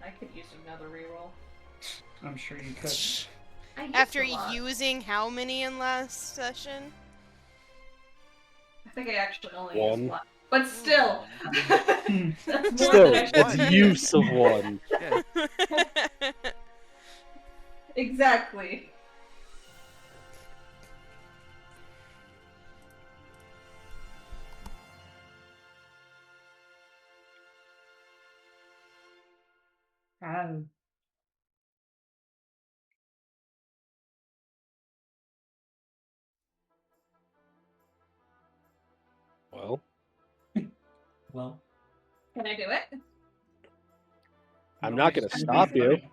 I could use another reroll. I'm sure you could. After using how many in last session? I think I actually only One. used one. But still, that's more Still, than I should it's use. use of one. Yeah. Exactly. Well, Well, Can I do it? I'm no, not we going just to do stop the you. fight.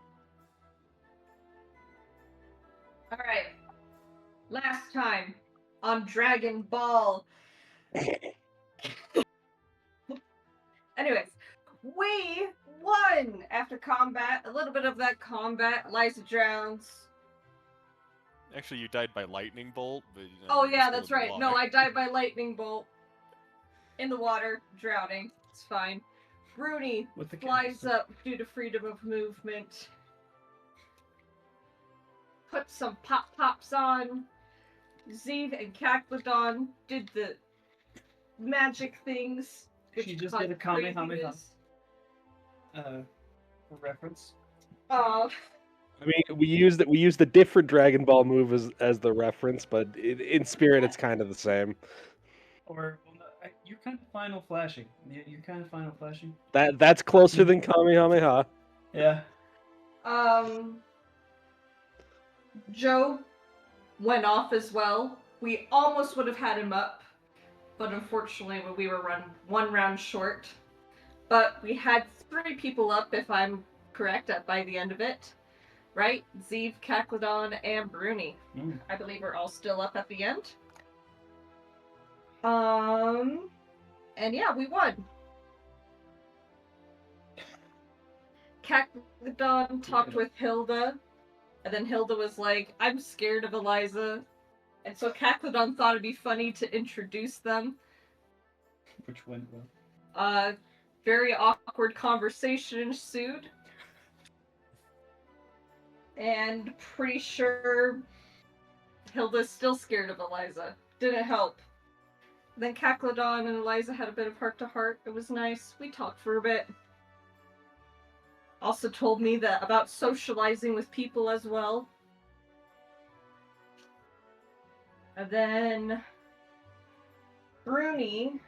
Alright. Last time on Dragon Ball. Anyways, we won after combat. A little bit of that combat. Liza drowns. Actually, you died by lightning bolt, but Oh you're yeah, still that's in the right. water. No, I died by lightning bolt. In the water, drowning. It's fine. Bruni With the flies canister. up due to freedom of movement. Put some pop-pops on. Zeev and Caclodon did the magic things. which She just cut did a Kamehameha. craziness. For reference. Oh, I mean, we used a different Dragon Ball move as the reference, but in spirit, it's kind of the same. Or, well, no, you're kind of final flashing. You're kind of final flashing. That's closer than Kamehameha. Yeah. Joe went off as well. We almost would have had him up, but unfortunately we were one round short. But we had 3 people up, if I'm correct, by the end of it. Right? Zeev, Caclodon, and Bruni. I believe are all still up at the end. And yeah, we won. Caclodon talked with Hilda, and then Hilda was like, I'm scared of Eliza. And so Caclodon thought it'd be funny to introduce them. Which went well. Very awkward conversation ensued. And pretty sure Hilda's still scared of Eliza. Didn't help. Then Caclodon and Eliza had a bit of heart-to-heart. It was nice. We talked for a bit. Also told me that about socializing with people as well. And then Bruni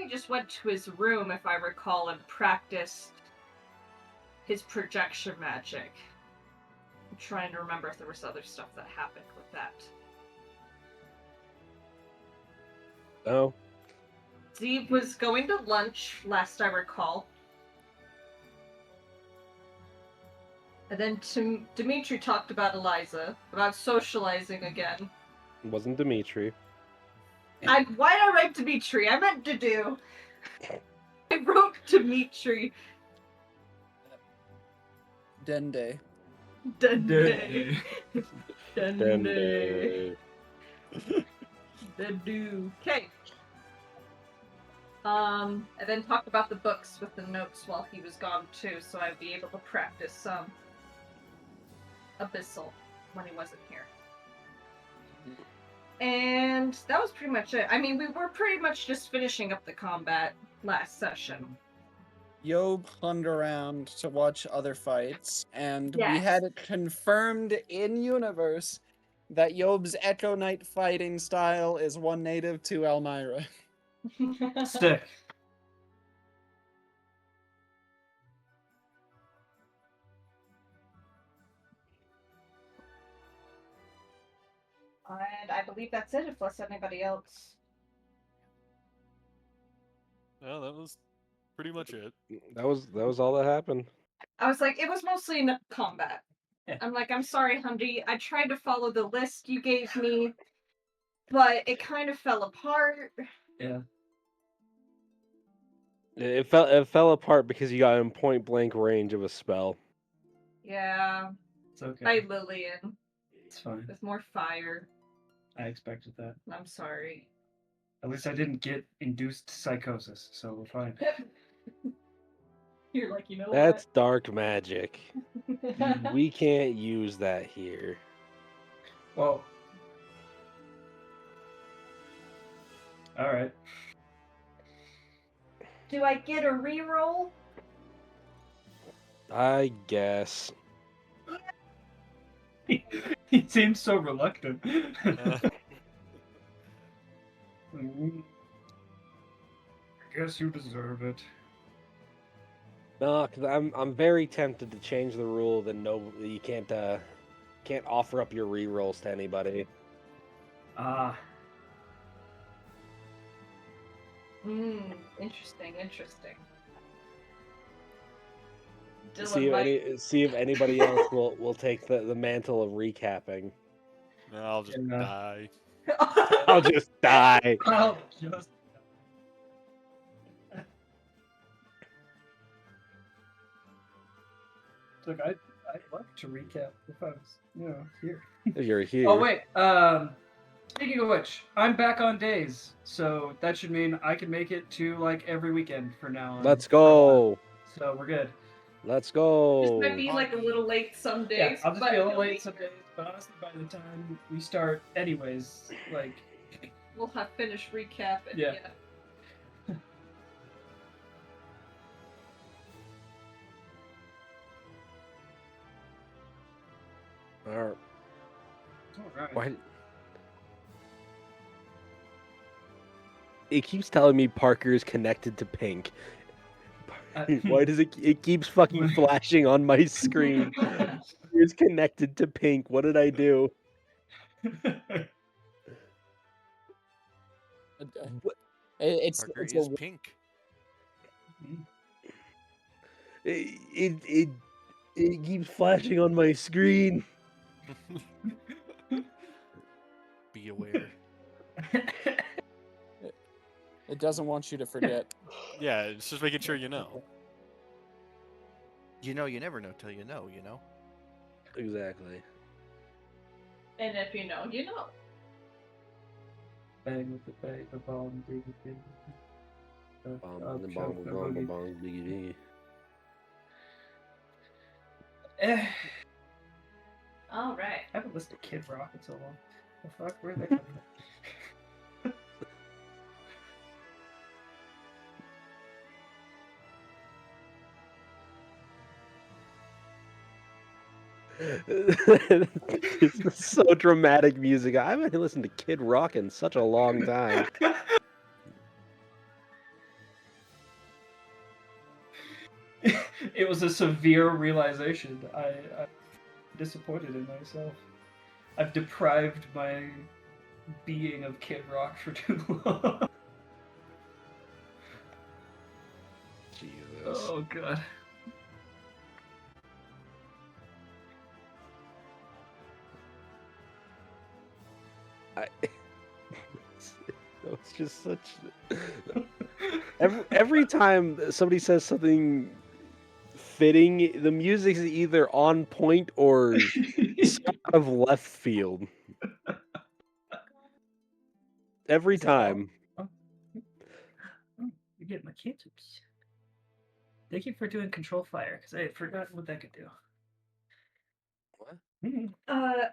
just went to his room, if I recall, and practiced his projection magic. I'm trying to remember if there was other stuff that happened with that. Oh. Zeev was going to lunch, last I recall. And then Dimitri talked about Eliza, about socializing again. It wasn't Dimitri. Why'd I write Dimitri? I meant to do. I wrote Dimitri. Dende. Dende. Dende. Dendu. Okay. And then talk about the books with the notes while he was gone too, so I'd be able to practice Abyssal when he wasn't here. And that was pretty much it. I mean, we were pretty much just finishing up the combat last session. Yob hung around to watch other fights, and we Yes. had it confirmed in universe that Yob's Echo Knight fighting style is one native to Elmira. Sick. And I believe that's it, unless anybody else. Well, that was pretty much it. That was all that happened. I was like, it was mostly in combat. Yeah. I'm like, I'm sorry, Hundy. I tried to follow the list you gave me, but it kind of fell apart. Yeah. It fell apart because you got in point blank range of a spell. Yeah, It's okay. by Lillian, It's fine. with more fire. I expected that. I'm sorry. At least I didn't get induced psychosis, so we're fine. You're like, you know That's dark magic. what? We can't use that here. Well. All right. Do I get a reroll? I guess. He seems so reluctant. I guess you deserve it. No, because I'm very tempted to change the rule that you can't offer up your rerolls to anybody. Ah. Interesting. See if anybody else will take the mantle of recapping. No, I'll just And, die. I'll just die. I'll just. Look, I'd love to recap if I was, here. If you're here. Oh wait. Speaking of which, I'm back on days, so that should mean I can make it to like every weekend for now on. Let's go. So we're good. Let's go. Just might be like a little late some Yeah, days. I'll just but be a little you'll late be some here. days, but honestly, by the time we start, anyways, like, We'll have finished recapping. Yeah. Alright. alright. Why? It keeps telling me Parker is connected to Pink. Why does it keeps fucking flashing on my screen? It's connected to Pink. What did I do? It's Parker it's is a, pink. It keeps flashing on my screen. Be aware. it doesn't want you to forget. Yeah, it's just making sure you know. You know, you never know till you know, you know? Exactly. And if you know, you know. Bang with the bang, the bomb, dig, dig. Bong. All right. I haven't listened to Kid Rock in so long. The fuck? Where are they coming from? This is so dramatic music. I haven't listened to Kid Rock in such a long time. It was a severe realization. I'm disappointed in myself. I've deprived my being of Kid Rock for too long. Jesus. Oh god. It's just such. Every time somebody says something fitting, the music is either on point or out of left field. Every Is that all? time. You're getting my cantrips. Thank you for doing control fire, because I had forgotten what that could do. What?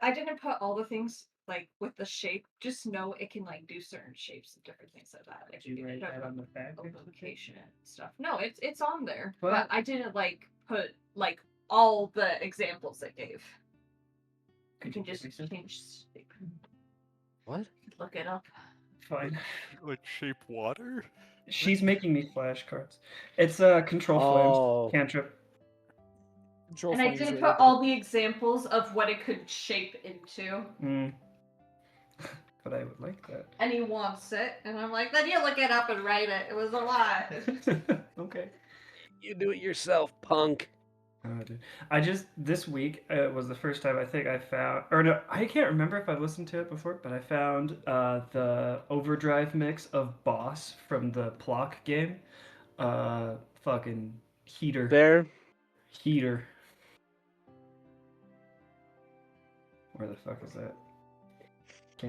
I didn't put all the things like with the shape. Just know it can like do certain shapes and different things like that. Like Did you write that on the back? or something? location and stuff. No, it's on there. What? But I didn't like put like all the examples it gave. You can just change. What? Look it up. Fine. Like shape water? She's making me flashcards. It's a control flames Oh. cantrip. Control And I flames did are put able- all the examples of what it could shape into. But I would like that. And he wants it. And I'm like, then you look it up and write it. It was a lot. Okay. You do it yourself, punk. Dude. I just this week was the first time I think I found, or no, I can't remember if I listened to it before, but I found the overdrive mix of Boss from the Plock game. Fucking heater. There. Heater. Where the fuck is that?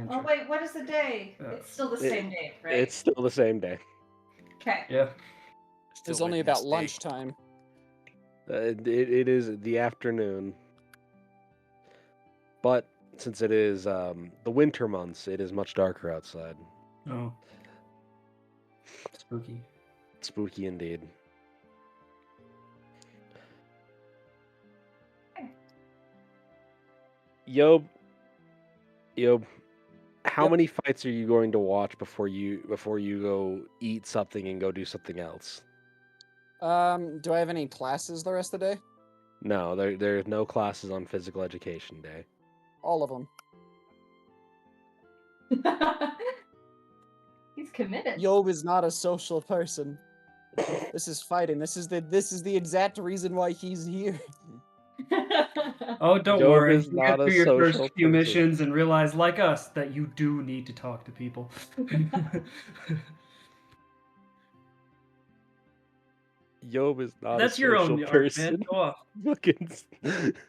Oh wait, what is the day? It's still the same day, right? It's still the same day. Okay. Yeah. It was only about lunchtime. It is the afternoon, but since it is the winter months, it is much darker outside. Oh. Spooky. Spooky indeed. Yob, how Yep. many fights are you going to watch before you go eat something and go do something else? Do I have any classes the rest of the day? No, there's no classes on physical education day. All of them. He's committed. Yob is not a social person. This is fighting. This is the exact reason why he's here. Oh, don't Job worry. is You'll not get a through your first social few person. missions and realize, like us, that you do need to talk to people. Yob is not That's a your social own art, person. man. Go off. Fucking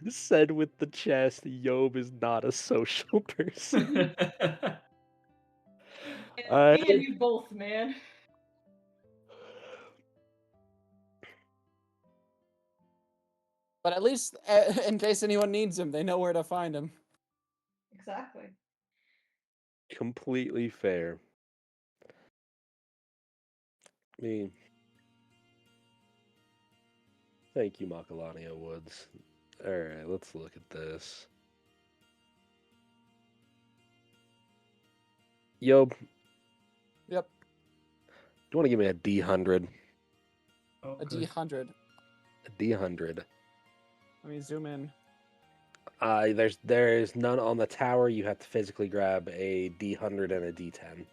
said with the chest, Yob is not a social person. Me and you both, man. But at least, in case anyone needs him, they know where to find him. Exactly. Completely fair. I mean, thank you, Macalania Woods. Alright, let's look at this. Yob, Yep, do you want to give me a D100? Oh, a good. D100. A D100. Let me zoom in. There is none on the tower. You have to physically grab a D100 and a D10.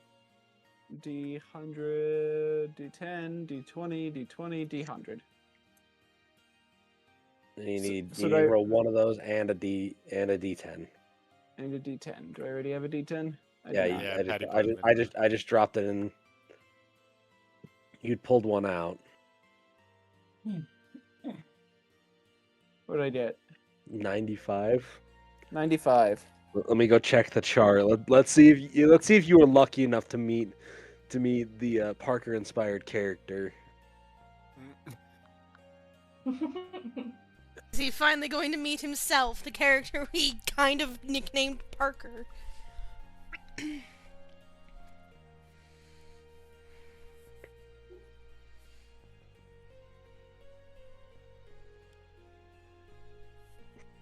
D100, D10, D20, D20, D100. And you So- need so you do need to I- roll one of those and a D10. And a D10. Do I already have a D10? I do Yeah, not. Yeah, Patty put 'em in. I just dropped it in. You'd pulled one out. What did I get? 95. 95. Let me go check the chart. Let's see if you were lucky enough to meet the Parker inspired character. Is he finally going to meet himself, the character he kind of nicknamed Parker?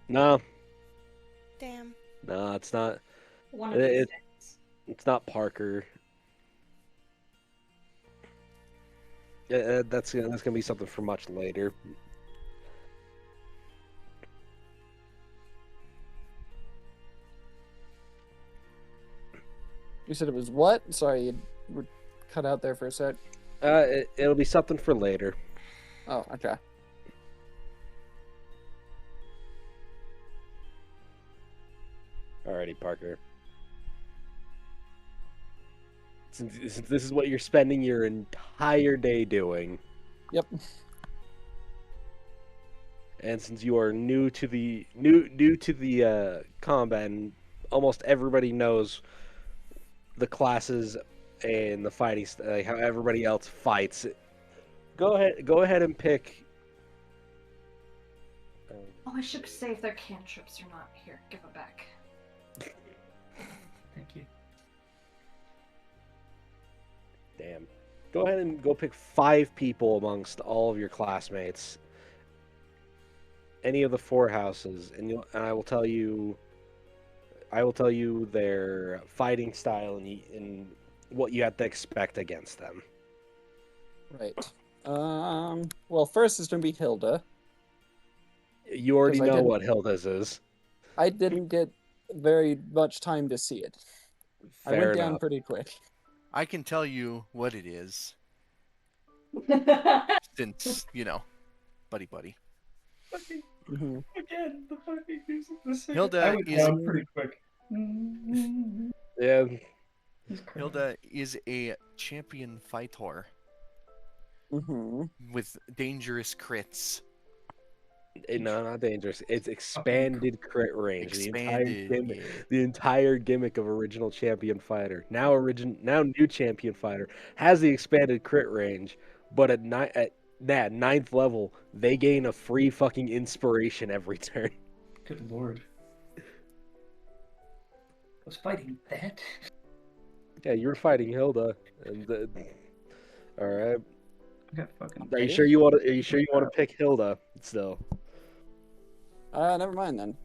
No, Damn. no, it's not. One of these It- days. It's not Parker. Yeah, that's gonna be something for much later. You said it was what? Sorry, you were cut out there for a sec. It'll be something for later. Oh, okay. Alrighty, Parker. Since this is what you're spending your entire day doing, Yep. and since you are new to the combat, and almost everybody knows the classes and the fighting, like how everybody else fights. Go ahead and pick. Oh, I should say if their cantrips are not here, give it back. Thank you. Damn. Go ahead and go pick 5 people amongst all of your classmates. Any of the 4 houses, and I will tell you. I will tell you their fighting style and what you have to expect against them. Right. Well, first is going to be Hilda. You already 'Cause I know didn't- what Hilda's is. I didn't get very much time to see it. I Fair went down enough. pretty quick. I can tell you what it is, since buddy. Mm-hmm. Again, the fucking the Hilda I went is- down pretty quick. Yeah. Hilda is a champion fighter Mm-hmm. with dangerous crits. No, not dangerous. It's expanded crit range. Expanded. Yeah. The entire gimmick of original champion fighter. Now new champion fighter has the expanded crit range, but That 9th level, they gain a free fucking inspiration every turn. Good lord. I was fighting that. Yeah, you're fighting Hilda, and all right. I got fucking. Are you Ready? sure you want to? Are you sure you want to pick Hilda still? Never mind then.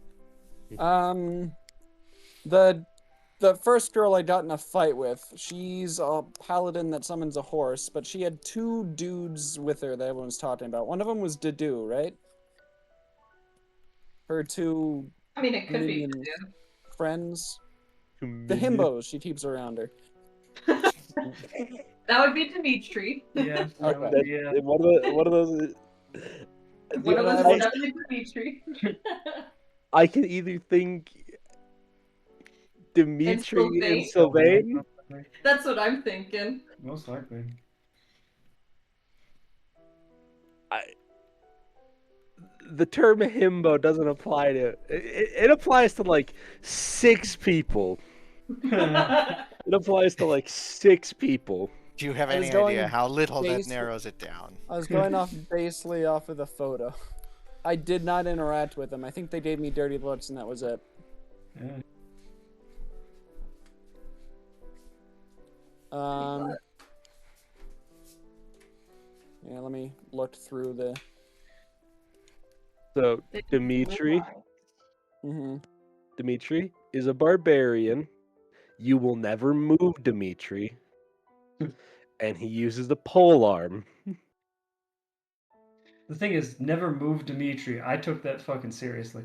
The first girl I got in a fight with, she's a paladin that summons a horse, but she had 2 dudes with her that everyone was talking about. One of them was Dedu, right? Her 2 I mean, it could be. minion friends. The Minion. himbos she keeps around her. That would be Dimitri. Yeah. Okay. Would be, One of those. One of those I- is definitely Dimitri. I can either think Dimitri and Sylvain? Sylvain. That's what I'm thinking. Most likely. The term himbo doesn't apply to it applies to like 6 people. It applies to like 6 people. Do you have I was any going idea how little that basic- narrows it down? I was going off basely off of the photo. I did not interact with them. I think they gave me dirty looks and that was it. Yeah. Yeah, let me look through the. So Dimitri is a barbarian. You will never move Dimitri. And he uses the pole arm. The thing is, never move Dimitri. I took that fucking seriously.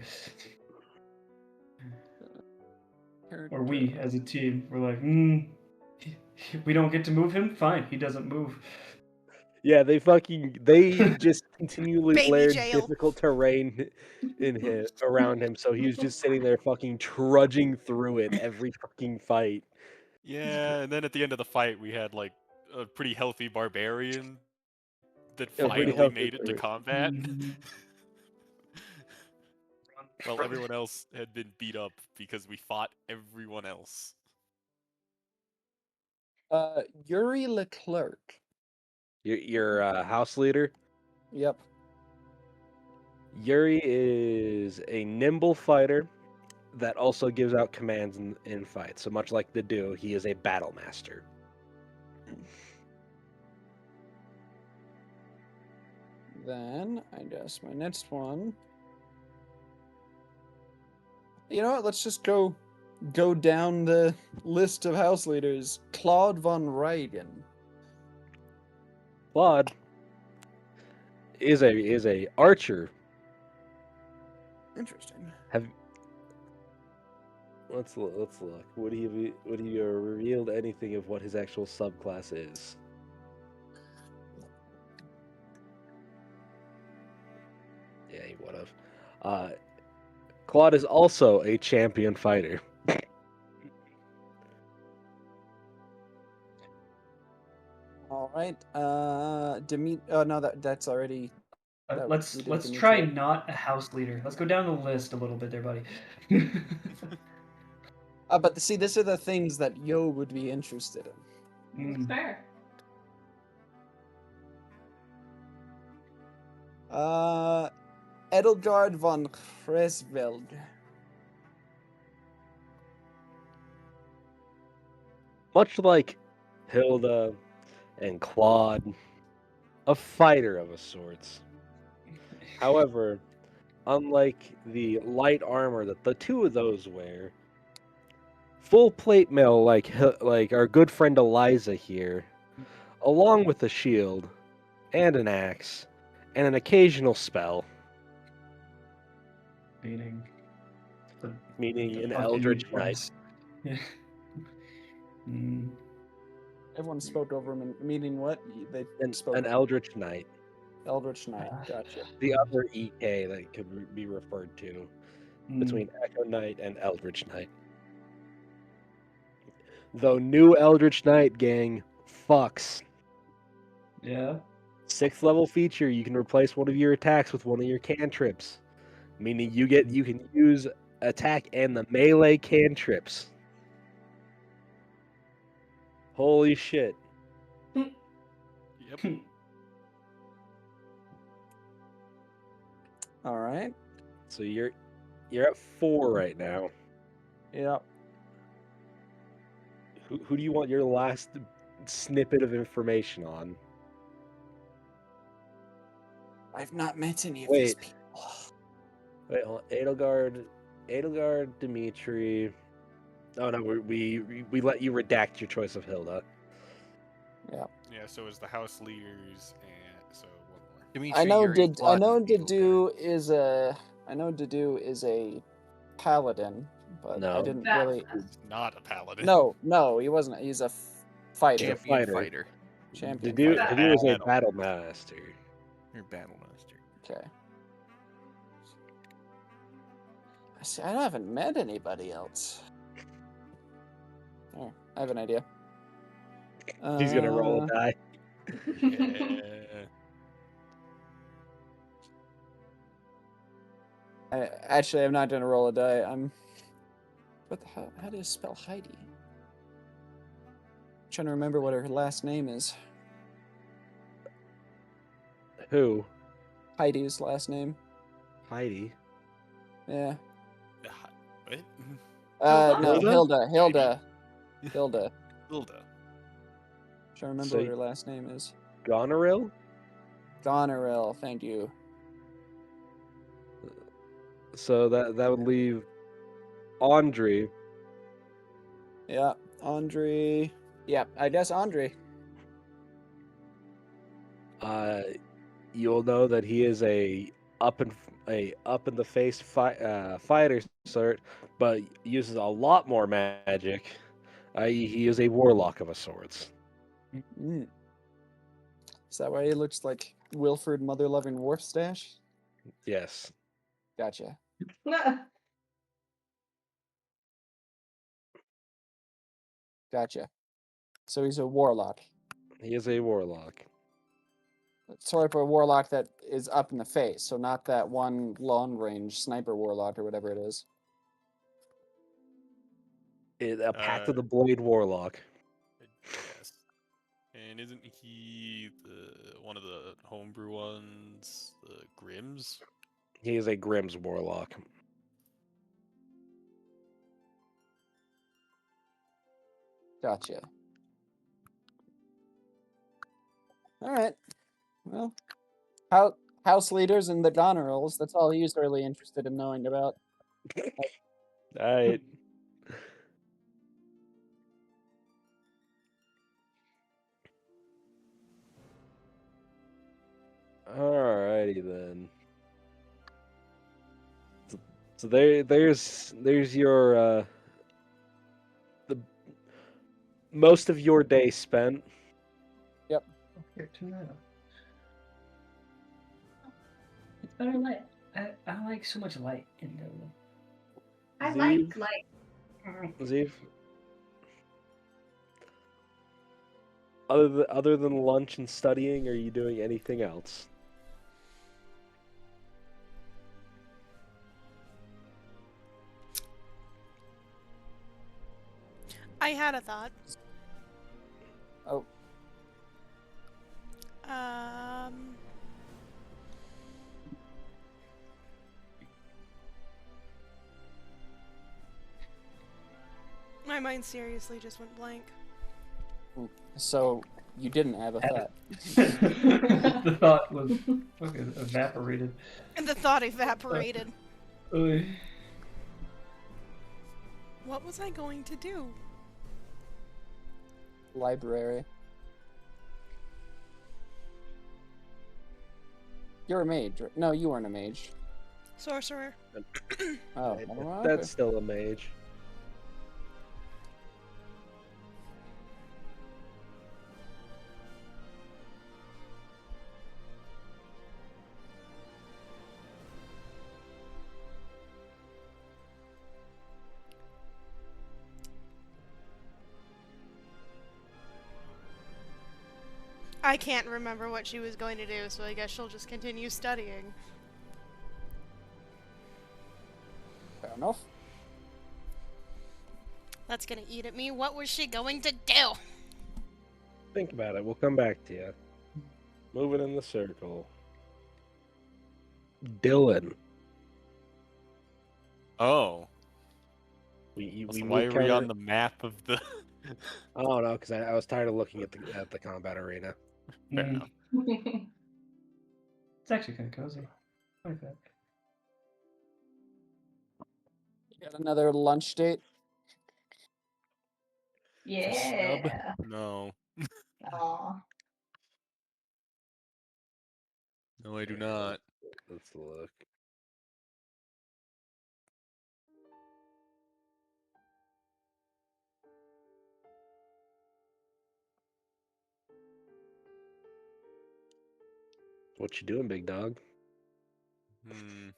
Or we, as a team, were like, we don't get to move him? Fine, he doesn't move. Yeah, they just continually Baby layered jail. difficult terrain around him, so he was just sitting there fucking trudging through it every fucking fight. Yeah, and then at the end of the fight, we had like a pretty healthy barbarian that A pretty finally healthy made it to combat. Mhm. While everyone else had been beat up because we fought everyone else. Yuri Leclerc. Your house leader, Yep. Yuri, is a nimble fighter that also gives out commands in fights. So much like the Do, he is a battle master. Then I guess my next one. You know what? Let's just go down the list of house leaders. Claude von Reigen. Claude is a archer. Interesting. Let's look. Would he revealed anything of what his actual subclass is? Yeah, he would have. Claude is also a champion fighter. All right. No, that's already. That Let's we did try Dimitri. not a house leader. Let's go down the list a little bit there, buddy. But see, these are the things that Yo would be interested in. Mm. Fair. Edelgard von Kresveld. Much like Hilda and Claude, a fighter of a sorts. However, unlike the light armor that the 2 of those wear, full plate mail like our good friend Eliza here, along with a shield and an axe and an occasional spell, Meaning meaning an fuck Eldritch you, Knight. Bryce. Yeah. Mm. Everyone spoke over him, meaning what? They spoke An over Eldritch Knight. Eldritch Knight. Gotcha. The other EK that could be referred to between Echo Knight and Eldritch Knight. Though new Eldritch Knight gang fucks. Yeah. 6th level feature, you can replace one of your attacks with one of your cantrips. Meaning you can use attack and the melee cantrips. Holy shit. Yep. All right. So you're at 4 right now. Yep. Who do you want your last snippet of information on? I've not met any of Wait. these people. Wait, hold on. Edelgard, Dimitri. Oh no, we let you redact your choice of Hilda. Yeah. Yeah, so is the house leaders, and so one more. Dimitri, I know you're a I know glutton, Edelgard. Dedu is a paladin, but I No. didn't That's really. He's not a paladin. No, he wasn't. He's a fighter. He's a Champion fighter. fighter. Champion Didu fighter. Didu is a Battle. battle master. You're battle master. Okay. See, I haven't met anybody else. Oh, I have an idea. He's gonna roll a die. Yeah. Actually, I'm not gonna roll a die. What the hell? How do you spell Heidi? Trying to remember what her last name is. Who? Heidi's last name. Heidi. Yeah. What? No, Hilda? Hilda. Hilda. Trying to remember So what her last name is. Goneril? Goneril, thank you. So that would leave Andre. Yeah, Andre. Yeah, I guess Andre. You'll know that he is a up in the face fighter sort, but uses a lot more magic. He is a warlock of a sorts. Mm. Is that why he looks like Wilfred Mother-Loving Wharfstash? Yes. Gotcha. Gotcha. So he's a warlock. He is a warlock. Sort of a warlock that is up in the face, so not that one long-range sniper warlock or whatever it is. A Pact of the Blade warlock. Yes. And isn't he one of the homebrew ones, the Grims? He is a Grimm's warlock. Gotcha. All right. Well, house leaders and the Gonerils, that's all he's really interested in knowing about. Alright. Alrighty then. So there's your the most of your day spent. Here, turn that up. It's better light. I like so much light in there. I Zeev? like Zeev? Other than lunch and studying, are you doing anything else? I had a thought. Oh. My mind seriously just went blank. So you didn't have a thought. The thought was fucking evaporated. And the thought evaporated. Oy. What was I going to do? Library. You're a mage. No, you weren't a mage. Sorcerer. Oh, well, That's still a mage. I can't remember what she was going to do, so I guess she'll just continue studying. fair enough. That's gonna eat at me. What was she going to do? Think about it. We'll come back to you. Moving in the circle. Dylan. Oh, We so why moved are we counter. on the map of the? Oh no, because I was tired of looking at the combat arena. Fair Mm, enough. it's actually kind of cozy. I like that. Got another lunch date. Snub? Yeah. No, Aw. no, I do not. Let's look. What you doing, big dog? Hmm.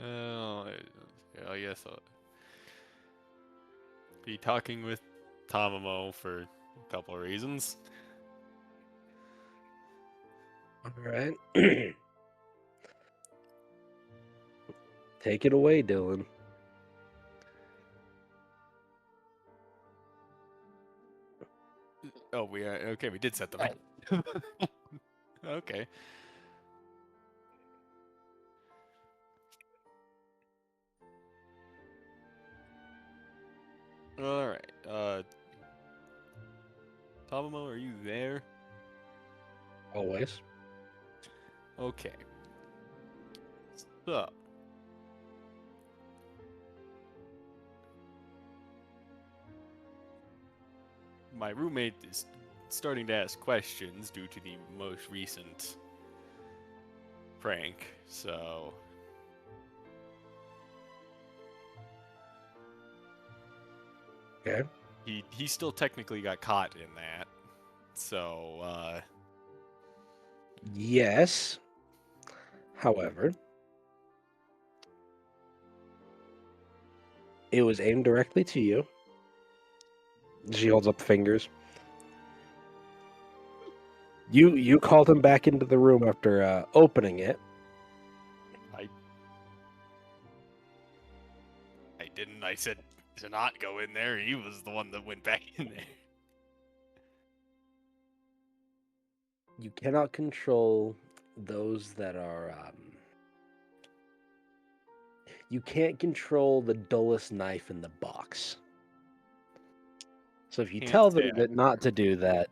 Oh, I guess I'll be talking with Tamamo for a couple of reasons. All right. Take it away, Dylan. Oh, we are okay. We did set them. Okay. All right. Tamamo, are you there? Always. Okay. So, my roommate is starting to ask questions due to the most recent prank. So, Okay. he still technically got caught in that. So, Yes. However, it was aimed directly to you. She holds up fingers. You called him back into the room after opening it. I didn't. I said to not go in there. He was the one that went back in there. You cannot control those that are. You can't control the dullest knife in the box. So if you Can't tell say them I that not to do that,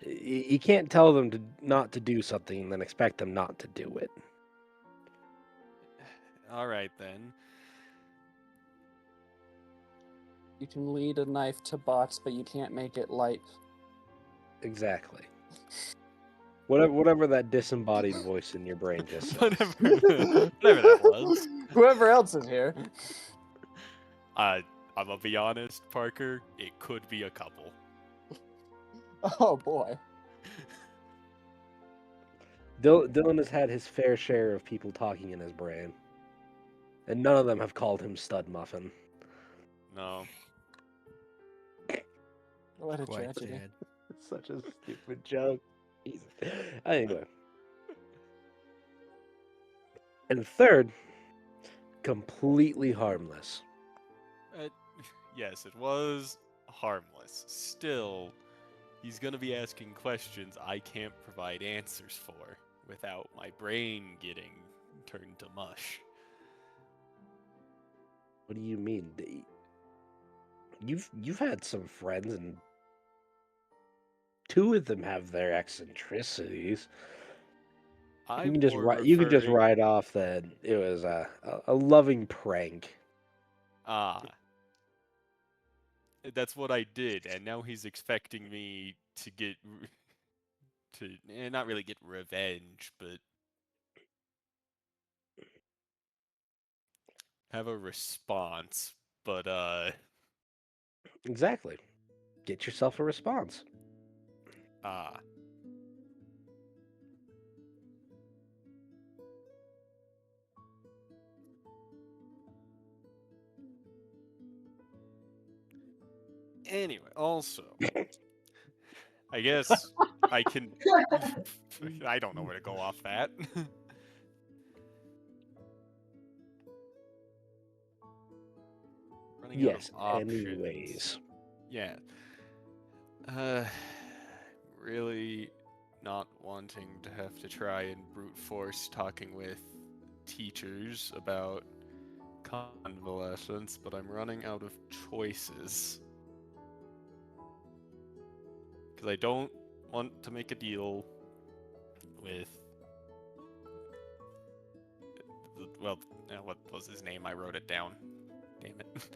you can't tell them to not to do something and then expect them not to do it. All right then. You can lead a knife to box, but you can't make it light. Exactly. Whatever that disembodied voice in your brain just said. Whatever that was. Whoever else is here. I'm gonna be honest, Parker. It could be a couple. Oh boy. Dylan has had his fair share of people talking in his brain, and none of them have called him Stud Muffin. No. What a Quite tragedy. sad. It's such a stupid joke. Jesus. Anyway. And third, completely harmless. Yes, it was harmless. Still, he's gonna be asking questions I can't provide answers for without my brain getting turned to mush. What do you mean? You've had some friends, and two of them have their eccentricities. I'm You can just referring. write off that it was a loving prank. Ah, that's what I did, and now he's expecting me to not really get revenge, but have a response. But Exactly. Get yourself a response. ah. Anyway, also, I guess I can. I don't know where to go off that. Running out of Yes, options. anyways. Yeah. Uh, really not wanting to have to try and brute force talking with teachers about convalescence, but I'm running out of choices. Because I don't want to make a deal with. Well, what was his name? I wrote it down. Damn it.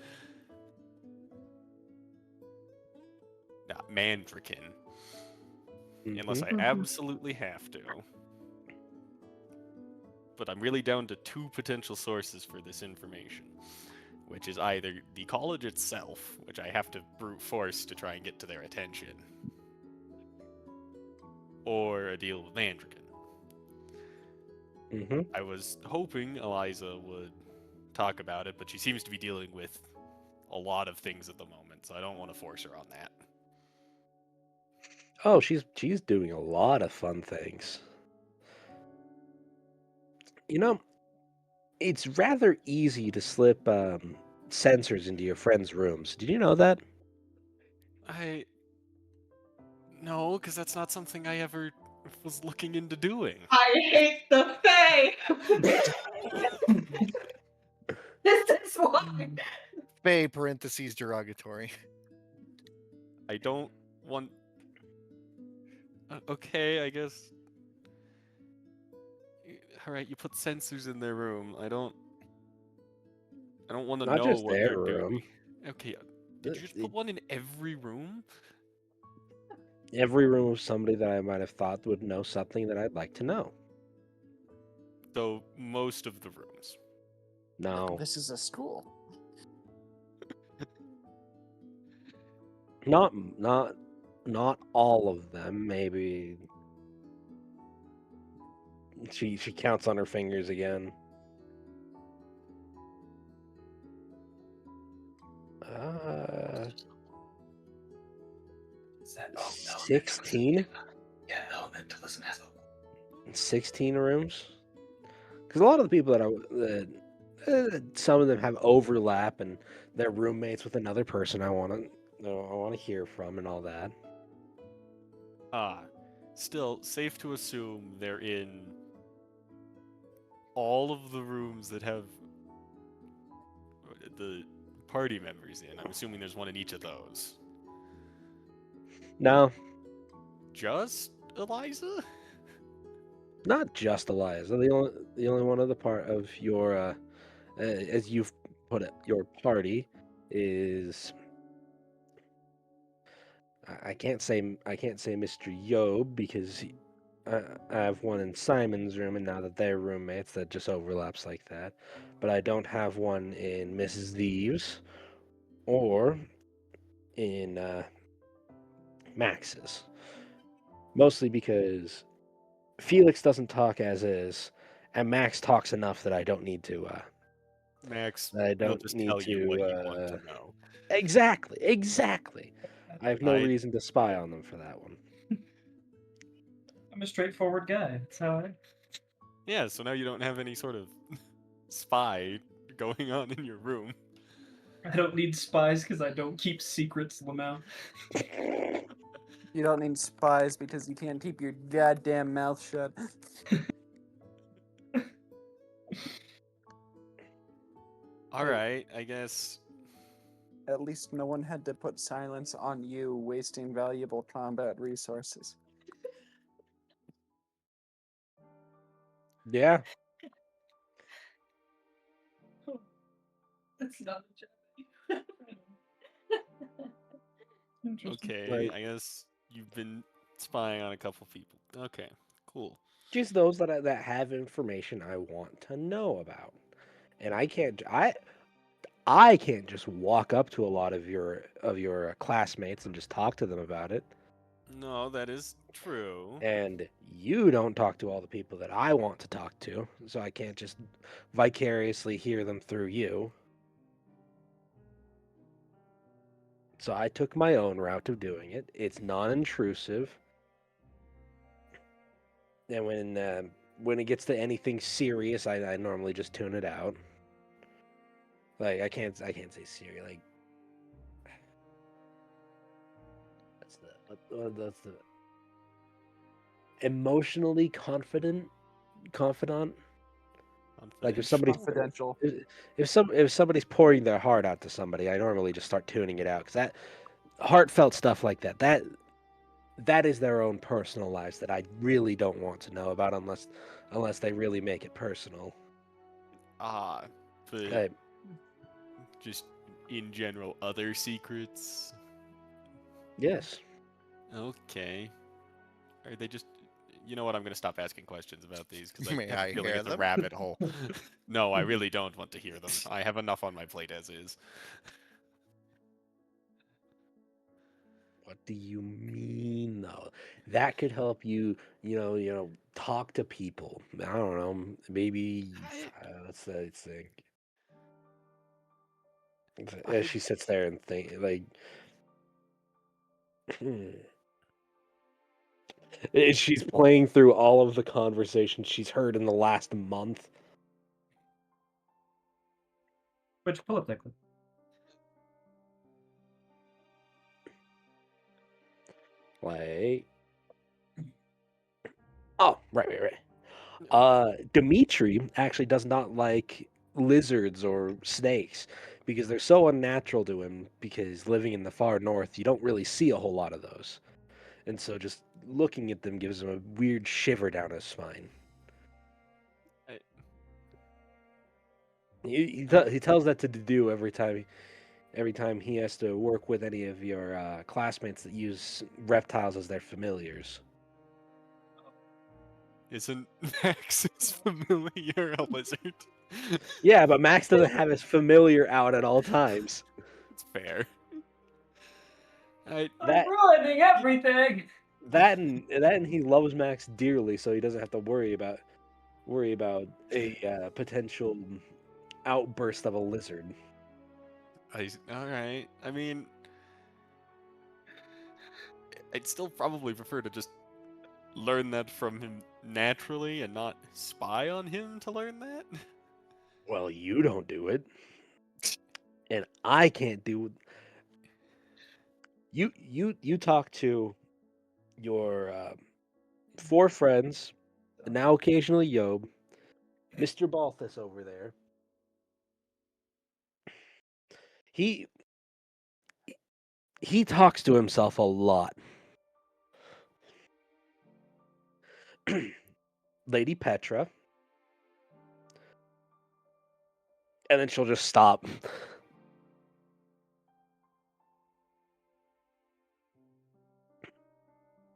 Mandrakin. Unless I Mhm. absolutely have to. But I'm really down to two potential sources for this information, which is either the college itself, which I have to brute force to try and get to their attention, or a deal with Mandrakin. Mhm. I was hoping Eliza would talk about it, but she seems to be dealing with a lot of things at the moment, so I don't want to force her on that. Oh, she's doing a lot of fun things. You know, it's rather easy to slip sensors into your friends' rooms. Did you know that? No, because that's not something I ever was looking into doing. I hate the Fae! This is why. Bay parentheses derogatory. I don't want. Okay, I guess. All right, you put sensors in their room. I don't want to Not know just what their they're doing. room. Okay, did you just put one in every room? Every room of somebody that I might have thought would know something that I'd like to know. So most of the rooms. No, This is a school. not not all of them. Maybe she counts on her fingers again. Is that? Oh no. 16? Yeah, no, that doesn't have 16 rooms? Because a lot of the people some of them have overlap and they're roommates with another person I want to hear from and all that. Still safe to assume they're in all of the rooms that have the party members in. I'm assuming there's one in each of those. No, Just Eliza? not just Eliza. The only one other part of your as you've put it, your party is I can't say Mr. Yob because I have one in Simon's room, and now that they're roommates, that just overlaps like that. But I don't have one in Mrs. Thieves or in Max's. Mostly because Felix doesn't talk as is, and Max talks enough that I don't need to. Max, That I he'll don't just need tell you what you want to. to know. Exactly. I have no I reason to spy on them for that one. I'm a straightforward guy. That's how I. Yeah, so now you don't have any sort of spy going on in your room. I don't need spies because I don't keep secrets, Lamau. You don't need spies because you can't keep your goddamn mouth shut. All right, I guess. At least no one had to put silence on you, wasting valuable combat resources. Yeah. That's not a joke. Interesting. Okay, Like, I guess you've been spying on a couple people. Okay, cool. just those that have information I want to know about. And I can't just walk up to a lot of your classmates and just talk to them about it. No, that is true. And you don't talk to all the people that I want to talk to, so I can't just vicariously hear them through you. So I took my own route of doing it. It's non-intrusive, and when it gets to anything serious, I normally just tune it out. Like I can't say serious. Like that's the emotionally confidant. Like if somebody's Confidential. if somebody's pouring their heart out to somebody, I normally just start tuning it out because that heartfelt stuff like that is their own personal lives that I really don't want to know about unless they really make it personal. Ah, but Uh, just in general, other secrets. yes. Okay. Are they just? You know what? I'm gonna stop asking questions about these because I May have a I feeling hear it's a them? rabbit hole. No, I really don't want to hear them. I have enough on my plate as is. What do you mean though? That could help you, talk to people. I don't know. Maybe let's think. As I she sits there and think like she's playing through all of the conversations she's heard in the last month. Which pull up that clip. Like, oh, right. Dimitri actually does not like lizards or snakes because they're so unnatural to him because living in the far north, you don't really see a whole lot of those. And so just looking at them gives him a weird shiver down his spine. I- He tells that to do every time he has to work with any of your classmates that use reptiles as their familiars. Isn't Max's familiar a lizard? Yeah, but Max doesn't have his familiar out at all times. It's fair. I That ruining everything. that and he loves Max dearly, so he doesn't have to worry about a potential outburst of a lizard. all right. I mean, I'd still probably prefer to just learn that from him naturally and not spy on him to learn that. Well, you don't do it, and I can't do. You talk to your 4 friends, and now occasionally Yob, Mr. Balthus over there. He he talks to himself a lot. Lady Petra, and then she'll just stop.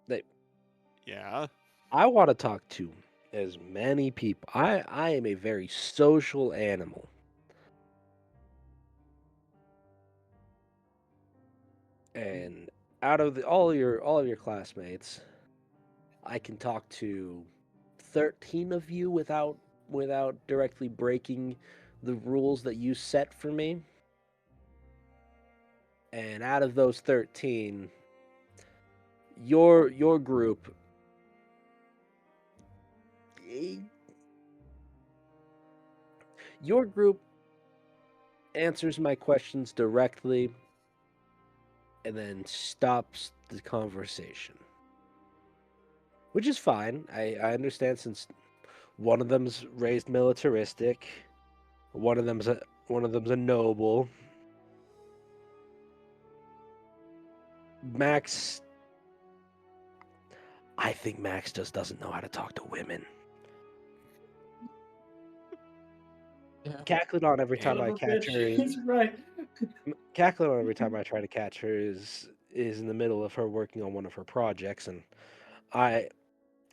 They, Yeah. I want to talk to as many people. I am a very social animal. And out of all of your classmates, I can talk to 13 of you without directly breaking the rules that you set for me. And out of those 13, your group eh, your group answers my questions directly and then stops the conversation. Which is fine. I understand since one of them's raised militaristic, one of them's a noble. Max, I think Max just doesn't know how to talk to women. Yeah. Cackling on every Son time Son I of a catch bitch. her is He's right. cackling on every time I try to catch her is in the middle of her working on one of her projects, and I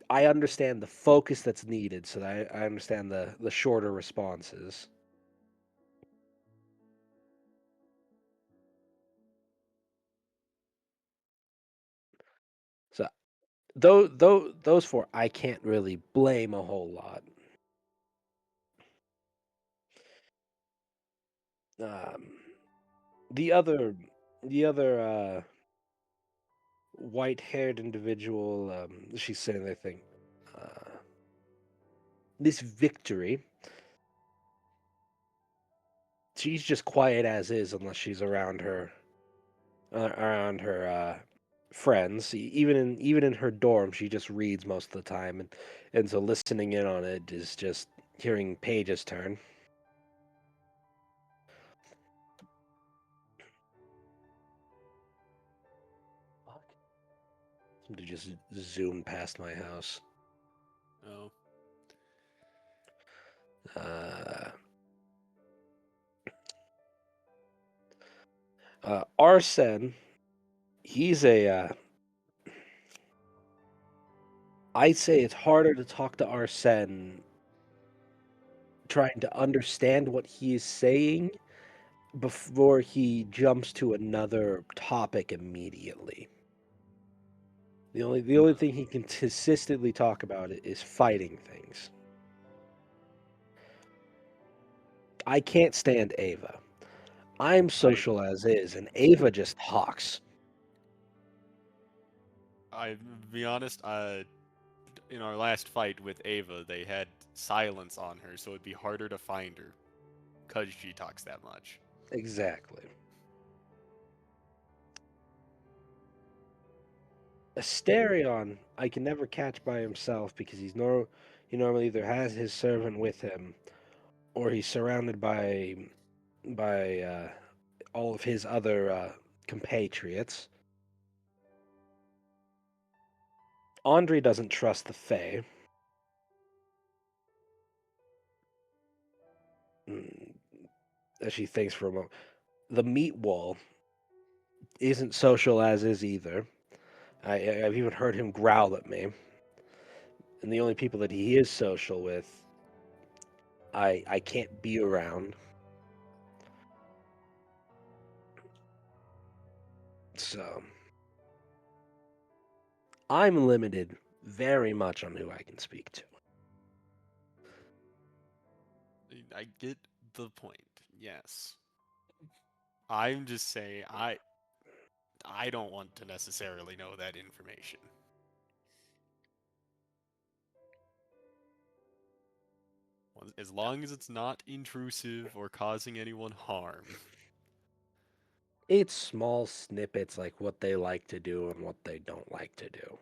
I understand the focus that's needed, so that I understand the shorter responses. So those four I can't really blame a whole lot. Um, the other the other white-haired individual, she's sitting there thinking, this Victory, she's just quiet as is unless she's around her friends. Even in her dorm, she just reads most of the time, and so listening in on it is just hearing pages turn. Fuck. Somebody just zoomed past my house. Oh. Arsene, he's I'd say it's harder to talk to Arsene trying to understand what he is saying before he jumps to another topic immediately. The only thing he can consistently talk about is fighting things. I can't stand Ava. I'm social as is, and Ava just talks. I be honest, in our last fight with Ava, they had silence on her, so it'd be harder to find her, cause she talks that much. Exactly. Asterion, I can never catch by himself because he normally either has his servant with him, or he's surrounded by all of his other compatriots. Andre doesn't trust the Fae. As she thinks for a moment, the meat wall isn't social as is either. I've even heard him growl at me. And the only people that he is social with, I can't be around. So I'm limited very much on who I can speak to. I get the point. Yes. I'm just saying I don't want to necessarily know that information. As long as it's not intrusive or causing anyone harm. It's small snippets like what they like to do and what they don't like to do.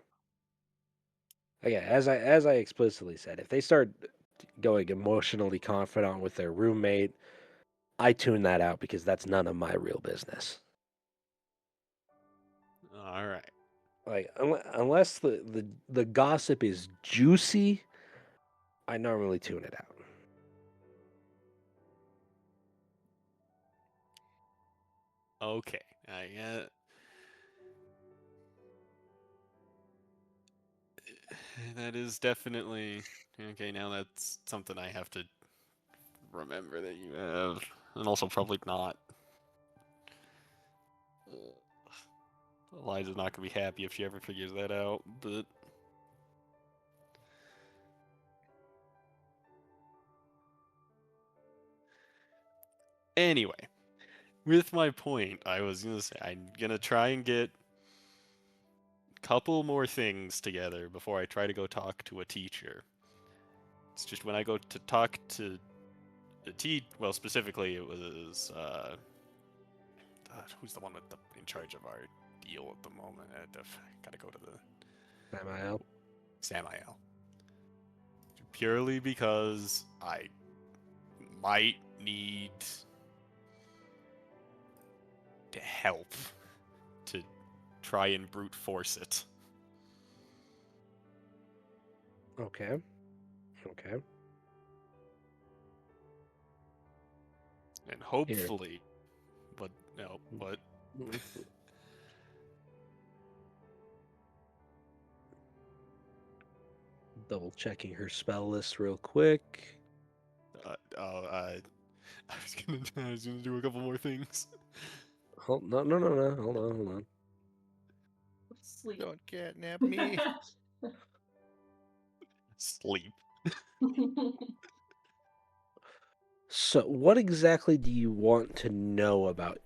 Again, as I explicitly said, if they start going emotionally confidant with their roommate, I tune that out because that's none of my real business. All right. Like unless the gossip is juicy, I normally tune it out. Okay. That is definitely okay. Now that's something I have to remember that you have, and also probably not. Eliza's not gonna be happy if she ever figures that out, but anyway, with my point, I was gonna say I'm gonna try and get a couple more things together before I try to go talk to a teacher. It's just when I go to talk to well, specifically it was who's the one in charge of our deal at the moment? Gotta go to the Samael. Purely because I might need to help to try and brute force it. Okay. Okay. And hopefully, but no, but Double checking her spell list real quick. I I was gonna do a couple more things. No. Hold on. Sleep. Don't catnap me. Sleep. So, what exactly do you want to know about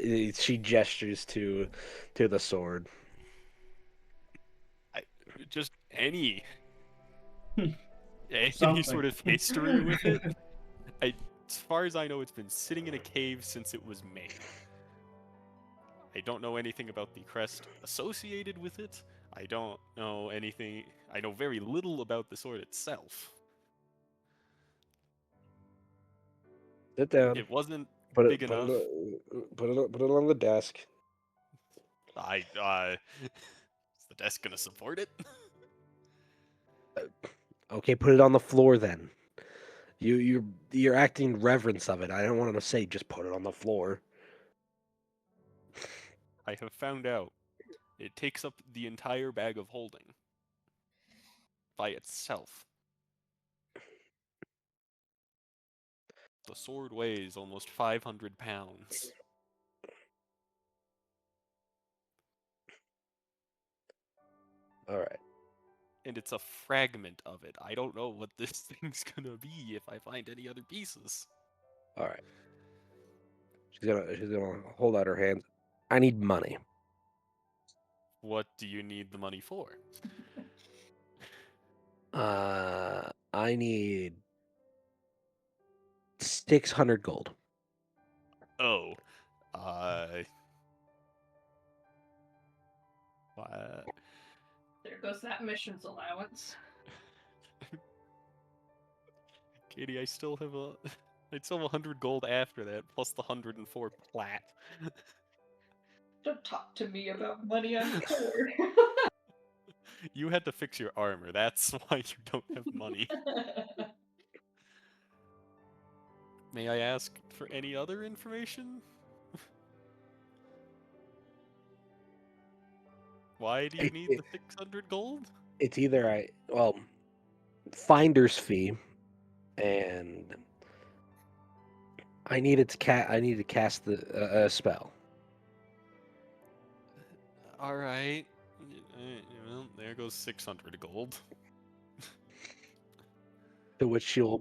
She gestures to the sword. Just any Something. sort of history with it. As far as I know, it's been sitting in a cave since it was made. I don't know anything about the crest associated with it. I don't know anything. I know very little about the sword itself. Sit down. It wasn't Put big it put enough. put it on the desk. Is the desk gonna support it? Okay, put it on the floor then. You're acting reverence of it. I don't want to say just put it on the floor. I have found out it takes up the entire bag of holding by itself. The sword weighs almost 500 pounds. All right. And it's a fragment of it. I don't know what this thing's gonna be if I find any other pieces. All right. She's gonna hold out her hands. I need money. What do you need the money for? I need 600 gold. Oh, uh, uh, There goes that missions allowance. Katie, I still have I'd still have 100 gold after that, plus the 104 plat. Don't talk to me about money, I'm poor. You had to fix your armor, that's why you don't have money. May I ask for any other information? Why do you need the 600 gold? It's either finder's fee, and I need to cast a spell. Alright. Well, there goes 600 gold. To which she'll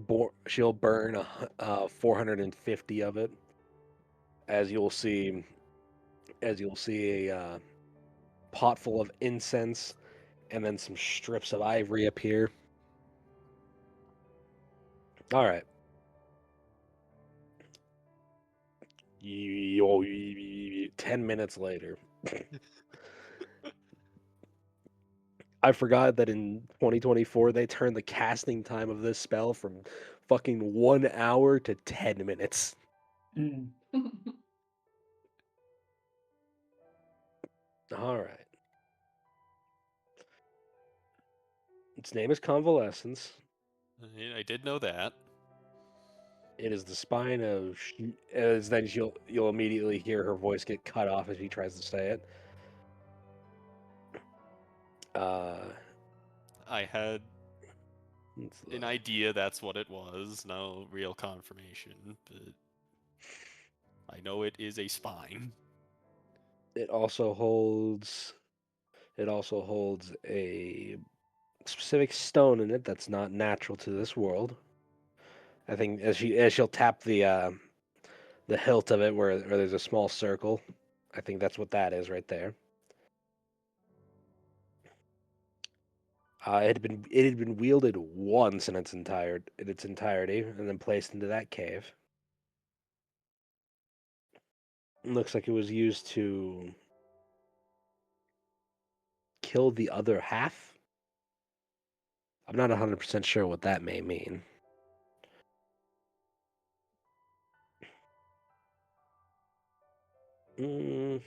burn 450 of it, as you'll see a pot full of incense, and then some strips of ivory appear. All right. 10 minutes later. I forgot that in 2024 they turned the casting time of this spell from fucking 1 hour to 10 minutes. Mm. All right. Its name is Convalescence. I did know that. It is the spine of. As then you'll immediately hear her voice get cut off as she tries to say it. I had Let's an look. idea that's what it was, no real confirmation, but I know it is a spine. It also holds a specific stone in it that's not natural to this world. I think as she'll tap the hilt of it where there's a small circle. I think that's what that is right there. It had been wielded once in its entirety, and then placed into that cave. It looks like it was used to kill the other half. I'm not 100% sure what that may mean. Mm.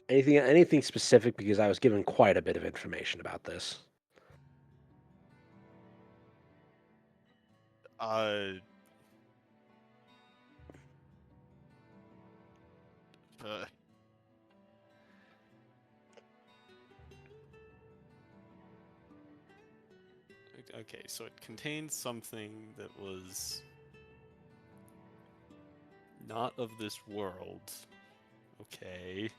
Anything specific, because I was given quite a bit of information about this. Uh, uh, okay, so it contains something that was not of this world. Okay.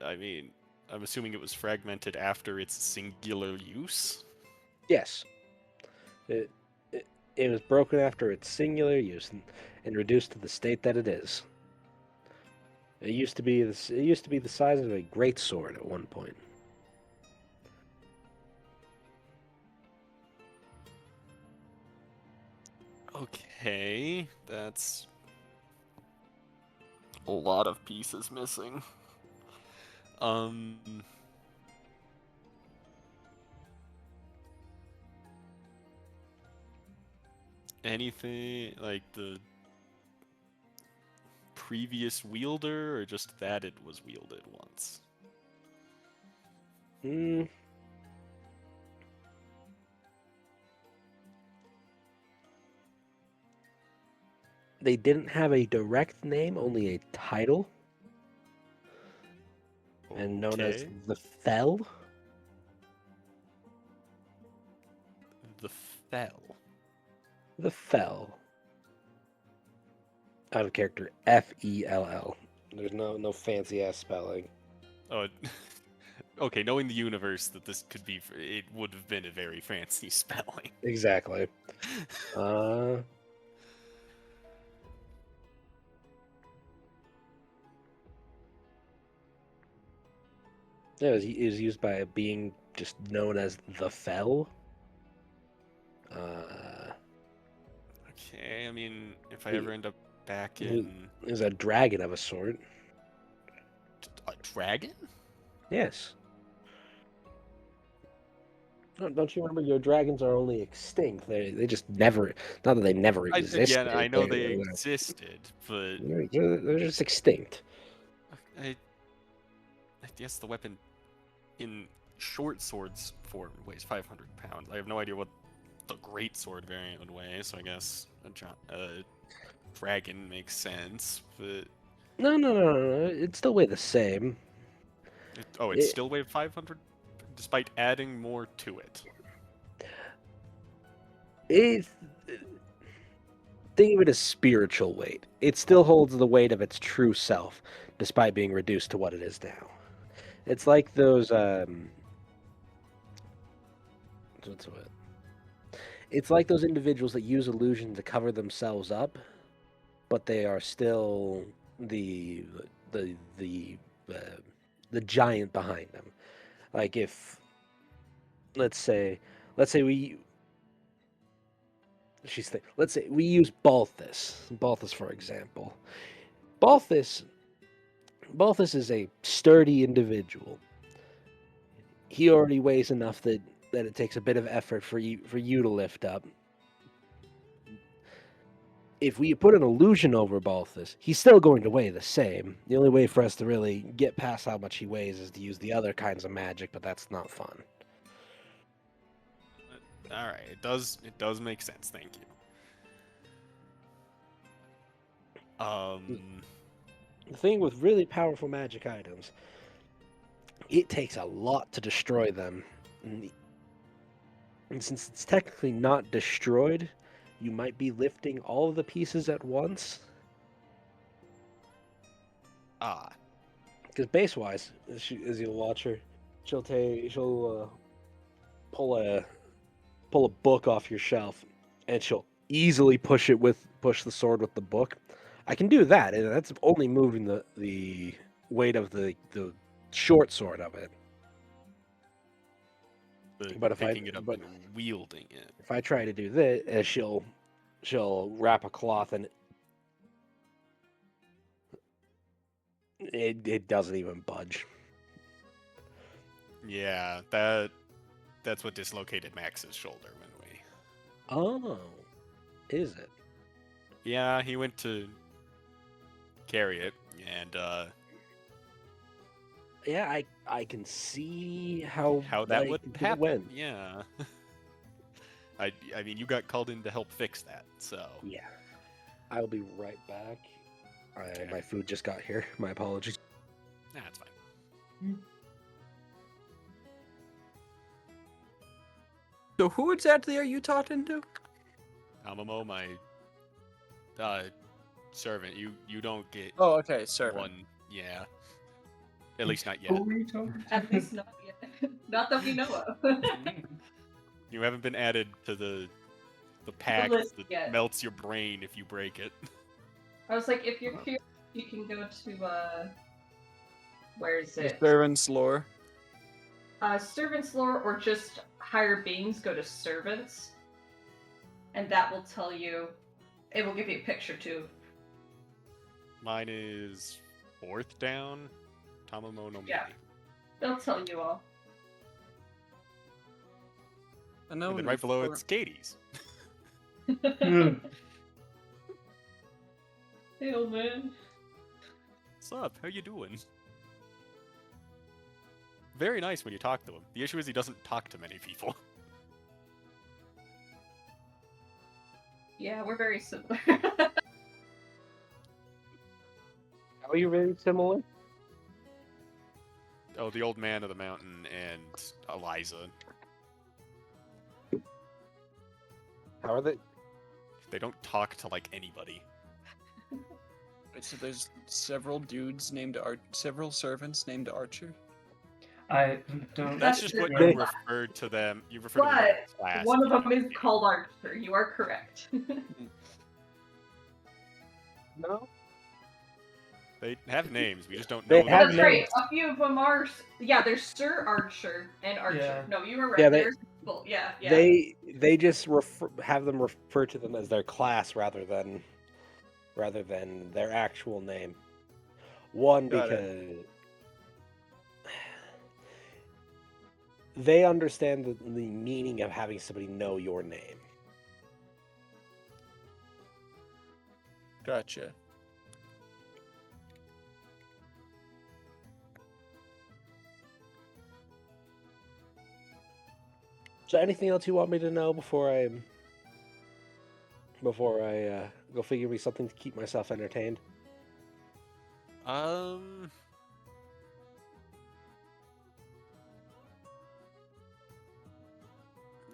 I mean, I'm assuming it was fragmented after its singular use. Yes. It, it was broken after its singular use and reduced to the state that it is. It used to be the size of a great sword at one point. Okay, that's a lot of pieces missing. Anything like the previous wielder, or just that it was wielded once? Hmm. They didn't have a direct name, only a title, and known as Okay. the Fell. The Fell. The Fell. Out of character, Fell. There's no fancy ass spelling. Oh, okay. Knowing the universe that this could be, it would have been a very fancy spelling. Exactly. Yeah, it was used by a being just known as the Fell. Okay, I mean, if I He- ever end up back It in was a dragon of a sort. a dragon, Yes. Don't you remember your dragons are only extinct? They just never. Not that they never existed. again, I know they existed, but They're just extinct. I guess the weapon in short swords form weighs 500 pounds. I have no idea what the great sword variant would weigh, so I guess a dragon makes sense. But No. It'd still weigh the same. it It, still weighed 500, despite adding more to it. it think of it as spiritual weight. It still holds the weight of its true self, despite being reduced to what it is now. It's like those what's it? It's like those individuals that use illusion to cover themselves up, but they are still the the the uh, the giant behind them. Like if let's say we let's say we use Balthus for example. Balthus is a sturdy individual. He already weighs enough that it takes a bit of effort for you to lift up. If we put an illusion over Balthus, he's still going to weigh the same. The only way for us to really get past how much he weighs is to use the other kinds of magic, but that's not fun. All right, it does make sense. Thank you. The thing with really powerful magic items, it takes a lot to destroy them. And since it's technically not destroyed, you might be lifting all of the pieces at once. Because base-wise, as you'll watch her, she'll pull a book off your shelf, and she'll easily push the sword with the book. I can do that, and that's only moving the weight of the short sword of it. But picking it up and wielding it. If I try to do this, she'll wrap a cloth and it doesn't even budge. Yeah, that's what dislocated Max's shoulder when we. Oh, is it? Yeah, he went to carry it, and yeah, I can see how that would happen. Went. Yeah. I mean, you got called in to help fix that, so. Yeah. I'll be right back. Okay. My food just got here. My apologies. Nah, it's fine. So who exactly are you talking to? Amamo, my servant. You don't get Oh, okay, servant. one. Yeah. At least not yet. Who are you talking to? At least not yet. Not that we know of. You haven't been added to the pack list that yet. melts your brain if you break it. I was like, if you're curious, you can go to where is it? Servant's lore. Servants lore, or just higher beings. Go to servants, and that will tell you. It will give you a picture too. Mine is 4th down. Tamamo no Mimi. Yeah. They'll tell you all. I know. And then right below it's Katie's. Hmm. Hey, old man. What's up? How you doing? Very nice when you talk to him. The issue is he doesn't talk to many people. Yeah, we're very similar. How are you very similar? Oh, the old man of the mountain and Eliza. How are they? They don't talk to like anybody. Wait, so there's several several servants named Archer. I don't. That's That's just what the- you referred to them. You referred to them But as class. one of you them don't is name. called Archer. You are correct. No. They have names. We just don't They know have That's them. right. A few of them are. Yeah, there's Sir Archer and Archer. Yeah. No, you were right. Yeah, There's people. Yeah, yeah. They just have them refer to them as their class rather than their actual name. One, Got because they understand the meaning of having somebody know your name. Gotcha. So, anything else you want me to know before I go figure me something to keep myself entertained?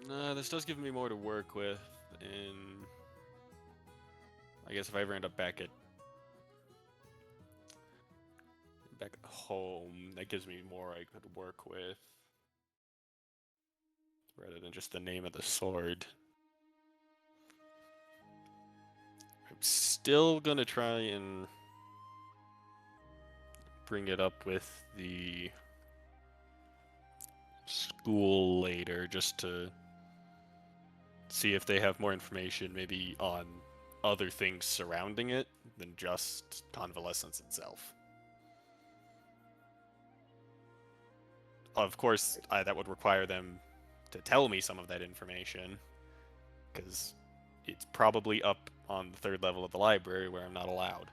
No, this does give me more to work with, and I guess if I ever end up back at home, that gives me more I could work with, rather than just the name of the sword. I'm still gonna try and bring it up with the school later, just to see if they have more information, maybe on other things surrounding it than just convalescence itself. Of course, that would require them to tell me some of that information, because it's probably up on the 3rd level of the library where I'm not allowed.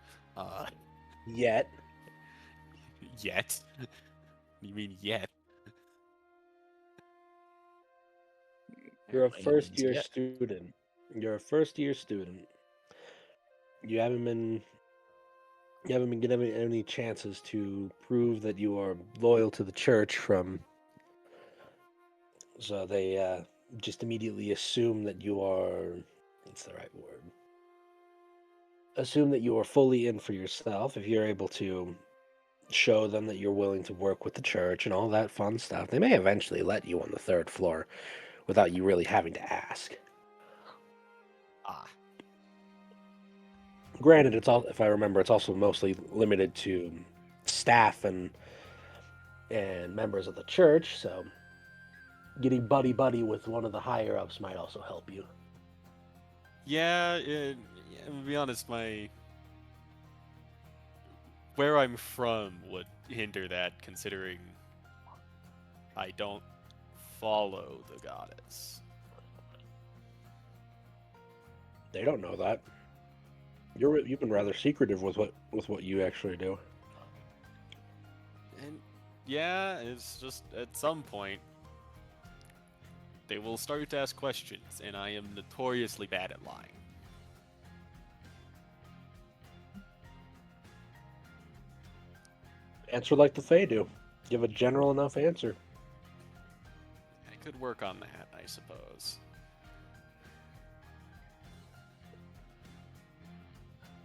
Yet. Yet? You mean yet? You're a My first year name's student. You're a first year student. You haven't been given any chances to prove that you are loyal to the church so they just immediately assume that you are, what's the right word? Assume that you are fully in for yourself. If you're able to show them that you're willing to work with the church and all that fun stuff, they may eventually let you on the 3rd floor without you really having to ask. Granted, if I remember, it's also mostly limited to staff and members of the church, so getting buddy with one of the higher ups might also help you. Yeah, to be honest, where I'm from would hinder that, considering I don't follow the goddess. They don't know that. You've been rather secretive with what you actually do. And yeah, it's just at some point they will start to ask questions, and I am notoriously bad at lying. Answer like the Fae do. Give a general enough answer. I could work on that, I suppose.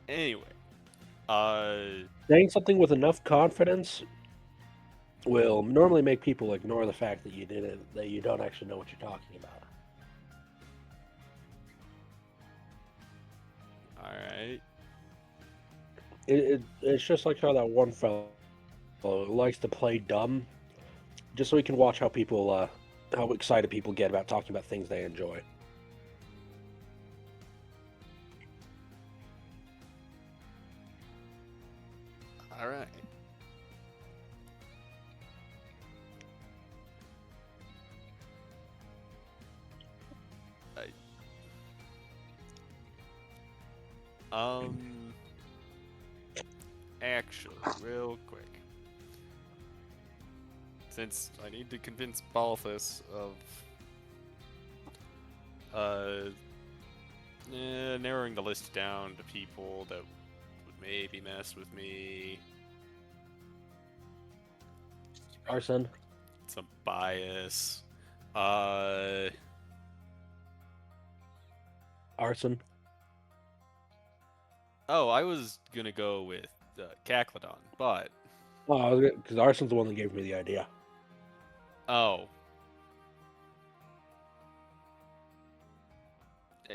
Anyway, Saying something with enough confidence will normally make people ignore the fact that you did it, that you don't actually know what you're talking about. All right. It's just like how that one fellow likes to play dumb, just so he can watch how excited people get about talking about things they enjoy. All right. Um, actually, real quick, since I need to convince Balthus of narrowing the list down to people that would maybe mess with me. Arson. Some bias. Uh, Arson. oh, I was gonna go with Caclodon, but Oh, because Arson's the one that gave me the idea. oh,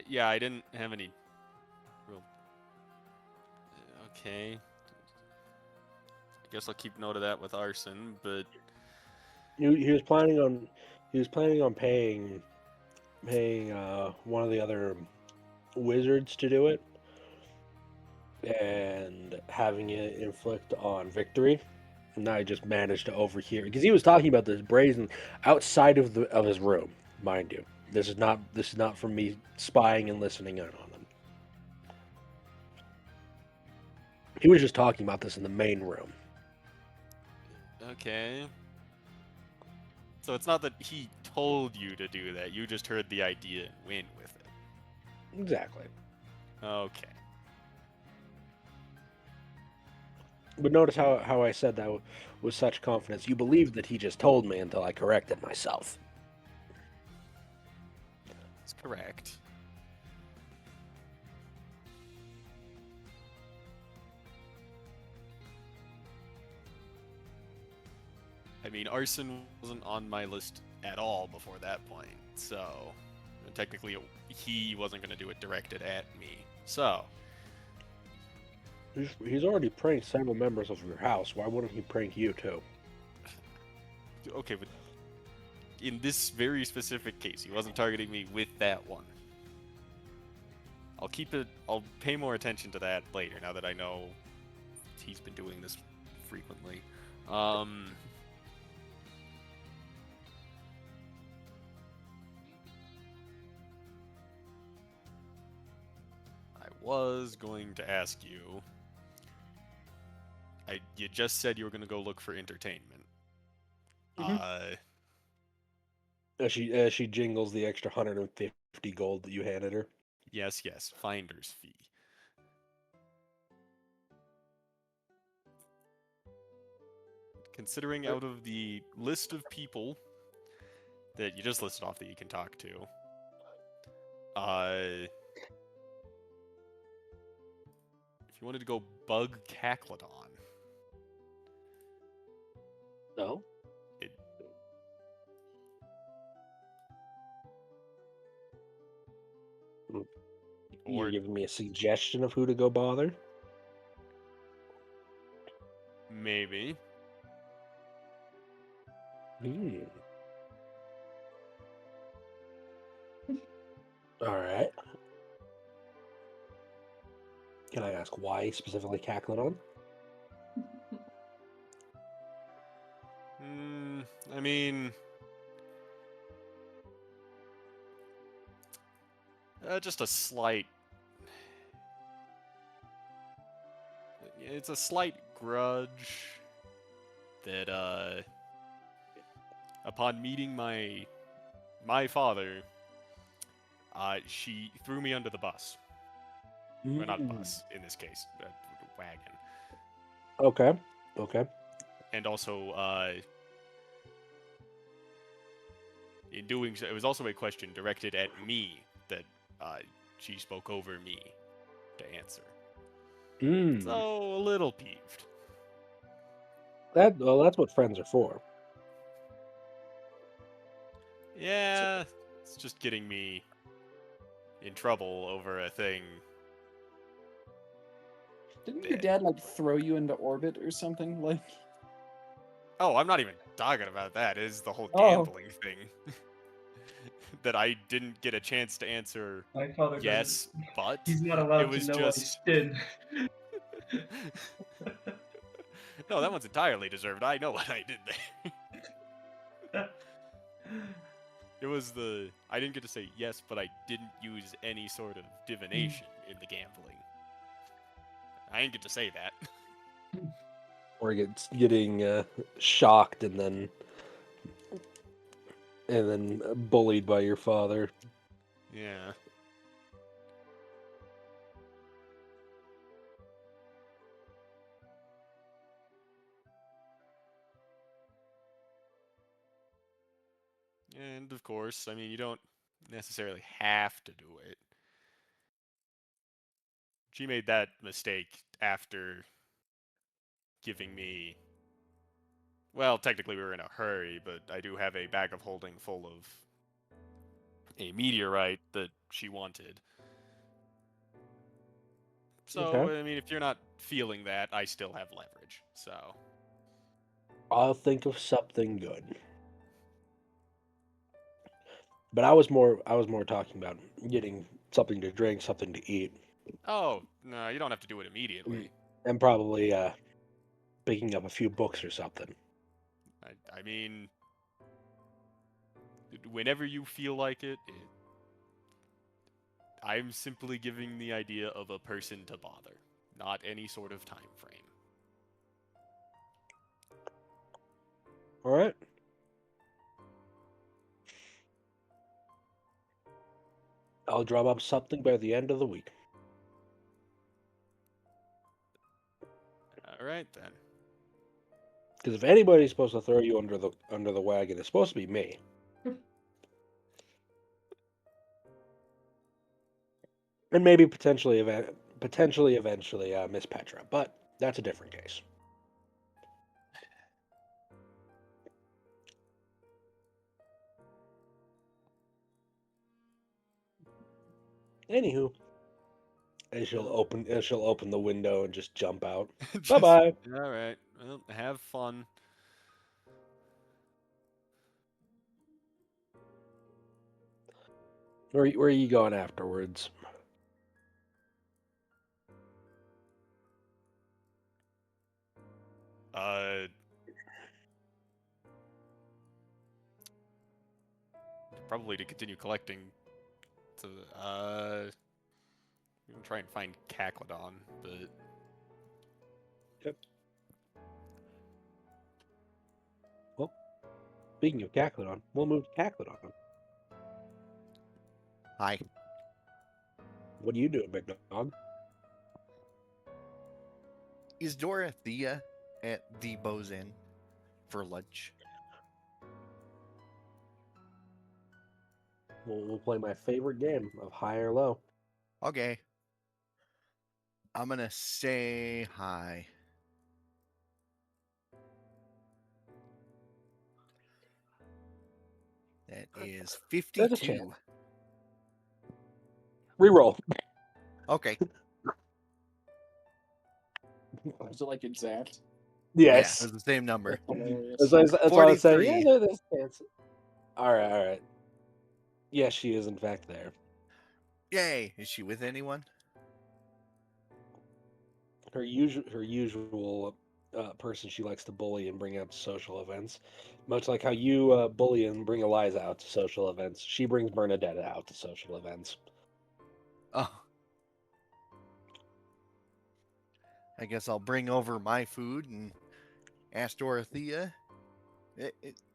yeah, I didn't have any real. Okay, I guess I'll keep note of that with Arson, but He was planning on paying one of the other wizards to do it and having it inflict on victory. And I just managed to overhear because he was talking about this brazen outside of his room, mind you. This is not from me spying and listening in on him. He was just talking about this in the main room. okay. So it's not that he told you to do that; you just heard the idea and went with it. Exactly. Okay. But notice how I said that with such confidence. You believed that he just told me until I corrected myself. That's correct. I mean, arson wasn't on my list at all before that point, so technically he wasn't going to do it directed at me. So, He's already pranked several members of your house. Why wouldn't he prank you too? okay, but in this very specific case, he wasn't targeting me with that one. I'll pay more attention to that later, now that I know he's been doing this frequently. I was going to ask you. You just said you were going to go look for entertainment. As she jingles the extra 150 gold that you handed her. Yes, finder's fee. Considering out of the list of people that you just listed off that you can talk to, if you wanted to go bug Caclodon, No. You're giving me a suggestion of who to go bother? maybe. Alright. Can I ask why specifically Caclodon? I mean, just a slight. It's a slight grudge that, upon meeting my father, she threw me under the bus. Well, not bus in this case, wagon. Okay. And also, in doing so, it was also a question directed at me that she spoke over me to answer. So, a little peeved. That's what friends are for. Yeah, it's just getting me in trouble over a thing. Didn't your dad like throw you into orbit or something? Like, Oh, I'm not even talking about that. It is the whole Oh. gambling thing that I didn't get a chance to answer. My father Yes, but He's not it allowed was to know just. I did. No, that one's entirely deserved. I know what I did there. It was the I didn't get to say yes, but I didn't use any sort of divination in the gambling. I didn't get to say that. Or getting shocked and then bullied by your father. Yeah. And of course, I mean, you don't necessarily have to do it. She made that mistake after giving me. Well, technically, we were in a hurry, but I do have a bag of holding full of a meteorite that she wanted. So, Okay. I mean, if you're not feeling that, I still have leverage. So, I'll think of something good. But I was more talking about getting something to drink, something to eat, oh, no, you don't have to do it immediately. and probably picking up a few books or something. I mean, whenever you feel like it, I'm simply giving the idea of a person to bother, not any sort of time frame. All right. I'll drum up something by the end of the week. All right then. Because if anybody's supposed to throw you under the wagon, it's supposed to be me. And maybe potentially eventually Miss Petra, but that's a different case. Anywho, and she'll open the window and just jump out. Bye bye. All right. Well, have fun. Where are you going afterwards? Probably to continue collecting. So, I'm gonna try and find Caclodon, but Yep. Well, speaking of Caclodon, we'll move to Caclodon. Hi. What are you doing, big dog? Is Dorothea at the Bo's Inn for lunch? We'll play my favorite game of high or low. Okay. I'm gonna say hi. That is There's a 52. chance. Reroll. Okay. is it like exact? Yes. Yeah, it's the same number. Hilarious. That's what I was saying. 43. Yeah, there's a chance. All right. Yes, she is in fact there. Yay! Is she with anyone? Her usual person she likes to bully and bring out to social events. Much like how you bully and bring Eliza out to social events, she brings Bernadette out to social events. Oh. I guess I'll bring over my food and ask Dorothea.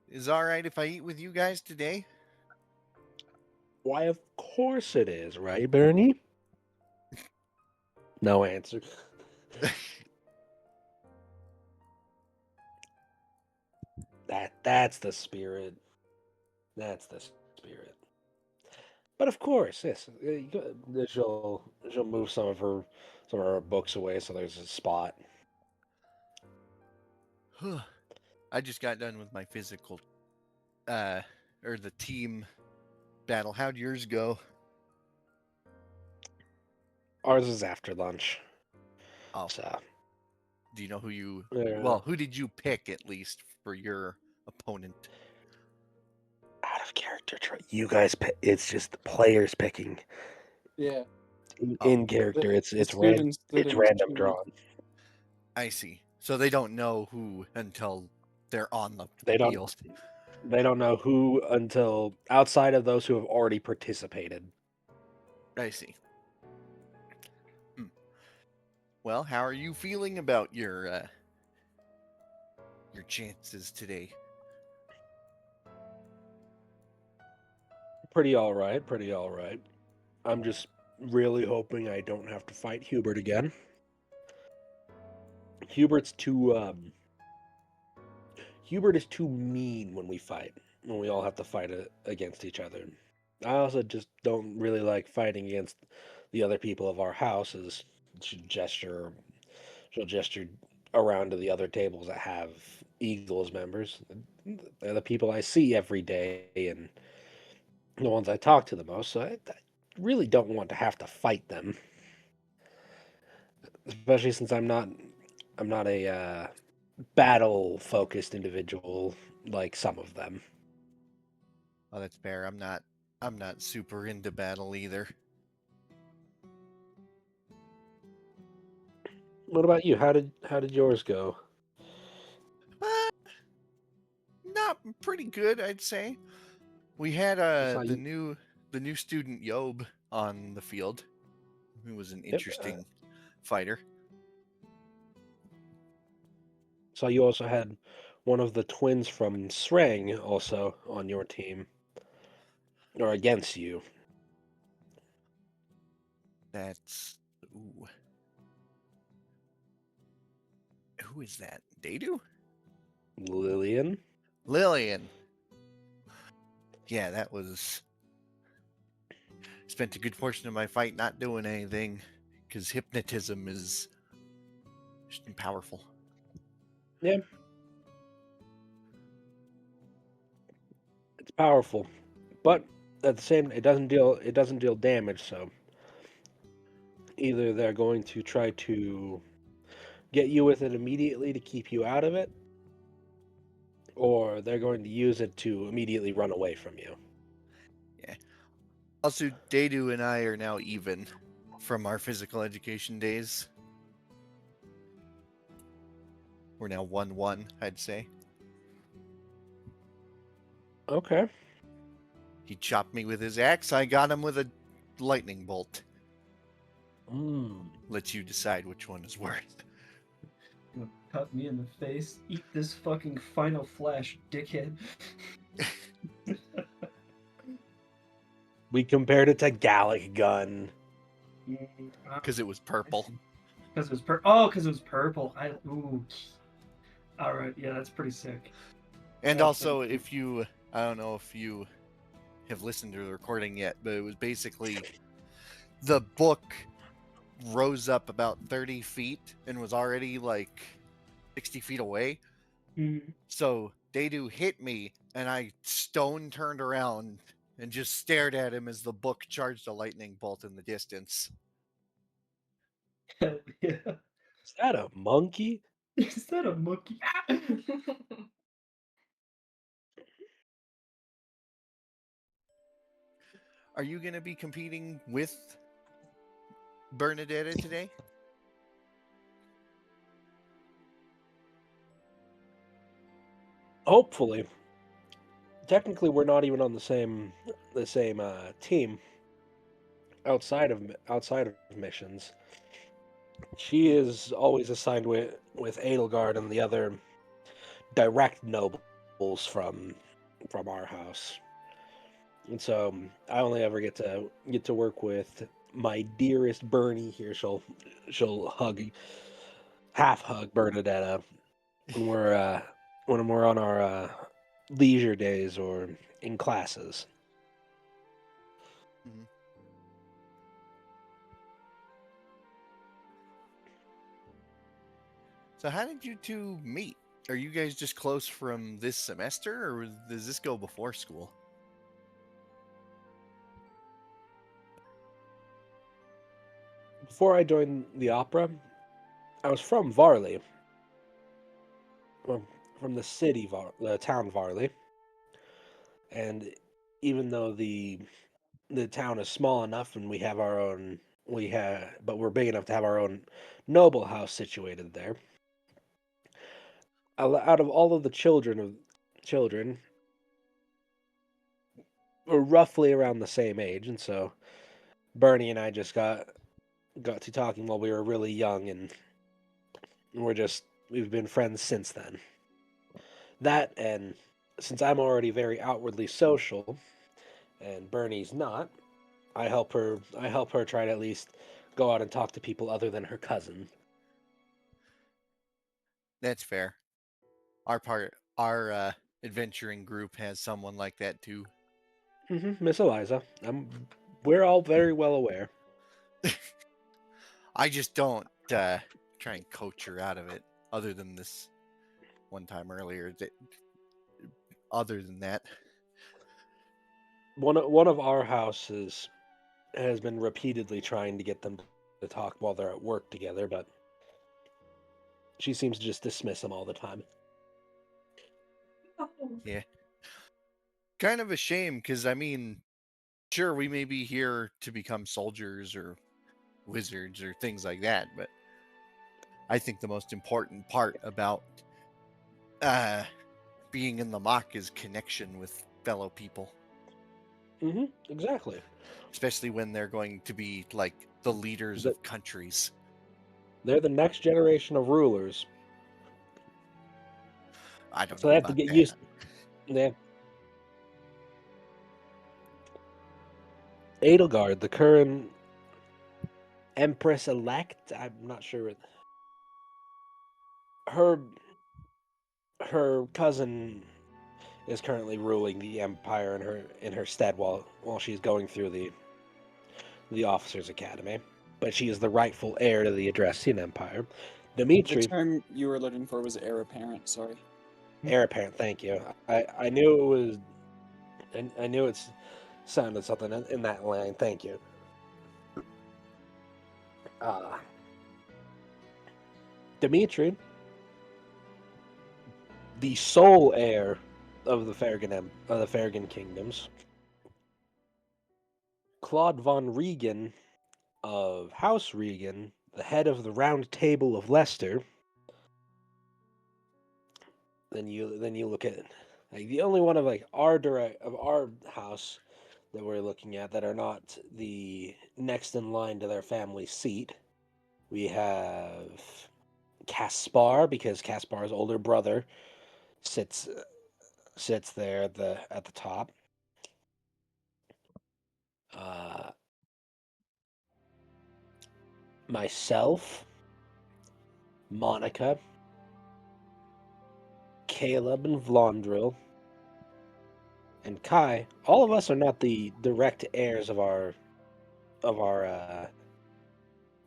Is it all right if I eat with you guys today? Why, of course it is, right, Bernie? No answer. That's the spirit. That's the spirit. But of course, yes, she'll move some of her books away so there's a spot. I just got done with my physical, or the team battle. How'd yours go? Ours is after lunch. Oh, So, do you know who you? uh, Well, who did you pick at least for your opponent? out of character, you guys. It's just the players picking. Yeah. Oh. In character, it's random. students It's didn't random choose. drawn. I see. So they don't know who until they're on the They don't. field. They don't know who until outside of those who have already participated. I see. Well, how are you feeling about your chances today? Pretty all right. Pretty all right. I'm just really hoping I don't have to fight Hubert again. Hubert's too. Hubert is too mean when we fight. When we all have to fight against each other. I also just don't really like fighting against the other people of our house. As she'll gesture around to the other tables that have Eagles members. They're the people I see every day and the ones I talk to the most. So I really don't want to have to fight them, especially since I'm not a battle focused individual like some of them. Oh, that's fair. I'm not super into battle either. What about you? How did yours go? Uh, not pretty good, I'd say. We had I saw the you. new student Yob on the field, who was an Yep. interesting fighter. Saw you also had one of the twins from Srang also on your team or against you. That's ooh. Who is that? Dadu? Lillian. Lillian. Yeah, that was. Spent a good portion of my fight not doing anything because hypnotism is just powerful. Yeah, it's powerful, but at the same, it doesn't deal damage. So either they're going to try to get you with it immediately to keep you out of it, or they're going to use it to immediately run away from you. Yeah. Also, Dadu and I are now even from our physical education days. We're now 1-1, I'd say. Okay. He chopped me with his axe. I got him with a lightning bolt. Let you decide which one is worse. Cut me in the face. Eat this fucking Final Flash, dickhead. We compared it to Gallic Gun. Because it was purple. Because it was because it was purple. Ooh. All right, yeah, that's pretty sick. And That's also, if you, I don't know if you have listened to the recording yet, but it was basically the book rose up about 30 feet and was already like 60 feet away. Mhm. So Dadu hit me, and I stone turned around and just stared at him as the book charged a lightning bolt in the distance. Hell yeah. Is that a monkey? Is that a monkey? Are you going to be competing with Bernadetta today? Hopefully. Technically, we're not even on the same team outside of missions. She is always assigned with Edelgard and the other direct nobles from our house, and so I only ever get to work with my dearest Bernie here. She'll half hug Bernadetta when we're on our leisure days or in classes. Mhm. So how did you two meet? are you guys just close from this semester, or does this go before school? Before I joined the opera, I was from Varley, well, from the the town Varley, and even though the town is small enough and we have our own, but we're big enough to have our own noble house situated there. Out of all of the children, we're roughly around the same age, and so Bernie and I just got to talking while we were really young, and we've been friends since then. That, and since I'm already very outwardly social and Bernie's not, I help her try to at least go out and talk to people other than her cousin. That's fair. Our adventuring group has someone like that too. Miss Eliza. We're all very well aware. I just don't try and coach her out of it. Other than this one time earlier, other than that, One of our houses has been repeatedly trying to get them to talk while they're at work together, but she seems to just dismiss them all the time. yeah, kind of a shame because I mean, sure, we may be here to become soldiers or wizards or things like that, but I think the most important part about uh, being in the mock is connection with fellow people, Exactly. especially when they're going to be like the leaders The- of countries. They're the next generation of rulers, I don't so know they have to about get that. used. Yeah. Edelgard, the current Empress elect, I'm not sure. Her her cousin is currently ruling the empire in her stead while she's going through the officers academy, but she is the rightful heir to the Adressian empire. The Dimitri, term you were looking for was heir apparent. Sorry. heir apparent. Thank you. I knew it was. I knew it sounded something in that line. Thank you. Uh, Dimitri, the sole heir of the Farragon kingdoms. Claude von Regan of House Regan, the head of the Round Table of Leicester. Then you look at like the only one of like our house that we're looking at that are not the next in line to their family seat. We have Caspar, because Caspar's older brother sits there at the top. Uh, Myself, Monica, Caleb, and Vlondril, and Kai. All of us are not the direct heirs of our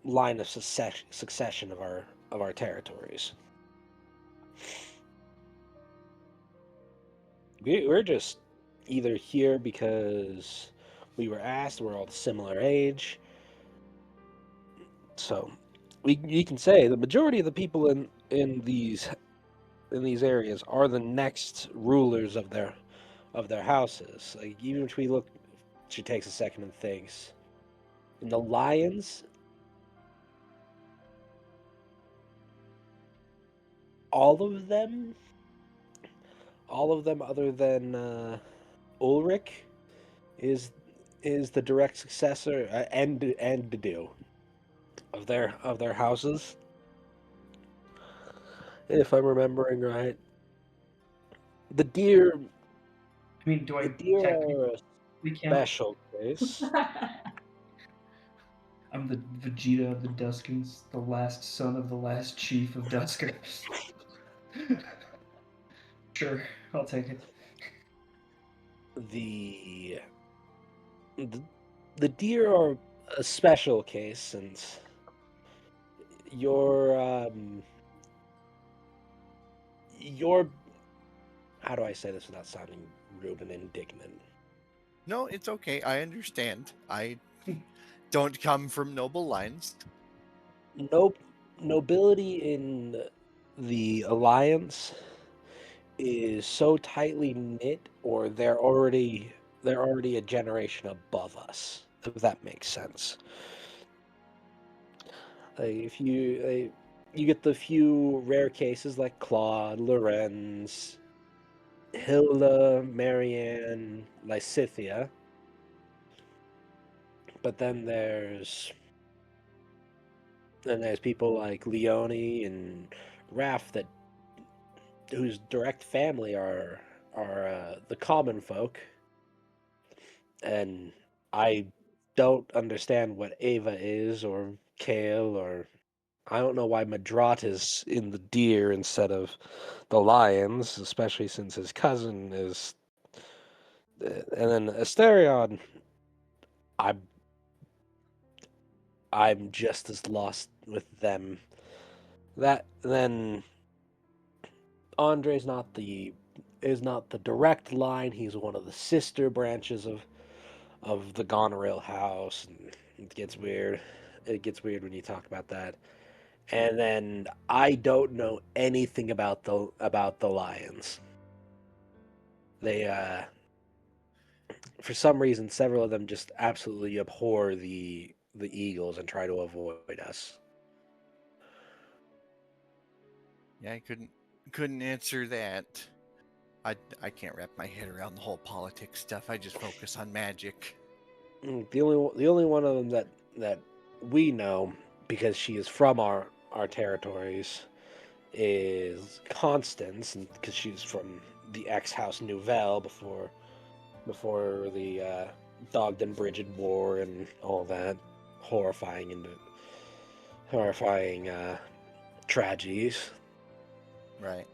line of succession of our territories. We're just either here because we were asked. We're all similar age, so you can say the majority of the people in these areas are the next rulers of their houses. Like even if we look, she takes a second and thinks. And the Lions, all of them, other than Ulrich, is the direct successor and Dedu of their houses, if I'm remembering right. The deer I mean, do the I deer technically are a count? special case. I'm the Vegeta of the Duskins, the last son of the last chief of Dusker. Sure, I'll take it. The the, the deer are a special case since you're You're. How do I say this without sounding rude and indignant? No, it's okay. I understand. I don't come from noble lines. Nope. Nobility in the Alliance is so tightly knit, or they're already a generation above us, if that makes sense. Like if you get the few rare cases like Claude, Lorenz, Hilda, Marianne, Lysithia, but then there's people like Leone and Raph that whose direct family are the common folk, and I don't understand what Ava is or Kale, or I don't know why Madrat is in the deer instead of the lions, especially since his cousin is. And then Asterion, I'm I'm just as lost with them. That then Andre's not the is not the direct line. He's one of the sister branches of the Goneril house, and it gets weird. It gets weird when you talk about that. And then I don't know anything about the lions. They for some reason several of them just absolutely abhor the eagles and try to avoid us. Yeah, I couldn't answer that. I can't wrap my head around the whole politics stuff. I just focus on magic. The only one of them that we know, because she is from our territories, is Constance, and because she's from the ex House Nouvelle before the Dogden and Brigid War and all that horrifying tragedies. Right.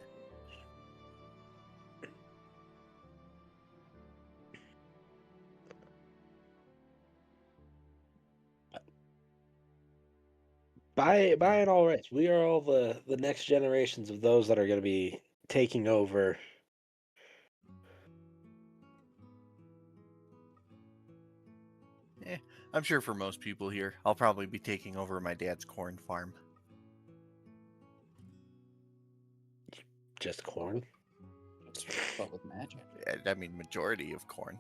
By and all rights, we are all the next generations of those that are going to be taking over. Eh, I'm sure for most people here, I'll probably be taking over my dad's corn farm. Just corn. But with magic. I mean, majority of corn.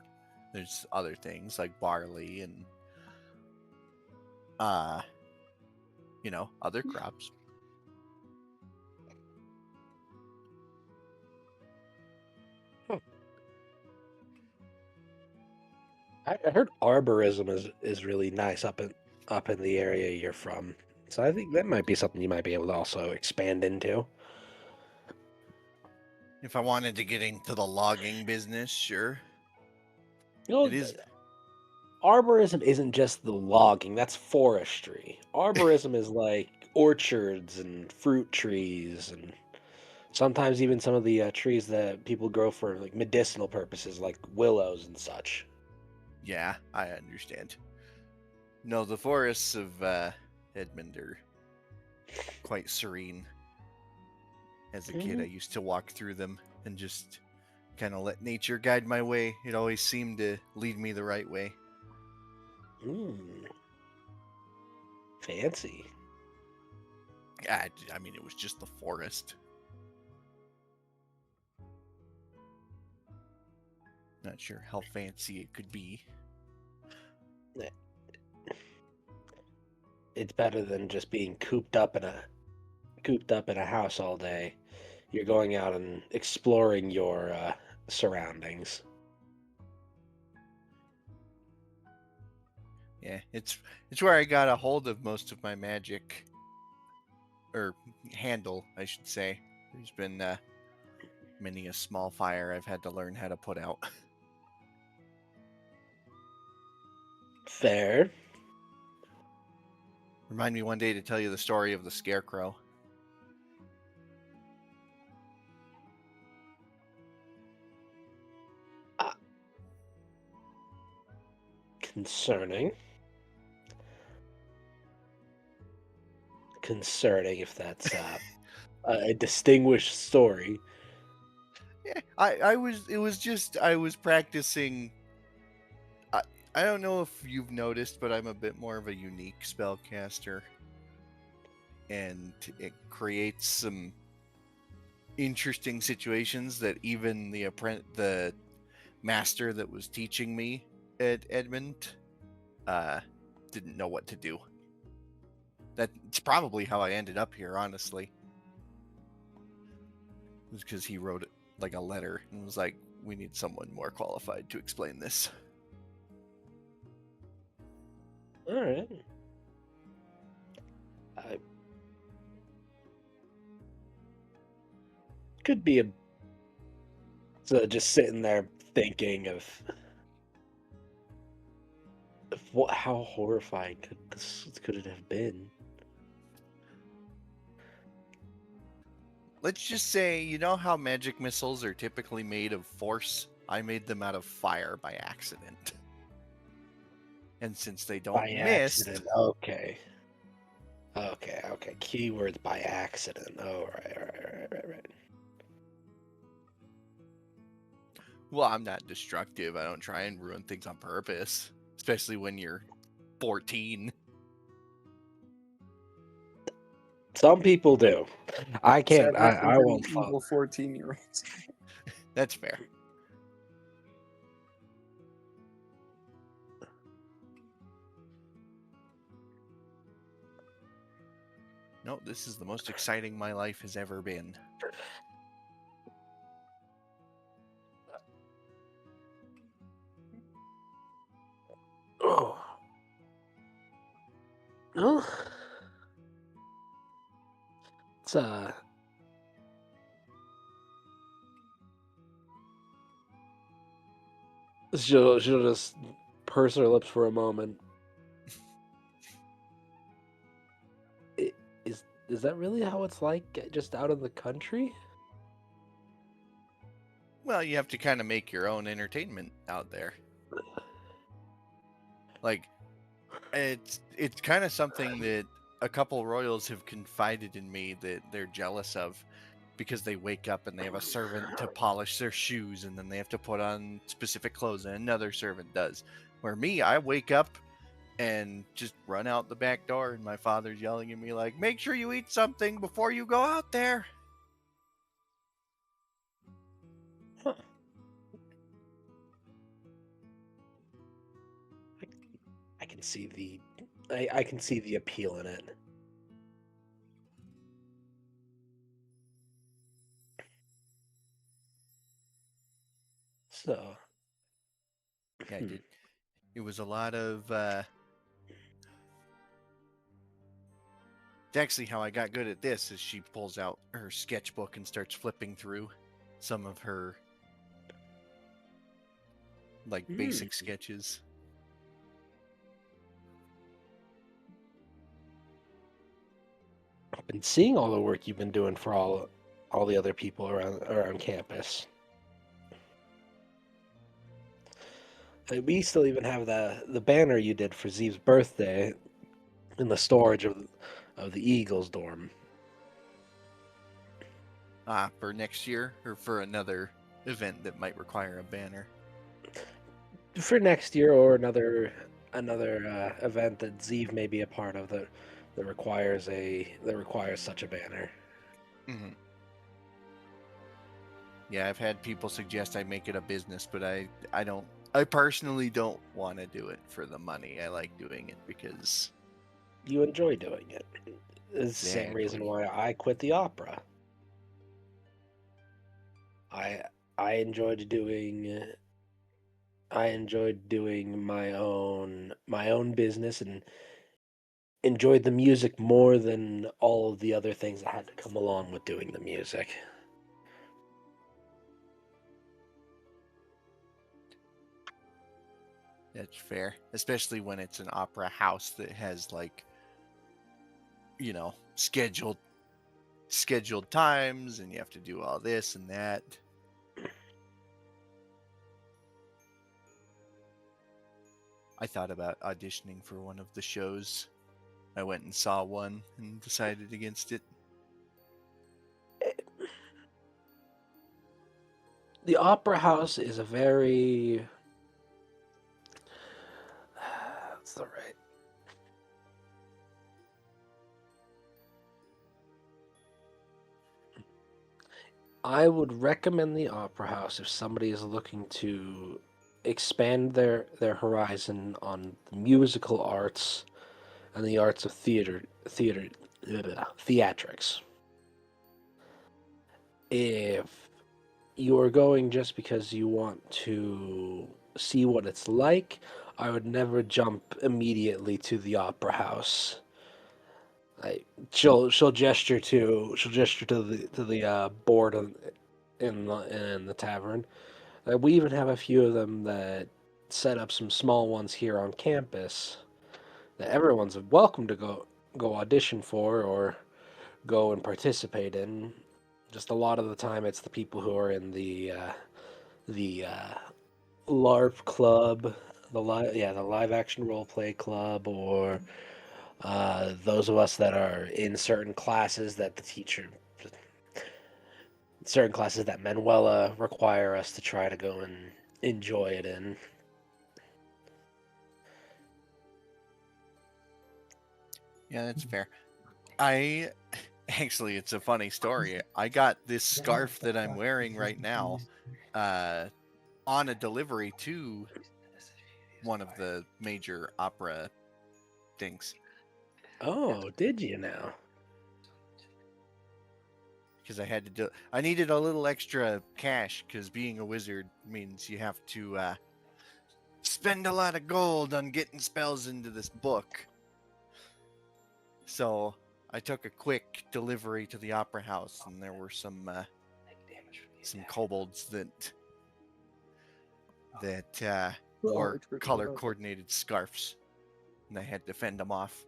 There's other things like barley and other crops. I heard arborism is really nice up in the area you're from. So I think that might be something you might be able to also expand into. If I wanted to get into the logging business, sure. You know, It is. arborism isn't just the logging, that's forestry. Arborism is like orchards and fruit trees, and sometimes even some of the trees that people grow for like medicinal purposes, like willows and such. Yeah, I understand. No, the forests of Edmund are quite serene. As a kid, I used to walk through them and just kind of let nature guide my way. It always seemed to lead me the right way. Fancy. I mean, it was just the forest. Not sure how fancy it could be. It's better than just being cooped up in a house all day. You're going out and exploring your surroundings. Yeah, it's where I got a hold of most of my magic, or handle, I should say. There's been many a small fire I've had to learn how to put out. Fair. Remind me one day to tell you the story of the scarecrow. Concerning. Concerning, if that's a distinguished story. I was. It was just I was practicing. I I don't know if you've noticed, but I'm a bit more of a unique spellcaster, and it creates some interesting situations that even the master that was teaching me at Edmund uh didn't know what to do. That's probably how I ended up here, honestly. It was because he wrote it like a letter and was like, "We need someone more qualified to explain this." All right. I could be so just sitting there thinking of what, how horrifying could it have been? Let's just say, you know how magic missiles are typically made of force? I made them out of fire by accident. And since they don't By miss, accident. Okay. Okay. Keywords by accident. Oh, right. well, I'm not destructive. I don't try and ruin things on purpose, especially when you're 14. Some people do. I can't. Sadly, I for won't the follow. evil 14-year-olds. That's fair. No, this is the most exciting my life has ever been. Oh. Oh. It's she'll just purse her lips for a moment. Is that really how it's like just out in the country? Well, you have to kind of make your own entertainment out there. Like, it's kind of something that a couple royals have confided in me that they're jealous of, because they wake up and they have a servant to polish their shoes, and then they have to put on specific clothes, and another servant does. Where me, I wake up and just run out the back door, and my father's yelling at me like, "Make sure you eat something before you go out there." I can see I can see the appeal in it. So, Yeah, I did. It was a lot of. It's actually how I got good at this. Is she pulls out her sketchbook and starts flipping through some of her like basic sketches. I've been seeing all the work you've been doing for all the other people around campus. We still even have the banner you did for Zeev's birthday in the storage of the Eagles dorm. For next year or for another event that might require a banner. For next year or another event that Zeev may be a part of that requires such a banner. Mm-hmm. Yeah, I've had people suggest I make it a business, but I don't. I personally don't want to do it for the money. I like doing it because You enjoy doing it. It's the same reason Exactly. why I quit the opera. I enjoyed doing my own business and enjoyed the music more than all of the other things that had to come along with doing the music. that's fair, especially when it's an opera house that has like, you know, scheduled times, and you have to do all this and that. I thought about auditioning for one of the shows. I went and saw one and decided against it. The Opera House is a very... That's the right... I would recommend the Opera House if somebody is looking to expand their horizon on the musical arts and the arts of theatrics. If you are going just because you want to see what it's like, I would never jump immediately to the Opera House. Like she'll gesture to the board in the tavern. We even have a few of them that set up some small ones here on campus that everyone's welcome to go audition for or go and participate in. Just a lot of the time, it's the people who are in the LARP club, the live action role play club, or those of us that are in certain classes that Manuela require us to try to go and enjoy it in. Yeah, that's fair. I actually, it's a funny story. I got this scarf that I'm wearing right now on a delivery to one of the major opera things Oh, did you now? because I needed a little extra cash because being a wizard means you have to spend a lot of gold on getting spells into this book. So I took a quick delivery to the opera house, and there were some kobolds that wore color coordinated scarves, and I had to fend them off.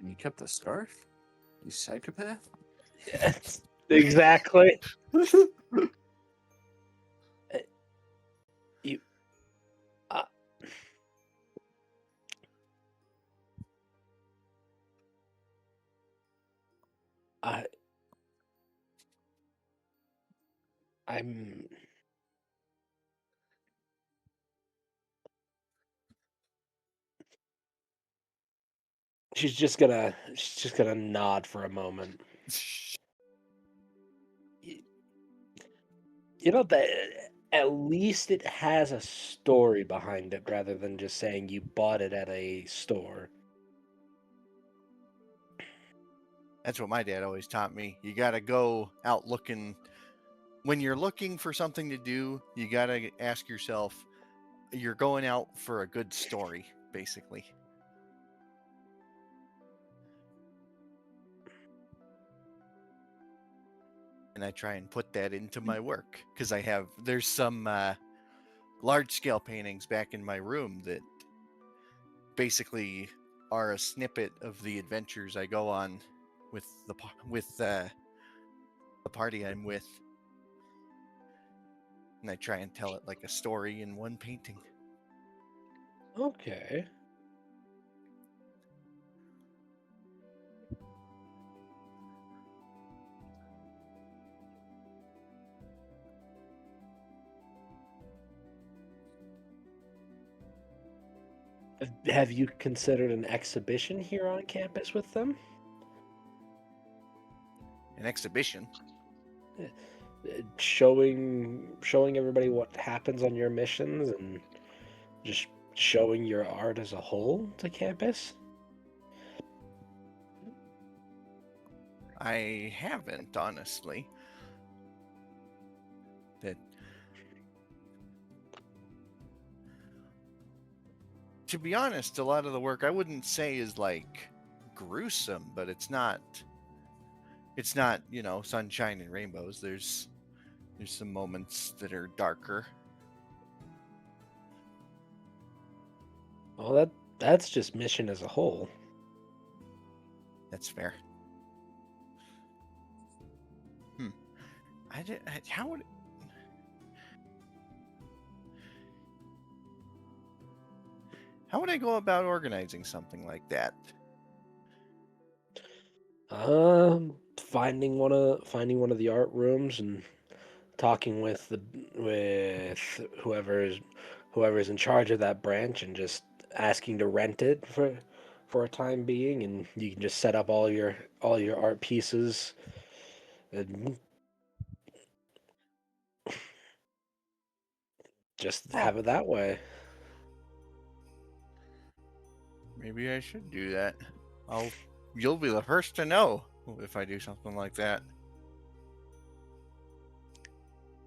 You kept the scarf? You psychopath? Yes, exactly. You, uh, I, I'm. She's just gonna nod for a moment. You know that at least it has a story behind it rather than just saying you bought it at a store. That's what my dad always taught me. You gotta go out looking. When you're looking for something to do, you gotta ask yourself, you're going out for a good story, basically. And I try and put that into my work because there's some large scale paintings back in my room that basically are a snippet of the adventures I go on with the party I'm with, and I try and tell it like a story in one painting. Okay. Have you considered an exhibition here on campus with them? An exhibition. Showing everybody what happens on your missions and just showing your art as a whole to campus? I haven't, honestly. That, to be honest, a lot of the work I wouldn't say is like gruesome, but it's not, sunshine and rainbows. There's some moments that are darker. Well, that's just mission as a whole. That's fair. How would I go about organizing something like that? Finding one of the art rooms and talking with whoever's in charge of that branch and just asking to rent it for a time being, and you can just set up all your art pieces and just have it that way. Maybe I should do that. You'll be the first to know if I do something like that.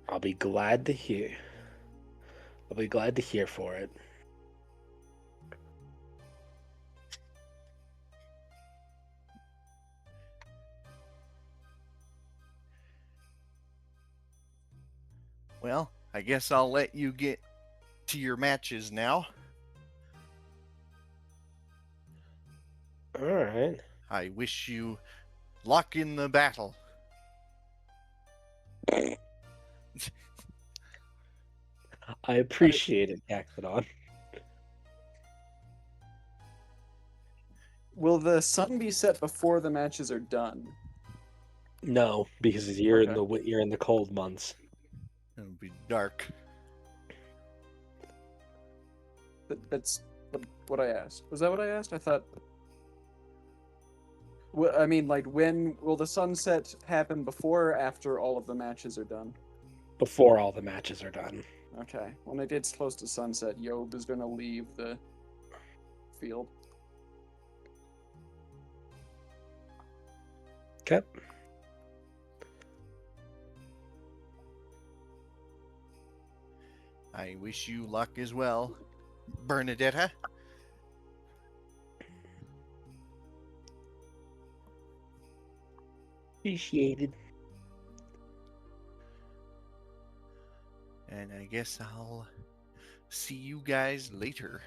I'll be glad to hear. I'll be glad to hear for it. Well, I guess I'll let you get to your matches now. All right. I wish you luck in the battle. I appreciate it, Cacodon. Will the sun be set before the matches are done? No, because you're in Okay. you're in the cold months. It'll be dark. That's what I asked. Was that what I asked? I thought. I mean, like, when will the sunset happen? Before or after all of the matches are done? Before all the matches are done. Okay. When it gets close to sunset, Yob is gonna leave the field. Okay. I wish you luck as well, Bernadetta. Appreciated. And I guess I'll see you guys later.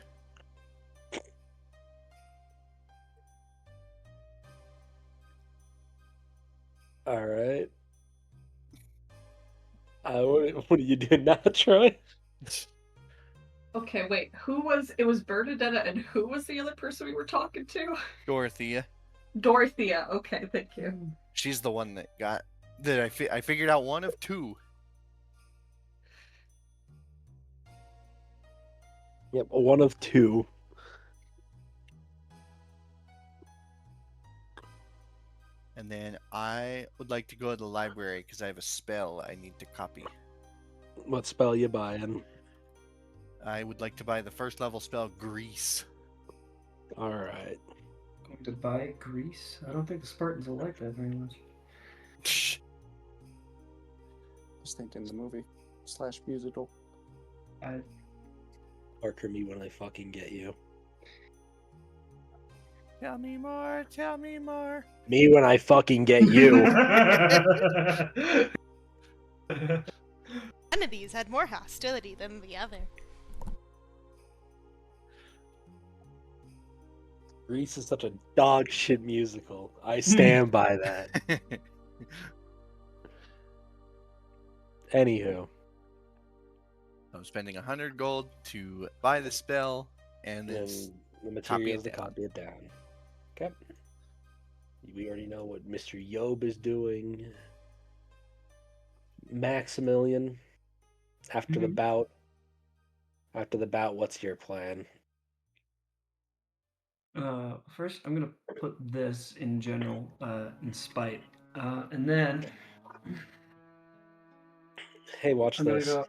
All right. What are you doing now, Troy? Okay, wait. It was Bernadetta, and who was the other person we were talking to? Dorothea. Dorothea. Okay, thank you. She's the one that I figured out one of two. Yep, one of two. And then I would like to go to the library because I have a spell I need to copy. What spell you buying? I would like to buy the first level spell Grease. All right. Going to buy Greece? I don't think the Spartans will like that very much. Just thinking the movie / musical. Parker me when I fucking get you. Tell me more, tell me more. Me when I fucking get you. One of these had more hostility than the other. Grease is such a dog shit musical. I stand by that. Anywho. I'm spending 100 gold to buy the spell and then The copy materials it to down. copy it down. Okay. We already know what Mr. Yob is doing. Maximilian, after the bout, what's your plan? First, I'm gonna put this in general, in spite, and then Hey, watch I'm gonna this. go.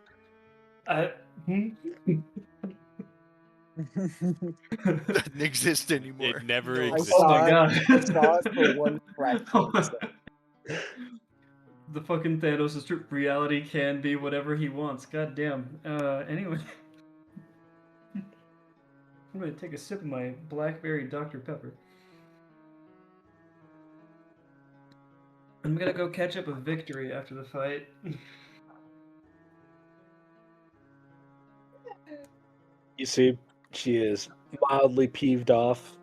Doesn't exist anymore. It never No. existed. Oh my god! I saw it for one fraction of a second. The fucking Thanos is true. Reality can be whatever he wants. God damn. Anyway. I'm gonna take a sip of my blackberry Dr. Pepper. I'm gonna go catch up a victory after the fight. You see, she is mildly peeved off.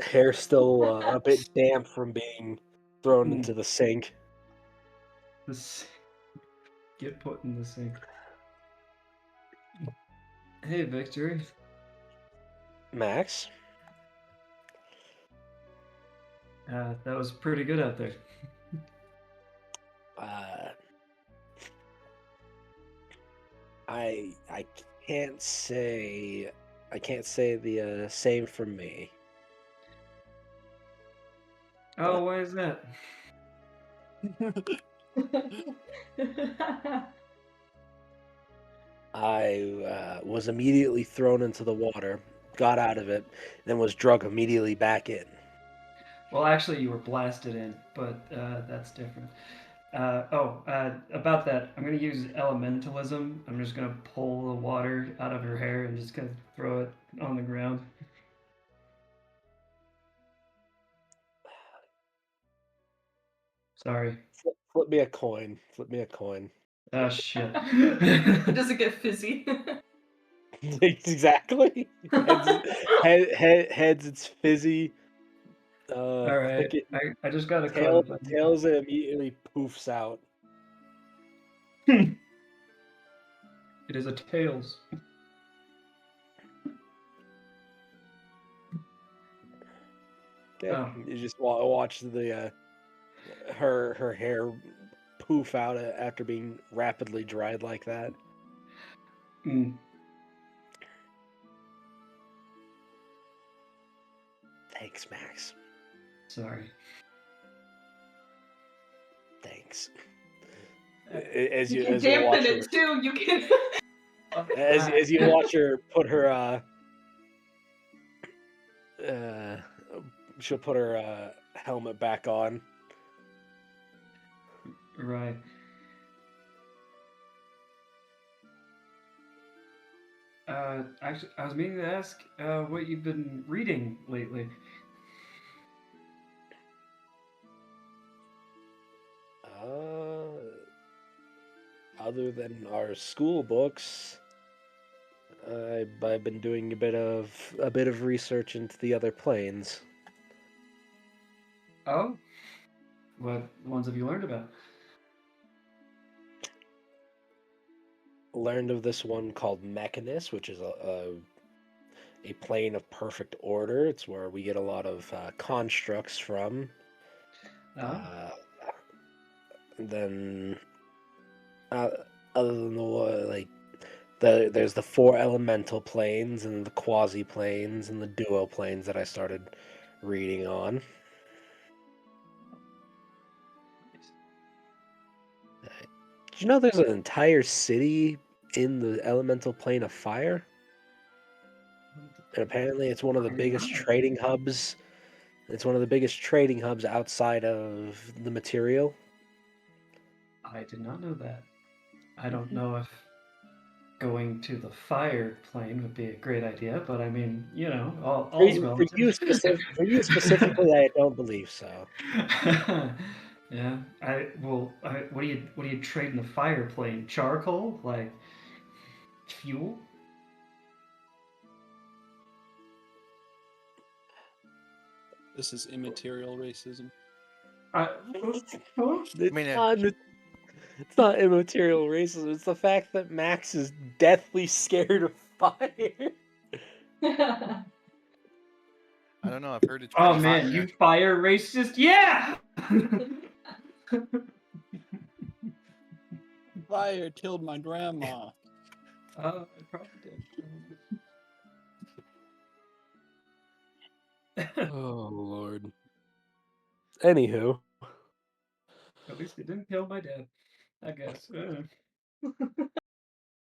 Hair still a bit damp from being thrown into the sink. Get put in the sink. Hey, Victory. Max? That was pretty good out there. I can't say the same for me. Oh, why is that? I was immediately thrown into the water, got out of it, then was drug immediately back in. Well, actually, you were blasted in, but that's different. About that, I'm going to use elementalism. I'm just going to pull the water out of her hair and just going to throw it on the ground. Sorry. Flip me a coin. Flip me a coin. Oh, shit. Does it get fizzy? Exactly. Heads, it's fizzy. All right. I just got a Tails, card. tails it immediately poofs out. It is a tails. Okay. Oh. You just watch the her hair poof out after being rapidly dried like that. Mm. Thanks, Max. Sorry. Thanks. You can dampen it too. You can. As you watch her put her she'll put her helmet back on. Right. Actually, I was meaning to ask what you've been reading lately. Other than our school books, I've been doing a bit of research into the other planes. Oh? What ones have you learned about? Learned of this one called Mechanus, which is a plane of perfect order. It's where we get a lot of constructs from. Oh? Then, other than there's the four elemental planes and the quasi planes and the duo planes that I started reading on. Did you know there's an entire city in the elemental plane of fire? And apparently it's one of the biggest trading hubs. It's one of the biggest trading hubs outside of the material. I did not know that. I don't know if going to the fire plane would be a great idea, but I mean, you know, all's relative. For you specifically, I don't believe so. Yeah. What do you trade in the fire plane? Charcoal? Like fuel? This is immaterial racism. It's not immaterial racism. It's the fact that Max is deathly scared of fire. I don't know. I've heard it's pretty Oh hot man, in you there. fire racist? Yeah. Fire killed my grandma. I probably did. Oh Lord. Anywho, At least it didn't kill my dad, I guess.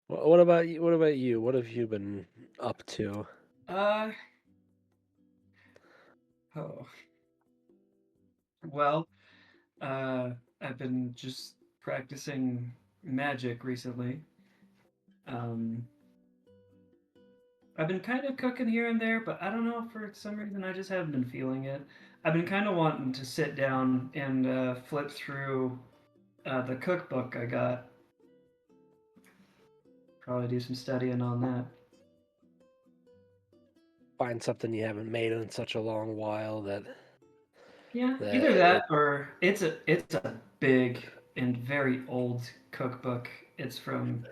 what about you? What about you? What have you been up to? Oh. Well, I've been just practicing magic recently. I've been kind of cooking here and there, but I don't know, for some reason I just haven't been feeling it. I've been kind of wanting to sit down and flip through the cookbook I got. Probably do some studying on that. Find something you haven't made in such a long while that. Yeah, either that or it's a big and very old cookbook. It's from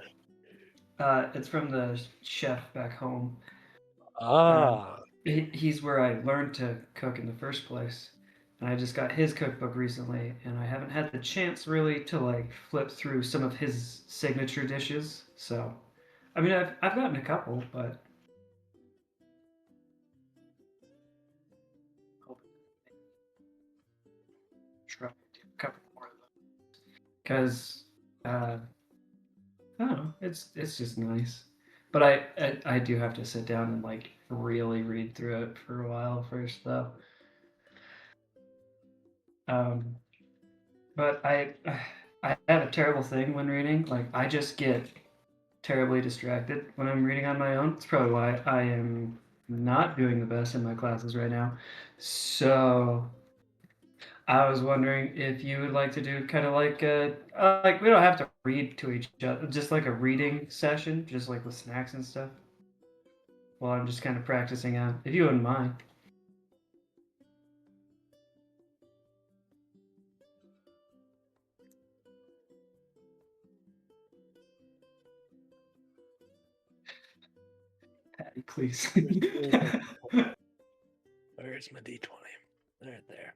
the chef back home. Ah. He's where I learned to cook in the first place. and I just got his cookbook recently, and I haven't had the chance really to like flip through some of his signature dishes. So, I mean, I've gotten a couple, but try to do a couple more of them because I don't know, it's just nice. But I do have to sit down and like really read through it for a while first, though. Um, but I have a terrible thing when reading. Like I just get terribly distracted when I'm reading on my own. It's probably why I am not doing the best in my classes right now. So I was wondering if you would like to do kind of like we don't have to read to each other, just like a reading session, just like with snacks and stuff. While I'm just kind of practicing out, if you wouldn't mind. Patty, please. Where's my D20? Right there.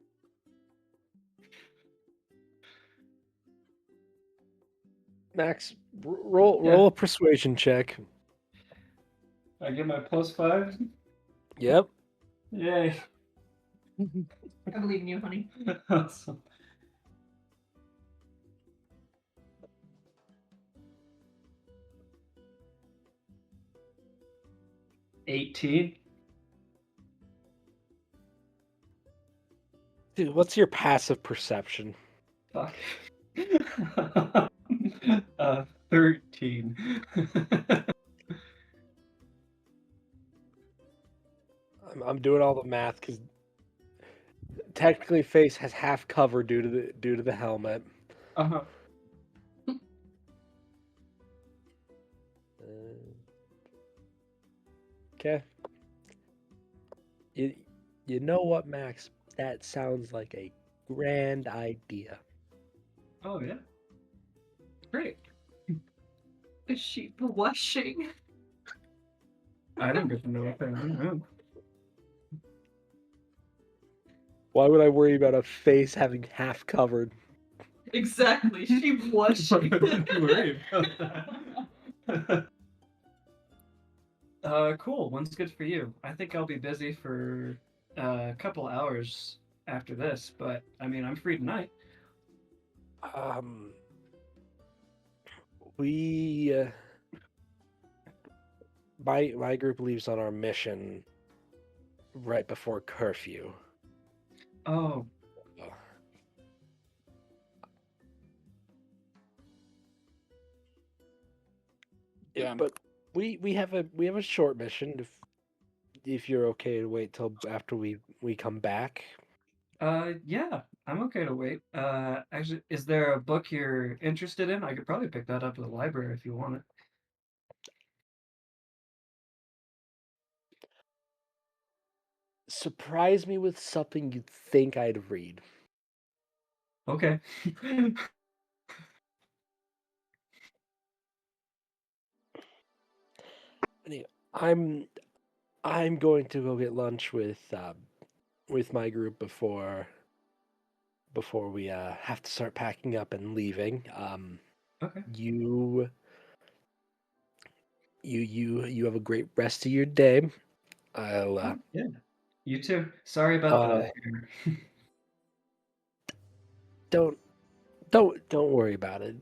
Max, roll a persuasion check. I get my +5. Yep. Yay! I believe in you, honey. Awesome. 18. Dude, what's your passive perception? Fuck. 13. I'm doing all the math because technically face has half cover due to the helmet. Uh-huh. Okay. You know what, Max? That sounds like a grand idea. Oh yeah. Great. Is she blushing? I don't get to know what that Why would I worry about a face having half covered? Exactly. She blushing. Worry about that. Cool. When's good for you? I think I'll be busy for a couple hours after this, but I mean, I'm free tonight. We my group leaves on our mission right before curfew. Oh. Yeah. But we have a short mission if you're okay to wait till after we come back. Yeah, I'm okay to wait. Actually, is there a book you're interested in? I could probably pick that up at the library if you want it. Surprise me with something you'd think I'd read. Okay. Anyway, I'm going to go get lunch with my group before we have to start packing up and leaving. Okay. You have a great rest of your day. I'll Oh, yeah. You too. Sorry about the hair. don't worry about it.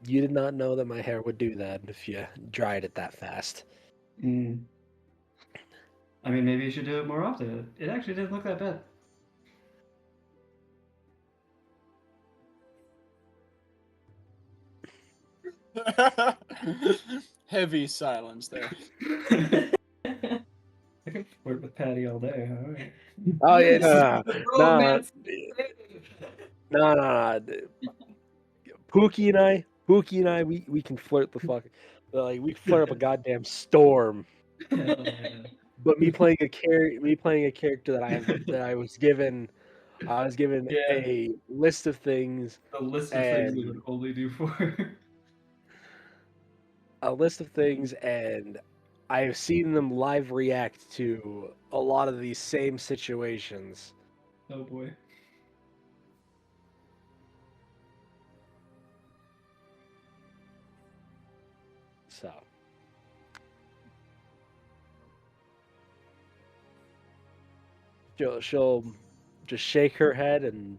You did not know that my hair would do that if you dried it that fast. Mm. I mean, maybe you should do it more often. It actually didn't look that bad. Heavy silence there. I could flirt with Patty all day. All right. Oh yeah, Romance. no. Pookie and I, we can flirt the fuck, like we can flirt up a goddamn storm. Hell yeah. But me playing a character that I was given Yeah. a list of things The list of things we and would only do for. and I have seen them live react to a lot of these same situations. Oh boy. she'll just shake her head, and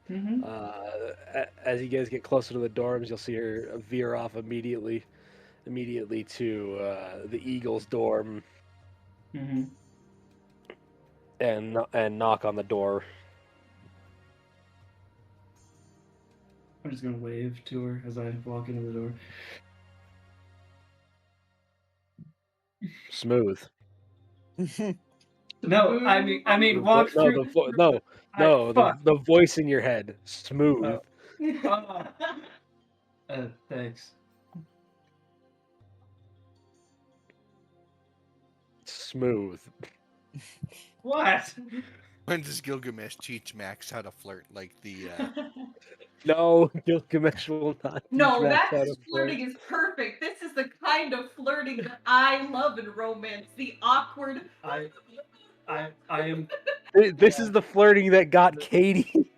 Mm-hmm. as you guys get closer to the dorms, you'll see her veer off immediately to the Eagles dorm Mm-hmm. and knock on the door. I'm just gonna wave to her as I walk into the door. Smooth. No, I mean, walk No, through. Fuck. the voice in your head. Smooth. Thanks. Smooth. What? When does Gilgamesh teach Max how to flirt like the No, Gilgamesh will not teach No, Max that how to flirt. flirting is perfect. This is the kind of flirting that I love in romance. The awkward. I am. This is the flirting that got Katie.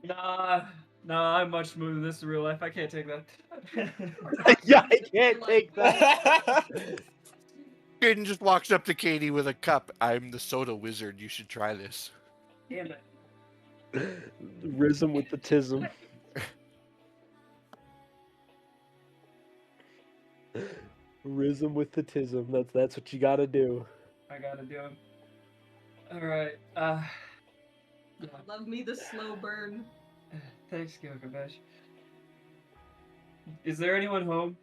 Nah, I'm much smoother than this in real life. I can't take that. Yeah, I can't take that. Caden just walks up to Katie with a cup. I'm the soda wizard. You should try this. Damn it. Rhythm with the tism. Rhythm with the tism. That's what you gotta do. I gotta do it. Alright, Love me the slow burn. thanks, Gilgamesh. Is there anyone home?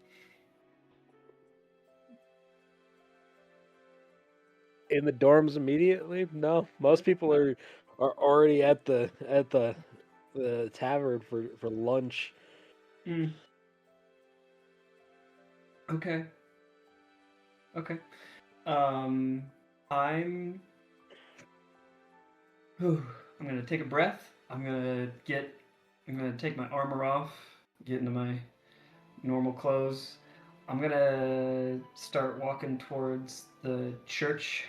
In the dorms immediately? No, most people are already at the tavern for lunch. Okay. Okay. I'm gonna take a breath. I'm gonna take my armor off, get into my normal clothes. I'm gonna start walking towards the church.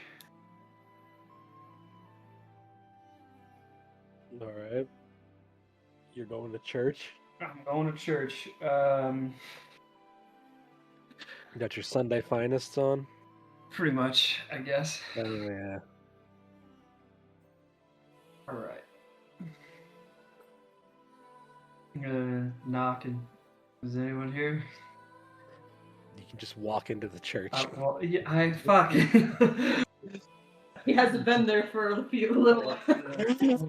All right. You're going to church? I'm going to church. You got your Sunday finests on? Pretty much, I guess. Oh, yeah. Alright. I'm gonna knock and... Is anyone here? You can just walk into the church. Well, yeah, fuck. He hasn't been there for a little while. Let me ponder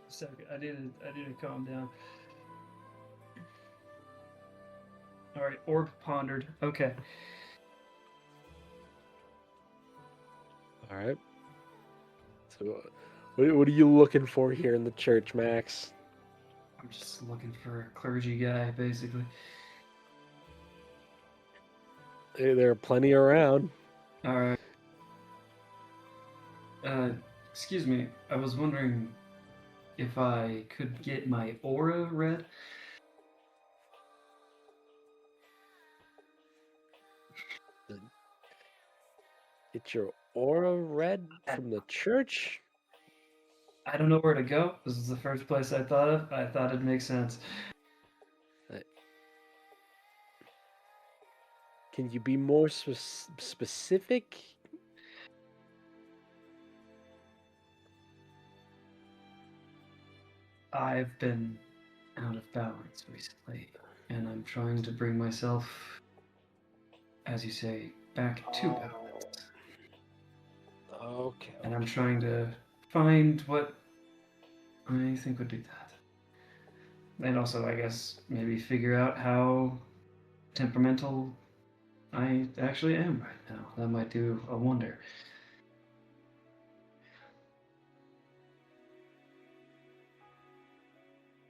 a second. I need to calm down. Alright, orb pondered. Okay. All right. So, what are you looking for here in the church, Max? I'm just looking for a clergy guy, basically. Hey, there are plenty around. Alright. Excuse me. I was wondering if I could get my aura read. Get your aura read from the church? I don't know where to go. This is the first place I thought of. I thought it'd make sense. Can you be more specific? I've been out of balance recently, and I'm trying to bring myself, as you say, back to balance. Okay. And I'm trying to find what I think would do that. And also, I guess, maybe figure out how temperamental I actually am right now. That might do a wonder.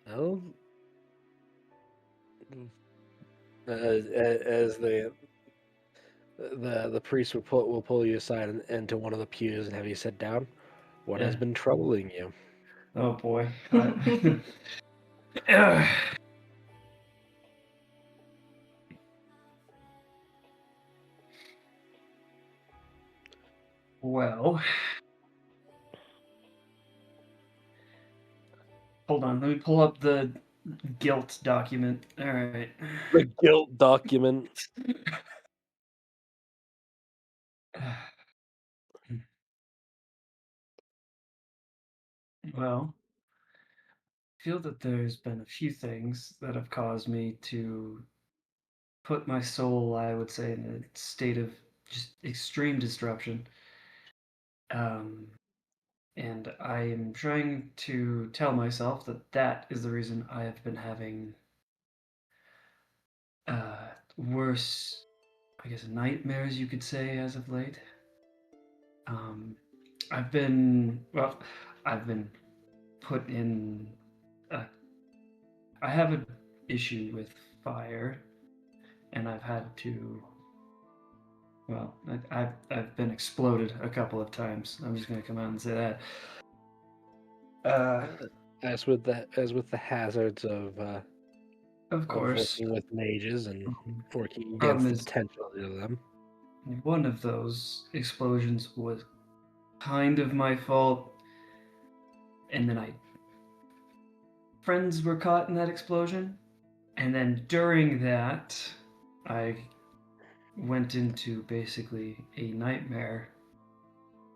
Well, as the priest will pull you aside into one of the pews and have you sit down. What has Yeah. been troubling you? Oh boy. Well, hold on. Let me pull up the guilt document. All right. The guilt document. Well, I feel that there's been a few things that have caused me to put my soul, I would say, in a state of just extreme disruption. Um, and I am trying to tell myself that that is the reason I have been having worse, I guess, nightmares, you could say, as of late. Um, I've been put in. A, I have an issue with fire, and I've had to. Well, I've been exploded a couple of times. I'm just gonna come out and say that. Uh, As with the hazards of of course. working with mages and working against Problem the is, potential of them. one of those explosions was kind of my fault, and then I friends were caught in that explosion, and then during that, I went into basically a nightmare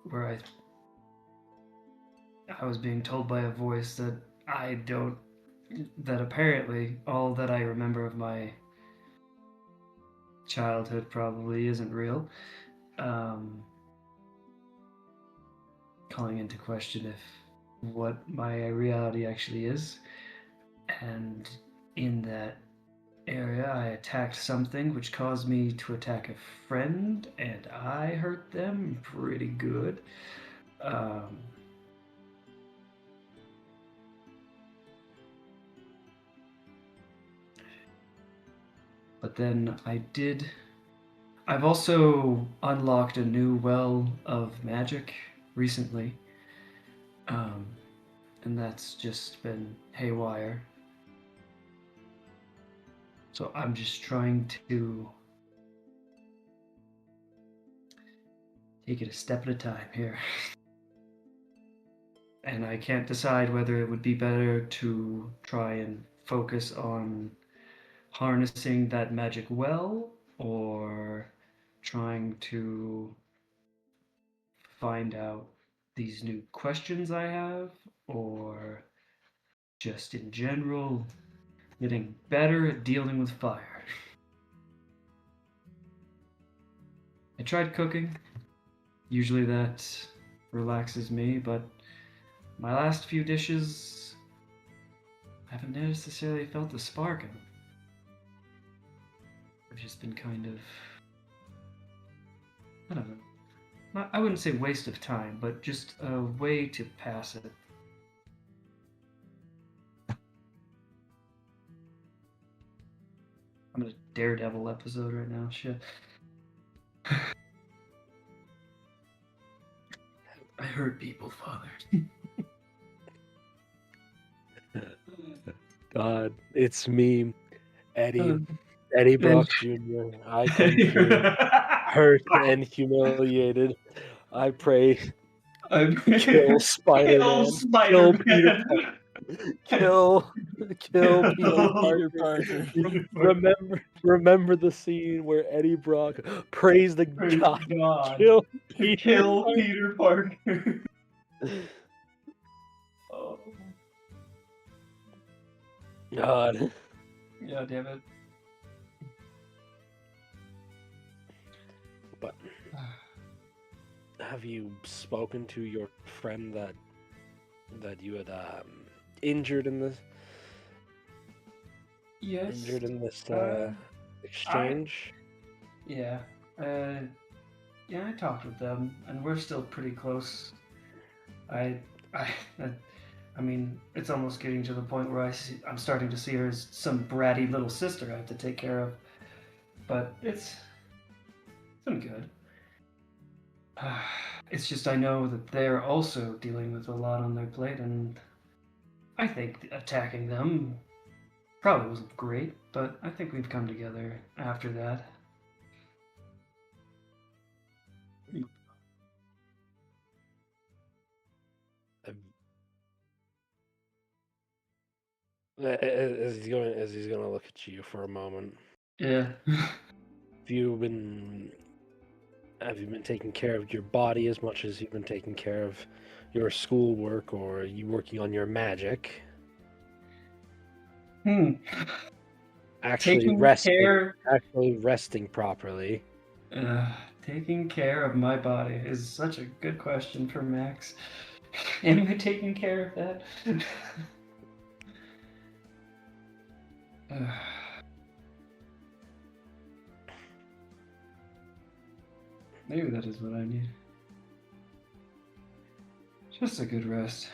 where I was being told by a voice that I don't that apparently all that I remember of my childhood probably isn't real. Um, Calling into question if what my reality actually is. And in that area, I attacked something which caused me to attack a friend, and I hurt them pretty good. Um, but then I've also unlocked a new well of magic recently, um, and that's just been haywire. So I'm just trying to take it a step at a time here. And I can't decide whether it would be better to try and focus on harnessing that magic well or trying to find out these new questions I have or just in general getting better at dealing with fire. I tried cooking. Usually that relaxes me, but my last few dishes I haven't necessarily felt the spark in them. I've just been kind of, I don't know. I wouldn't say waste of time, but just a way to pass it. I'm in a Daredevil episode right now. Shit. I hurt people, Father. God, it's me, Eddie. Um, Eddie and- Brock Jr. I come here hurt and humiliated. I pray, I'm kill Spider-Man, kill Peter Parker, kill Peter Peter Parker. Parker. Remember the scene where Eddie Brock prays to Praise God, God. kill Peter Kill Parker. Peter Parker. Oh. God. Yeah, damn it. But have you spoken to your friend that you had injured in this Yes. exchange? Yeah. Yeah, I talked with them, and we're still pretty close. I, I, I mean, it's almost getting to the point where I'm starting to see her as some bratty little sister I have to take care of. But it's been good. It's just I know that they're also dealing with a lot on their plate, and I think attacking them probably wasn't great, but I think we've come together after that. As he's gonna look at you for a moment. Yeah. Have you been Have you been taking care of your body as much as you've been taking care of your schoolwork, or are you working on your magic? Actually Taking resting, care, actually resting properly. taking care of my body is such a good question for Max. Am I taking care of that? Maybe that is what I need. Just a good rest.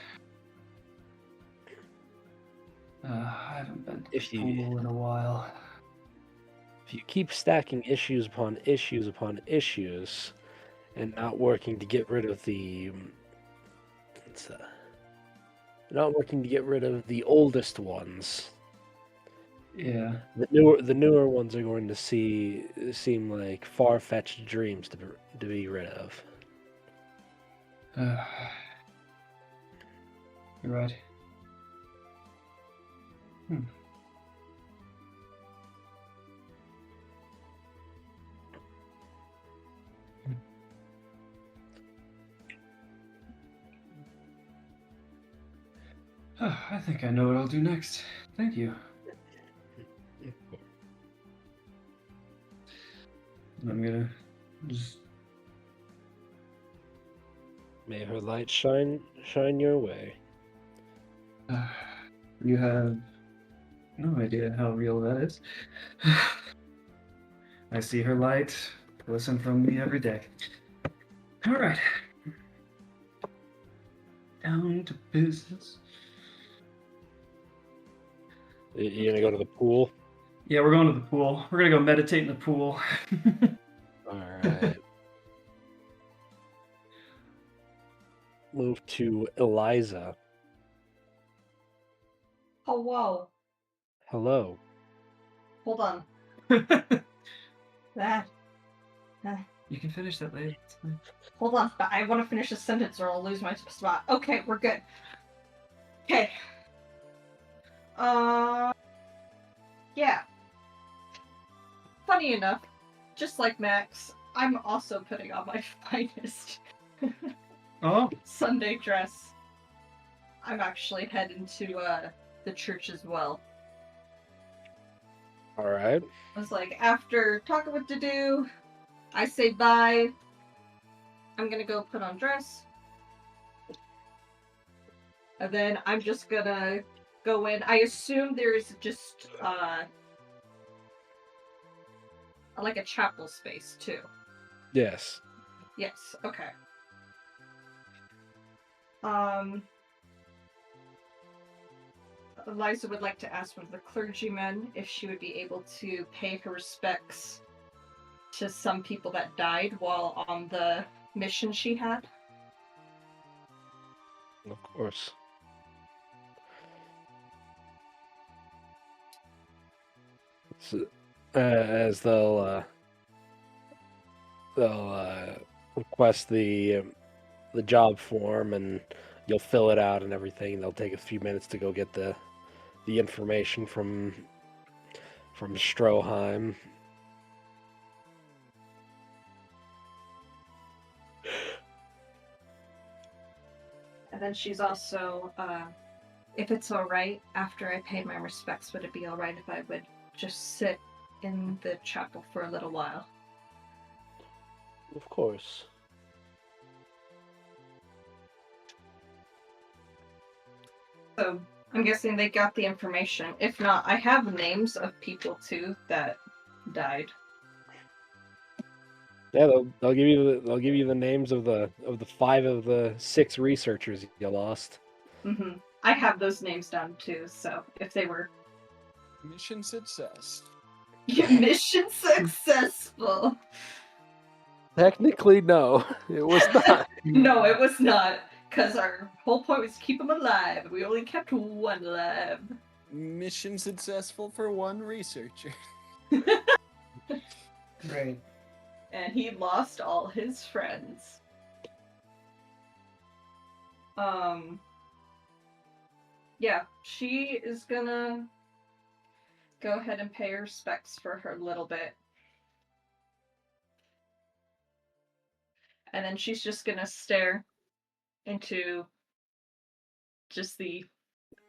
I haven't been to If the you pool in a while. if you keep stacking issues upon issues upon issues, and not working to get rid of not working to get rid of the oldest ones, Yeah. the newer ones are going to seem like far-fetched dreams to be rid of. You're right. I think I know what I'll do next. Thank you. I'm gonna just. May her light shine your way. You have no idea how real that is. I see her light glisten from me every day. All right. Down to business. You gonna go to the pool? Yeah, we're going to the pool. We're gonna go meditate in the pool. All right. Move to Eliza. Hello. Hello. Hold on. That. You can finish that later. It's fine. Hold on. I want to finish this sentence or I'll lose my spot. Okay, we're good. Okay. Yeah. Funny enough, just like Max, I'm also putting on my finest Oh, Sunday dress. I'm actually heading to the church as well. All right. I was like, after talking with Dudu, I say bye. I'm gonna go put on dress. And then I'm just gonna go in. I assume there's just like a chapel space too. Yes. Yes, okay. Eliza would like to ask one of the clergymen if she would be able to pay her respects to some people that died while on the mission she had. Of course. So, as they'll request the job form, and you'll fill it out and everything. They'll take a few minutes to go get the information from Stroheim. And then she's also, if it's alright, after I paid my respects, would it be alright if I would just sit in the chapel for a little while? Of course. So, I'm guessing they got the information. If not, I have names of people too that died. Yeah, they'll give you the names of the 5 of the 6 researchers you lost. Mm-hmm. I have those names down too, so if they were... Mission success. Mission successful! Technically, no, it was not. No, it was not, because our whole point was to keep them alive, and we only kept one alive. Mission successful for one researcher. great. And he lost all his friends. Yeah, she is gonna go ahead and pay her respects for her little bit. And then she's just gonna stare into just the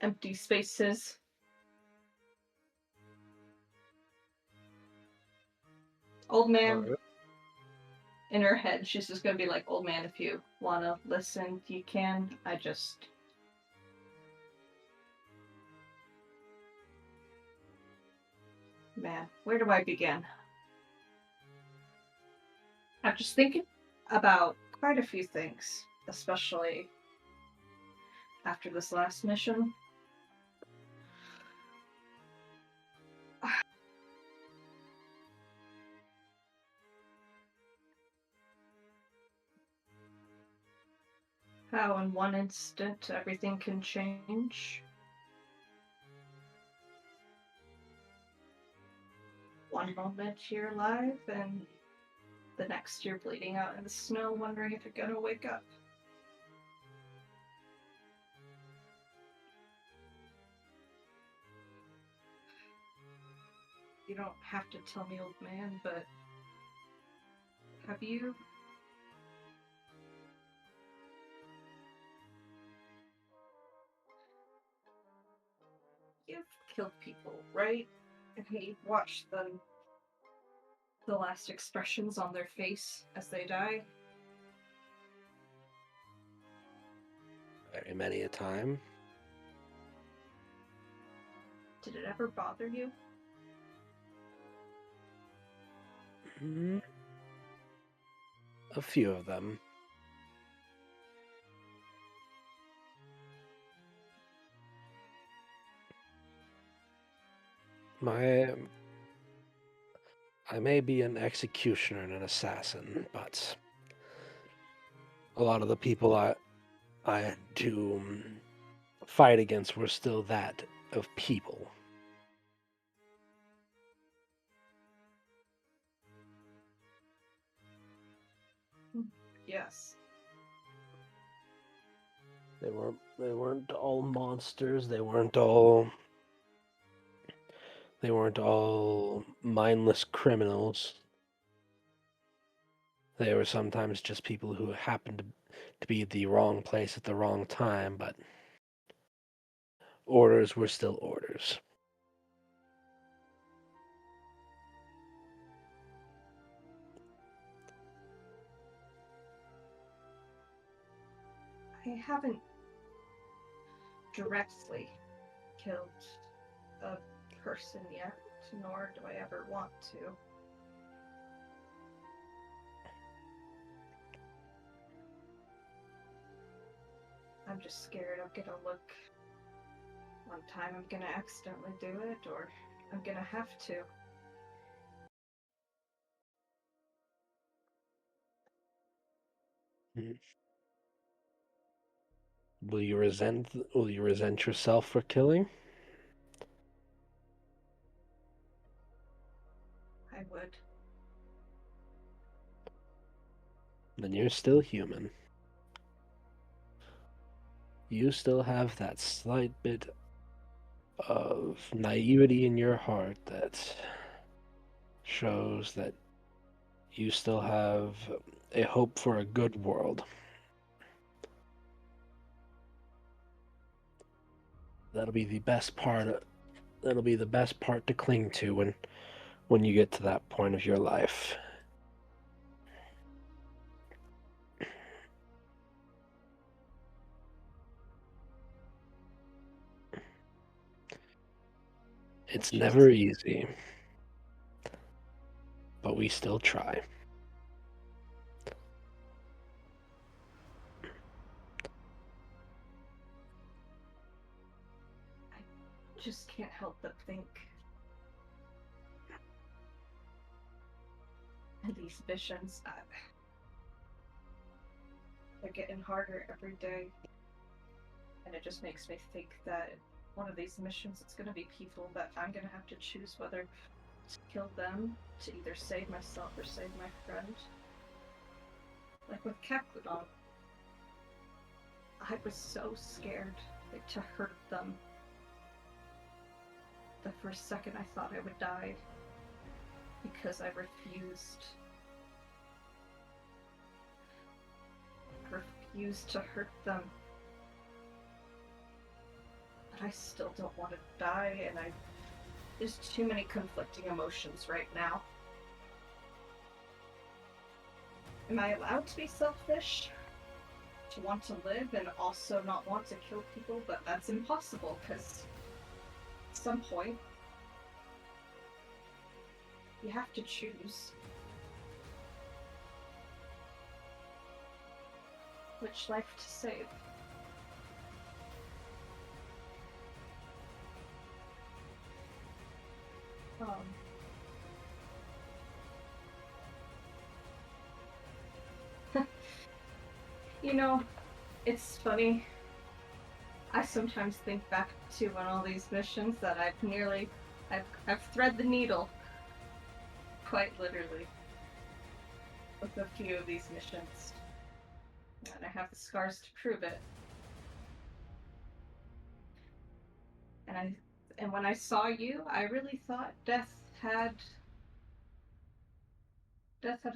empty spaces. Old man, Alright. in her head, she's just gonna be like, old man, if you wanna listen, you can. Man, where do I begin? I'm just thinking about quite a few things, especially after this last mission. How in one instant everything can change. One moment you're alive, and the next you're bleeding out in the snow, wondering if you're gonna wake up. You don't have to tell me, old man, but have you you've killed people, right? And you watch them, the last expressions on their face as they die. Very many a time. Did it ever bother you? A few of them. I may be an executioner and an assassin, but a lot of the people I had to fight against were still that of people. Yes. They weren't all monsters. They weren't all mindless criminals. They were sometimes just people who happened to be at the wrong place at the wrong time, but orders were still orders. I haven't directly killed a person yet, nor do I ever want to. I'm just scared I'm gonna look one time I'm gonna accidentally do it, or I'm gonna have to. Will you resent yourself for killing? I would. Then you're still human. You still have that slight bit of naivety in your heart that shows that you still have a hope for a good world. That'll be the best part. That'll be the best part to cling to when you get to that point of your life. It's never easy, but we still try. I just can't help but think these missions, they're getting harder every day. And it just makes me think that one of these missions, it's gonna be people that I'm gonna have to choose whether to kill them, to either save myself or save my friend. Like with Kakulon, I was so scared to hurt them. The first second I thought I would die because I refused used to hurt them. But I still don't want to die, and there's too many conflicting emotions right now. Am I allowed to be selfish? To want to live and also not want to kill people? But that's impossible, because at some point, you have to choose. Which life to save. You know, it's funny. I sometimes think back to on all these missions that I've thread the needle, quite literally, with a few of these missions, and I have the scars to prove it. And when I saw you, I really thought death had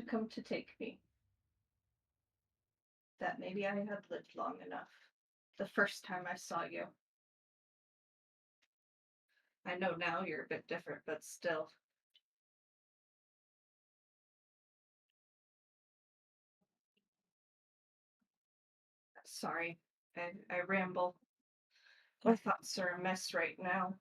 come to take me. That maybe I had lived long enough. The first time I saw you. I know now you're a bit different, but still. Sorry, I ramble. My thoughts are a mess right now.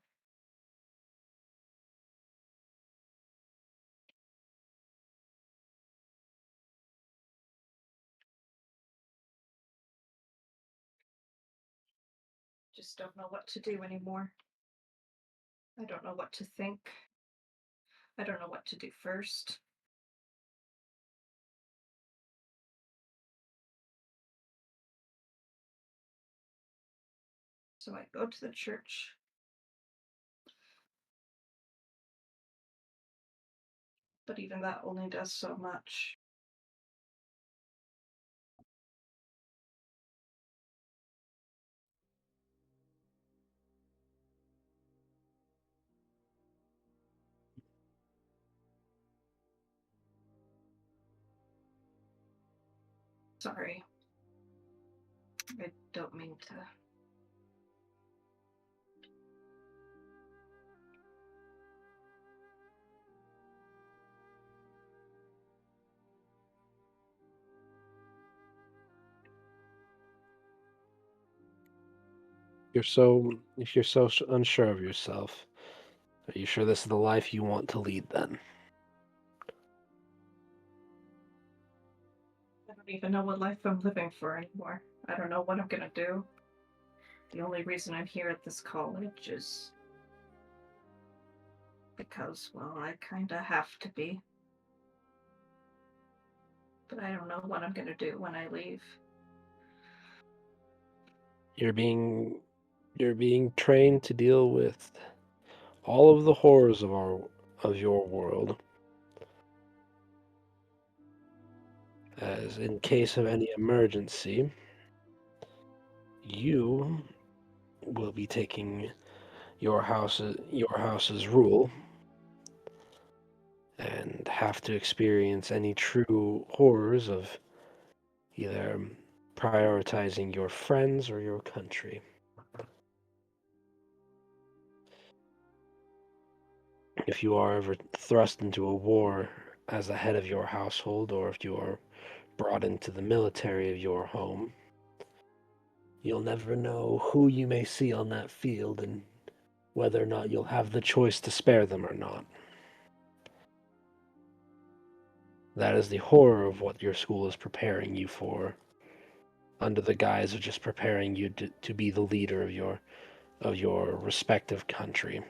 Just don't know what to do anymore. I don't know what to think. I don't know what to do first. So I go to the church. But even that only does so much. Sorry. I don't mean to. If you're so unsure of yourself, are you sure this is the life you want to lead then? I don't even know what life I'm living for anymore. I don't know what I'm gonna do. The only reason I'm here at this college is because, well, I kinda have to be. But I don't know what I'm gonna do when I leave. You're being trained to deal with all of the horrors of your world, as in case of any emergency, you will be taking your house's rule and have to experience any true horrors of either prioritizing your friends or your country. If you are ever thrust into a war as the head of your household, or if you are brought into the military of your home, you'll never know who you may see on that field and whether or not you'll have the choice to spare them or not. That is the horror of what your school is preparing you for, under the guise of just preparing you to be the leader of your respective country.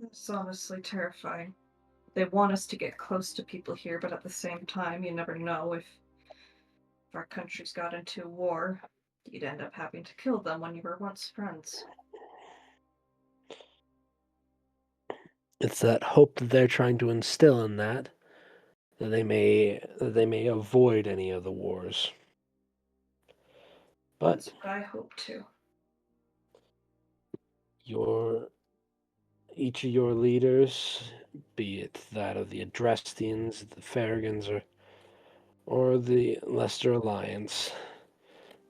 It's honestly terrifying. They want us to get close to people here, but at the same time, you never know if our countries got into war, you'd end up having to kill them when you were once friends. It's that hope that they're trying to instill in that they may avoid any of the wars. But That's what I hope to. your each of your leaders, be it that of the Adrestians, the Farragans, or or the Leicester Alliance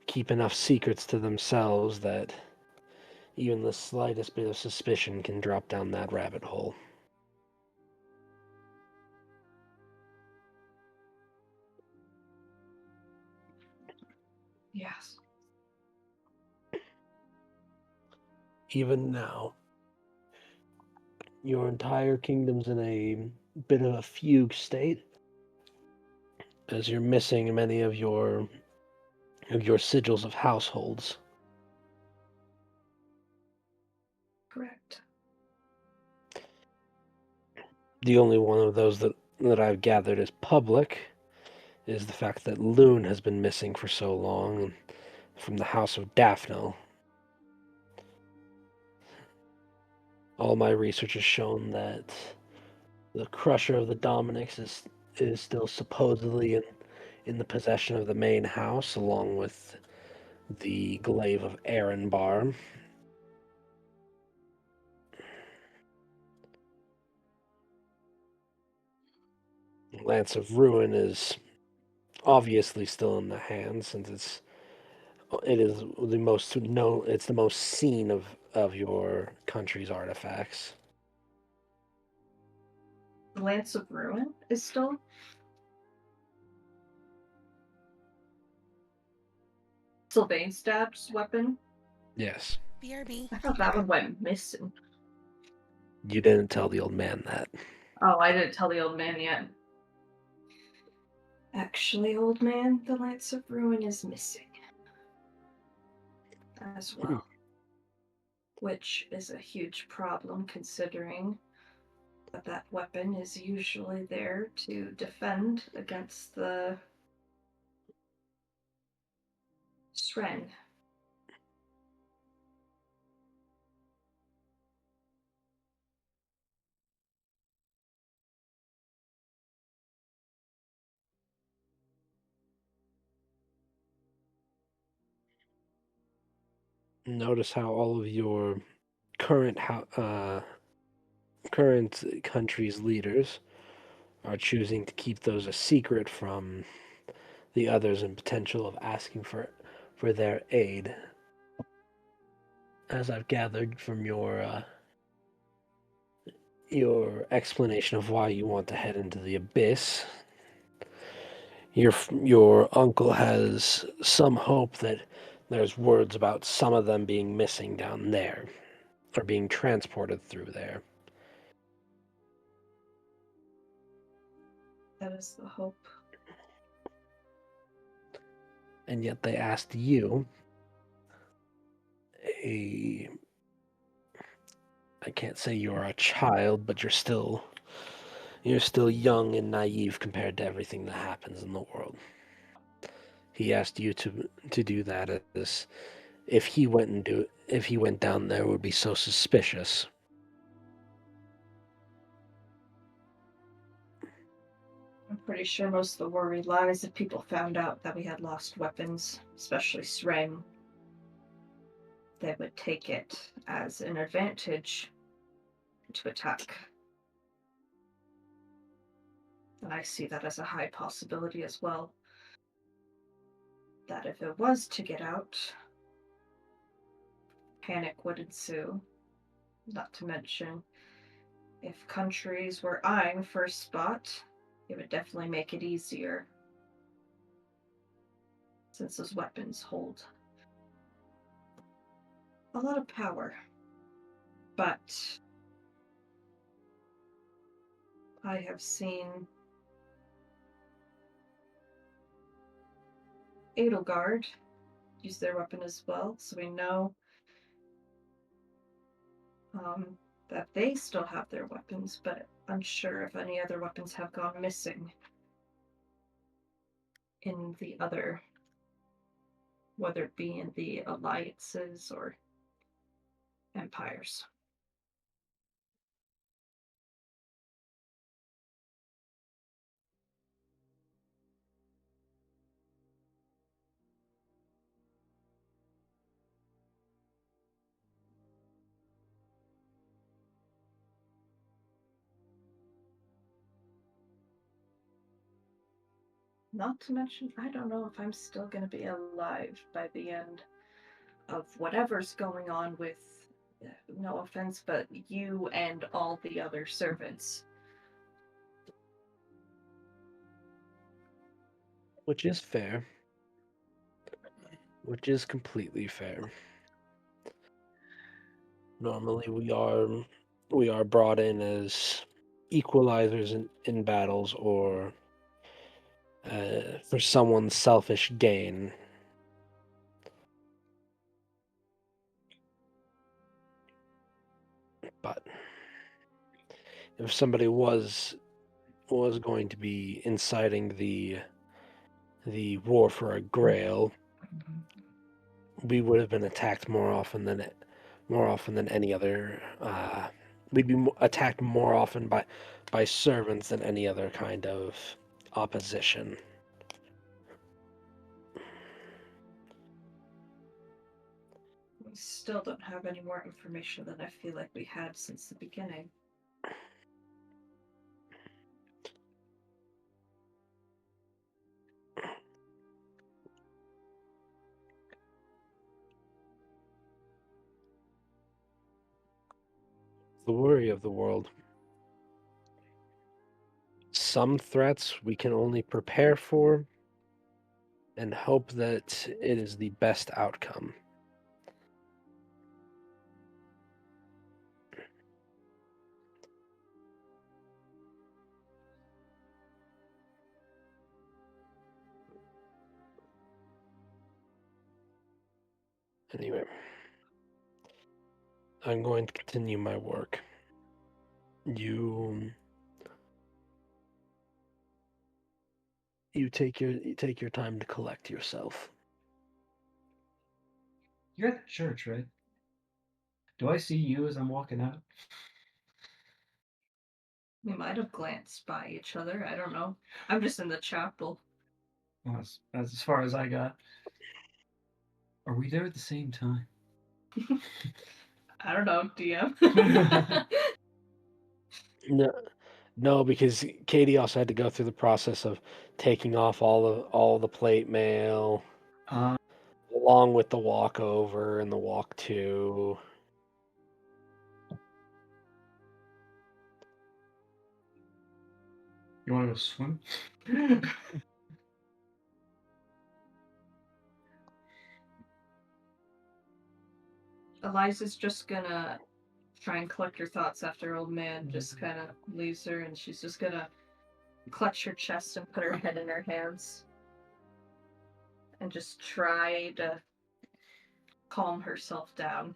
keep enough secrets to themselves that even the slightest bit of suspicion can drop down that rabbit hole. Yes. Even now, your entire kingdom's in a bit of a fugue state, as you're missing many of your sigils of households. Correct. The only one of those that I've gathered is public is the fact that Loon has been missing for so long from the house of Daphne. All my research has shown that the Crusher of the Dominics is still supposedly in the possession of the main house, along with the glaive of Aaronbar. Lance of Ruin is obviously still in the hands, since it is the most known. It's the most seen of your country's artifacts. The Lance of Ruin is still. Sylvain Stab's weapon. Yes, BRB. I thought that one went missing. you didn't tell the old man that. Oh, I didn't tell the old man yet. Actually, old man, the Lance of Ruin is missing. As well. Which is a huge problem considering that that weapon is usually there to defend against the Sren. Notice how all of your current current country's leaders are choosing to keep those a secret from the others and potential of asking for their aid. As I've gathered from your explanation of why you want to head into the abyss, your uncle has some hope that there's words about some of them being missing down there, or being transported through there. That is the hope. And yet they asked you, I can't say you're a child, but you're still young and naive compared to everything that happens in the world. He asked you to do that, as if he went down there, it would be so suspicious. I'm pretty sure most of the worry lies if people found out that we had lost weapons, especially Sren. They would take it as an advantage to attack. And I see that as a high possibility as well. That if it was to get out, panic would ensue. Not to mention, if countries were eyeing first spot, it would definitely make it easier. Since those weapons hold a lot of power. But I have seen Edelgard use their weapon as well, so we know that they still have their weapons, but unsure if any other weapons have gone missing in the other, whether it be in the alliances or empires. Not to mention, I don't know if I'm still going to be alive by the end of whatever's going on with, no offense, but you and all the other servants. Which is fair. Which is completely fair. Normally we are brought in as equalizers in battles or for someone's selfish gain. But if somebody was going to be inciting the war for a grail, we would have been attacked more often than any other. We'd be attacked more often by servants than any other kind of opposition. We still don't have any more information than I feel like we had since the beginning. The worry of the world. Some threats we can only prepare for and hope that it is the best outcome. Anyway, I'm going to continue my work. You take your time to collect yourself. You're at the church, right? Do I see you as I'm walking out? We might have glanced by each other. I don't know. I'm just in the chapel. Well, that's as far as I got. Are we there at the same time? I don't know, DM. No, no, because Katie also had to go through the process of taking off all the plate mail, Uh, along with the walkover and the walk to. you want to go swim? Eliza's just gonna try and collect her thoughts after old man just kind of leaves her, and she's just gonna clutch her chest and put her head in her hands and just try to calm herself down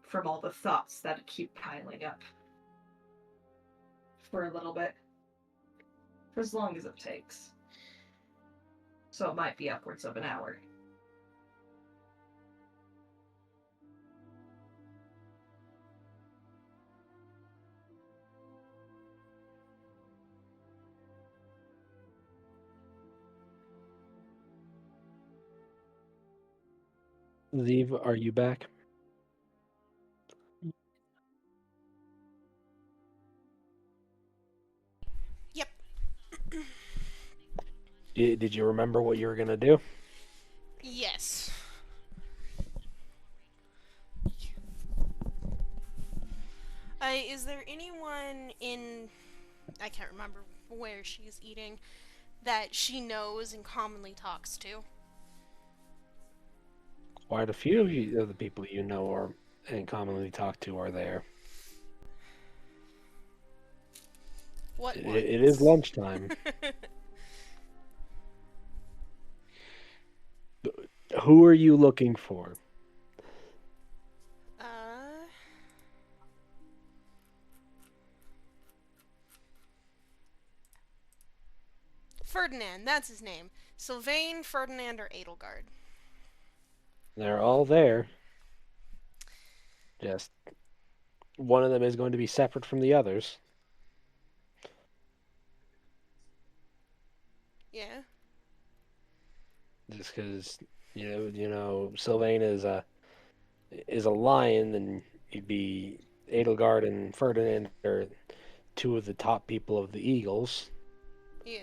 from all the thoughts that keep piling up for a little bit, for as long as it takes. So it might be upwards of an hour. Zeev, are you back? Yep. Did you remember what you were gonna do? Yes. Is there anyone in... I can't remember where she's eating that she knows and commonly talks to? Quite a few of the people you know or and commonly talk to are there. What It is ones? lunchtime. Who are you looking for? Ferdinand, that's his name. Sylvain, Ferdinand, or Edelgard. They're all there. Just one of them is going to be separate from the others. Yeah. Just because Sylvain is a lion, and you'd be Edelgard and Ferdinand are two of the top people of the Eagles. Yeah.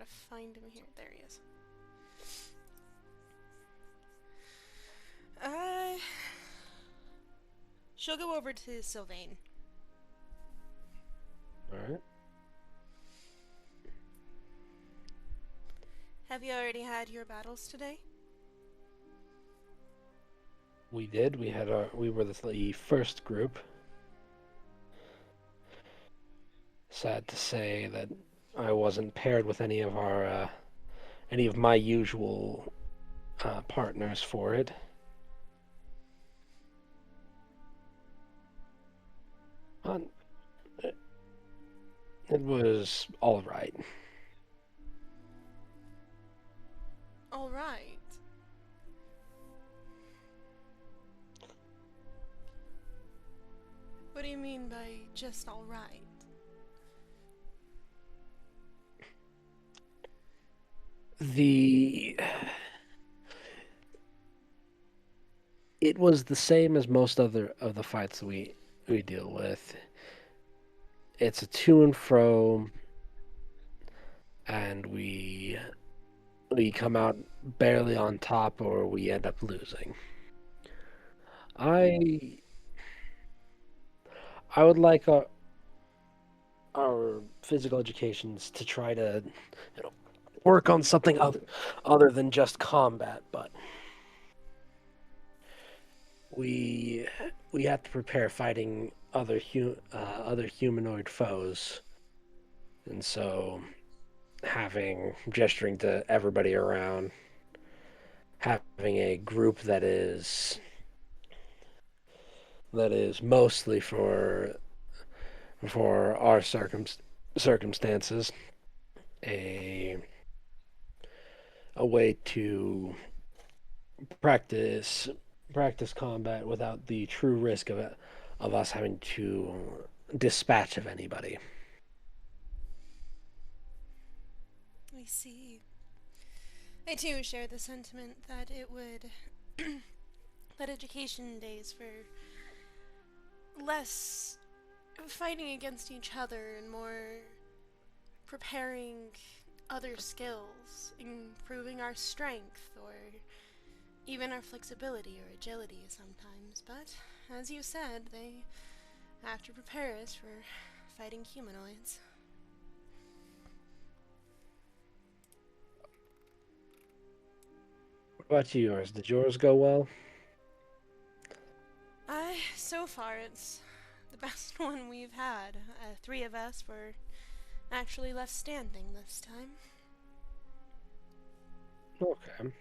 gotta find him here. There he is. She'll go over to Sylvain. Alright. Have you already had your battles today? We did. We were the first group. Sad to say that I wasn't paired with any of my usual partners for it. But it was all right. All right. What do you mean by just all right? It was the same as most other of the fights we deal with. It's a to and fro, and we come out barely on top, or we end up losing. I would like our physical educations to try to work on something other than just combat, but we have to prepare fighting other humanoid foes, and so gesturing to everybody around, having a group that is mostly for our circumstances, a way to practice combat without the true risk of us having to dispatch of anybody. I see. I too share the sentiment that it would that education days for less fighting against each other and more preparing other skills, improving our strength or even our flexibility or agility sometimes. But as you said, they have to prepare us for fighting humanoids. What about yours? Did yours go well? So far it's the best one we've had. 3 of us were actually left standing this time. Okay.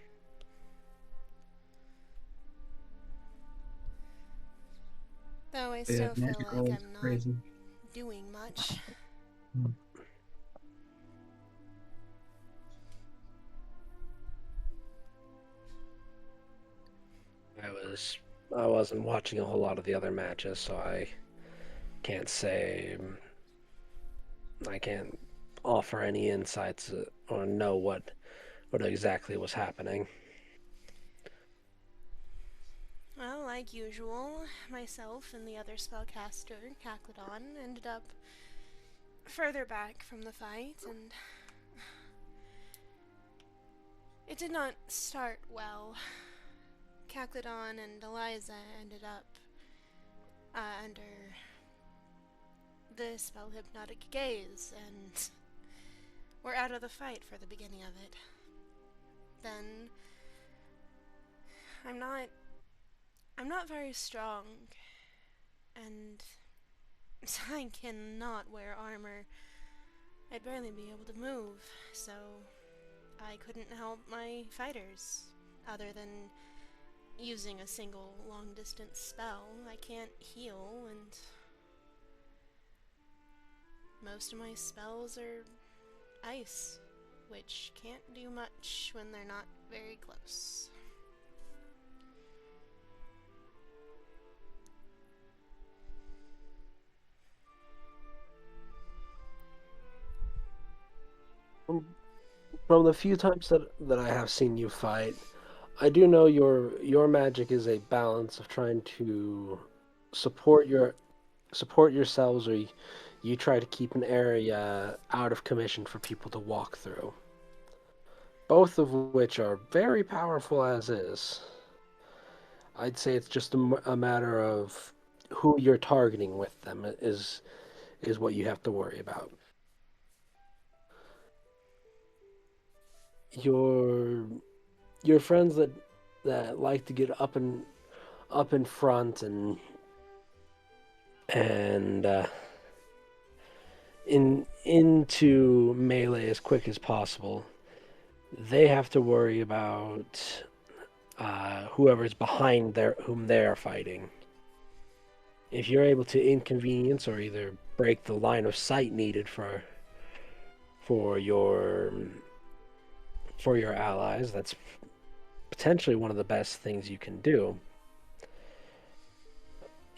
Though I Yeah, still feel magic like roll is I'm not crazy. doing much. I wasn't watching a whole lot of the other matches, so I can't say. I can't offer any insights or know what exactly was happening. Well, like usual, myself and the other spellcaster, Caclodon, ended up further back from the fight, and it did not start well. Caclodon and Eliza ended up under the spell Hypnotic Gaze, and were out of the fight for the beginning of it. Then I'm not very strong, and I cannot wear armor. I'd barely be able to move, so I couldn't help my fighters, other than using a single long-distance spell. I can't heal, and most of my spells are ice, which can't do much when they're not very close. From the few times that I have seen you fight, I do know your magic is a balance of trying to support yourselves, or you try to keep an area out of commission for people to walk through. both of which are very powerful as is. I'd say it's just a matter of who you're targeting with them is what you have to worry about. Your your friends that like to get up in front and into melee as quick as possible. They have to worry about whoever's behind whom they are fighting. If you're able to inconvenience or either break the line of sight needed for your for your allies, that's potentially one of the best things you can do.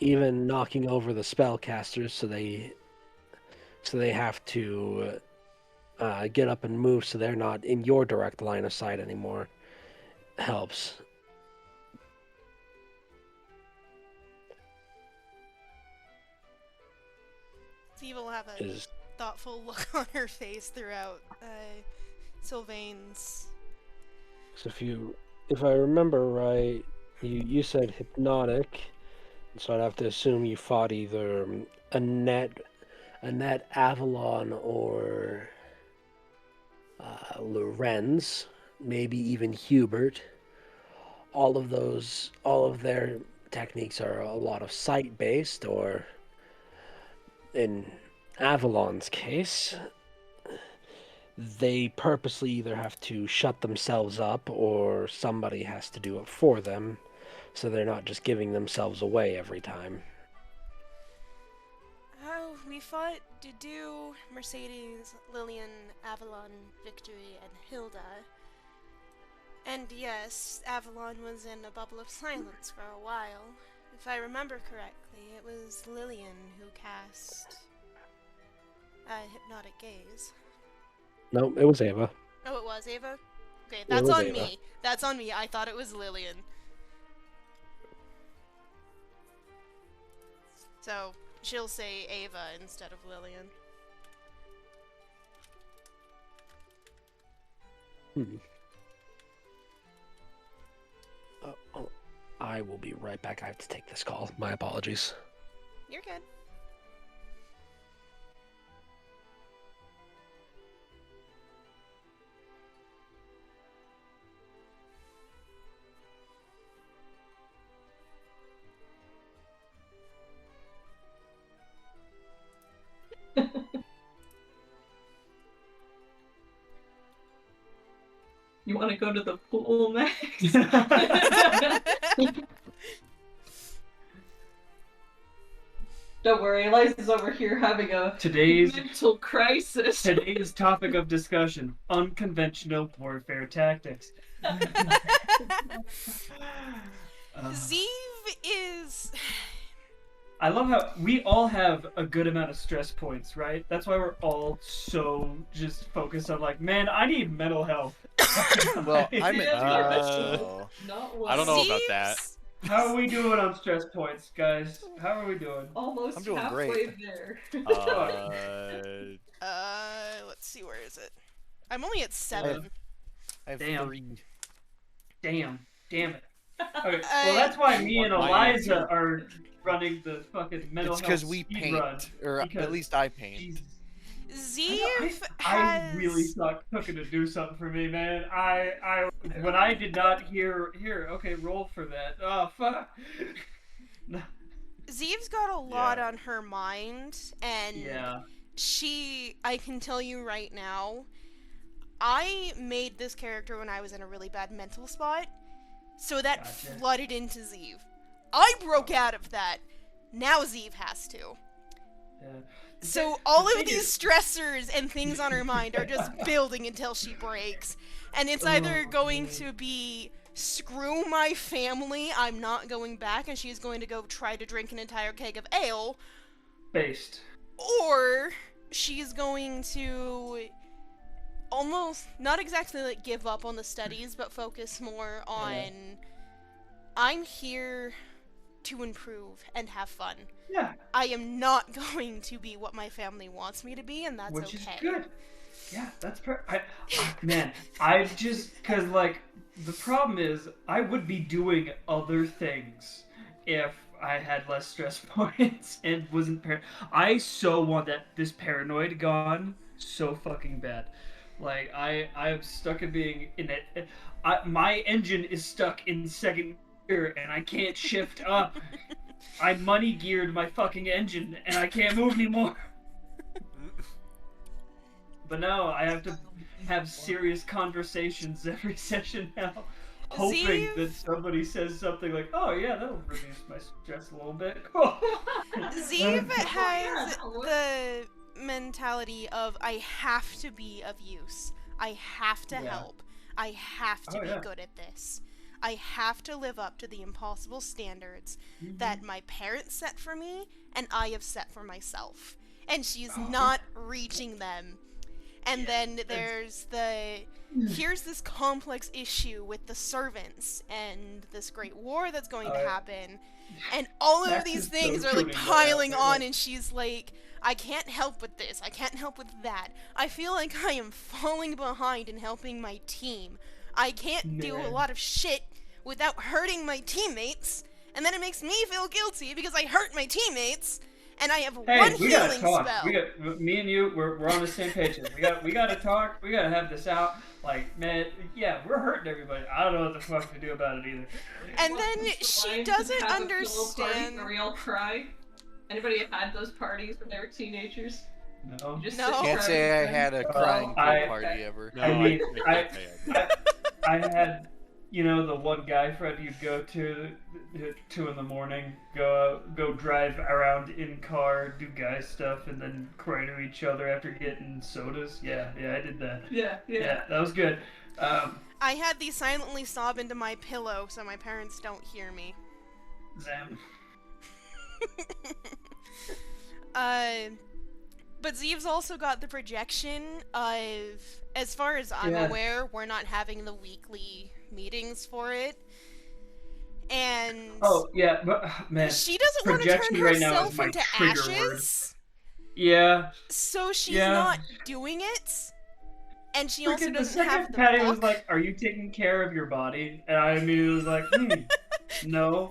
Even knocking over the spellcasters so they have to get up and move so they're not in your direct line of sight anymore helps. Steve will have a Is thoughtful look on her face throughout Sylvain's. so if I remember right, you said hypnotic, so I'd have to assume you fought either Annette Avalon or Lorenz, maybe even Hubert. All of their techniques are a lot of sight based, or in Avalon's case, they purposely either have to shut themselves up or somebody has to do it for them, so they're not just giving themselves away every time. Oh, we fought Dudu, Mercedes, Lillian, Avalon, Victory, and Hilda. And yes, Avalon was in a bubble of silence for a while. If I remember correctly, it was Lillian who cast Hypnotic Gaze. No, it was Ava. Oh, it was Ava? Okay, It that's was on Ava. me. That's on me. I thought it was Lillian. So, she'll say Ava instead of Lillian. I will be right back. I have to take this call. My apologies. You're good. You want to go to the pool next? Don't worry, Eliza's over here having a mental crisis. Today's topic of discussion: unconventional warfare tactics. Zeev is... I love how we all have a good amount of stress points, right? That's why we're all so just focused on like, man, I need mental health. Well, I'm at Yeah, so Not I don't know about Zeev's- that. How are we doing on stress points, guys? How are we doing? Almost I'm doing halfway great. there. let's see, where is it? I'm only at 7. I have Damn. 3. Damn it. Okay, well that's why me and My Eliza answer- are running the fucking mental It's health because we speed paint, run. or because- at least I paint. Jesus. Zeev I has... really thought cooking to do something for me, man. I when I did not hear okay, roll for that. Oh fuck. Zeev's got a lot Yeah. on her mind, and Yeah. I can tell you right now, I made this character when I was in a really bad mental spot, so that Gotcha. flooded into Zeev. I broke out of that. Now Zeev has to. Yeah. So all the of thing these is- stressors and things on her mind are just building until she breaks. And it's either Oh, going man. to be, screw my family, I'm not going back, and she's going to go try to drink an entire keg of ale, Based. or she's going to almost, not exactly like give up on the studies, but focus more on, I'm here to improve and have fun. Yeah. I am not going to be what my family wants me to be, and that's Which okay. is good. Yeah, that's man, I just cause like the problem is I would be doing other things if I had less stress points and wasn't I so want this paranoid gone so fucking bad. Like I am stuck in being in it. My engine is stuck in second gear and I can't shift up. I money geared my fucking engine and I can't move anymore. But now I have to have serious conversations every session now, hoping that somebody says something like, "Oh yeah, that'll reduce my stress a little bit." Zeev has that would. the mentality of I have to be of use. I have to Yeah. help. I have to Oh, be yeah. good at this. I have to live up to the impossible standards that my parents set for me and I have set for myself. And she's not reaching them. And then there's here's this complex issue with the servants and this great war that's going to happen. And all of Max these is things so are like tuning that out piling right on, now. and she's like, I can't help with this. I can't help with that. I feel like I am falling behind in helping my team. I can't do a Man. lot of shit without hurting my teammates. And then it makes me feel guilty because I hurt my teammates. And I have Hey, one we gotta healing talk. spell. We got me and you. We're on the same page. We gotta talk. We gotta have this out. Like, man, yeah, we're hurting everybody. I don't know what the fuck to do about it either. And Well, then since the she Lions doesn't have a pillow party understand. where we all cry. Anybody had those parties when they were teenagers? No. You just No. sit and Can't cry say I with had a friends? crying pool I- party ever. No, I mean, can't say I did. I had, you know, the one guy friend you'd go to at 2 in the morning, go drive around in car, do guy stuff, and then cry to each other after getting sodas. Yeah, I did that. Yeah. Yeah, that was good. I had these silently sob into my pillow so my parents don't hear me. Zam. But Zeev's also got the projection of, as far as I'm Yeah. aware, we're not having the weekly meetings for it. And Oh yeah, but man, she doesn't want to turn projection right now is herself my into trigger word. ashes. Yeah. So she's Yeah. not doing it. And she also Freaking the doesn't have second the Patty book. was like, "Are you taking care of your body?" And I immediately was like, no.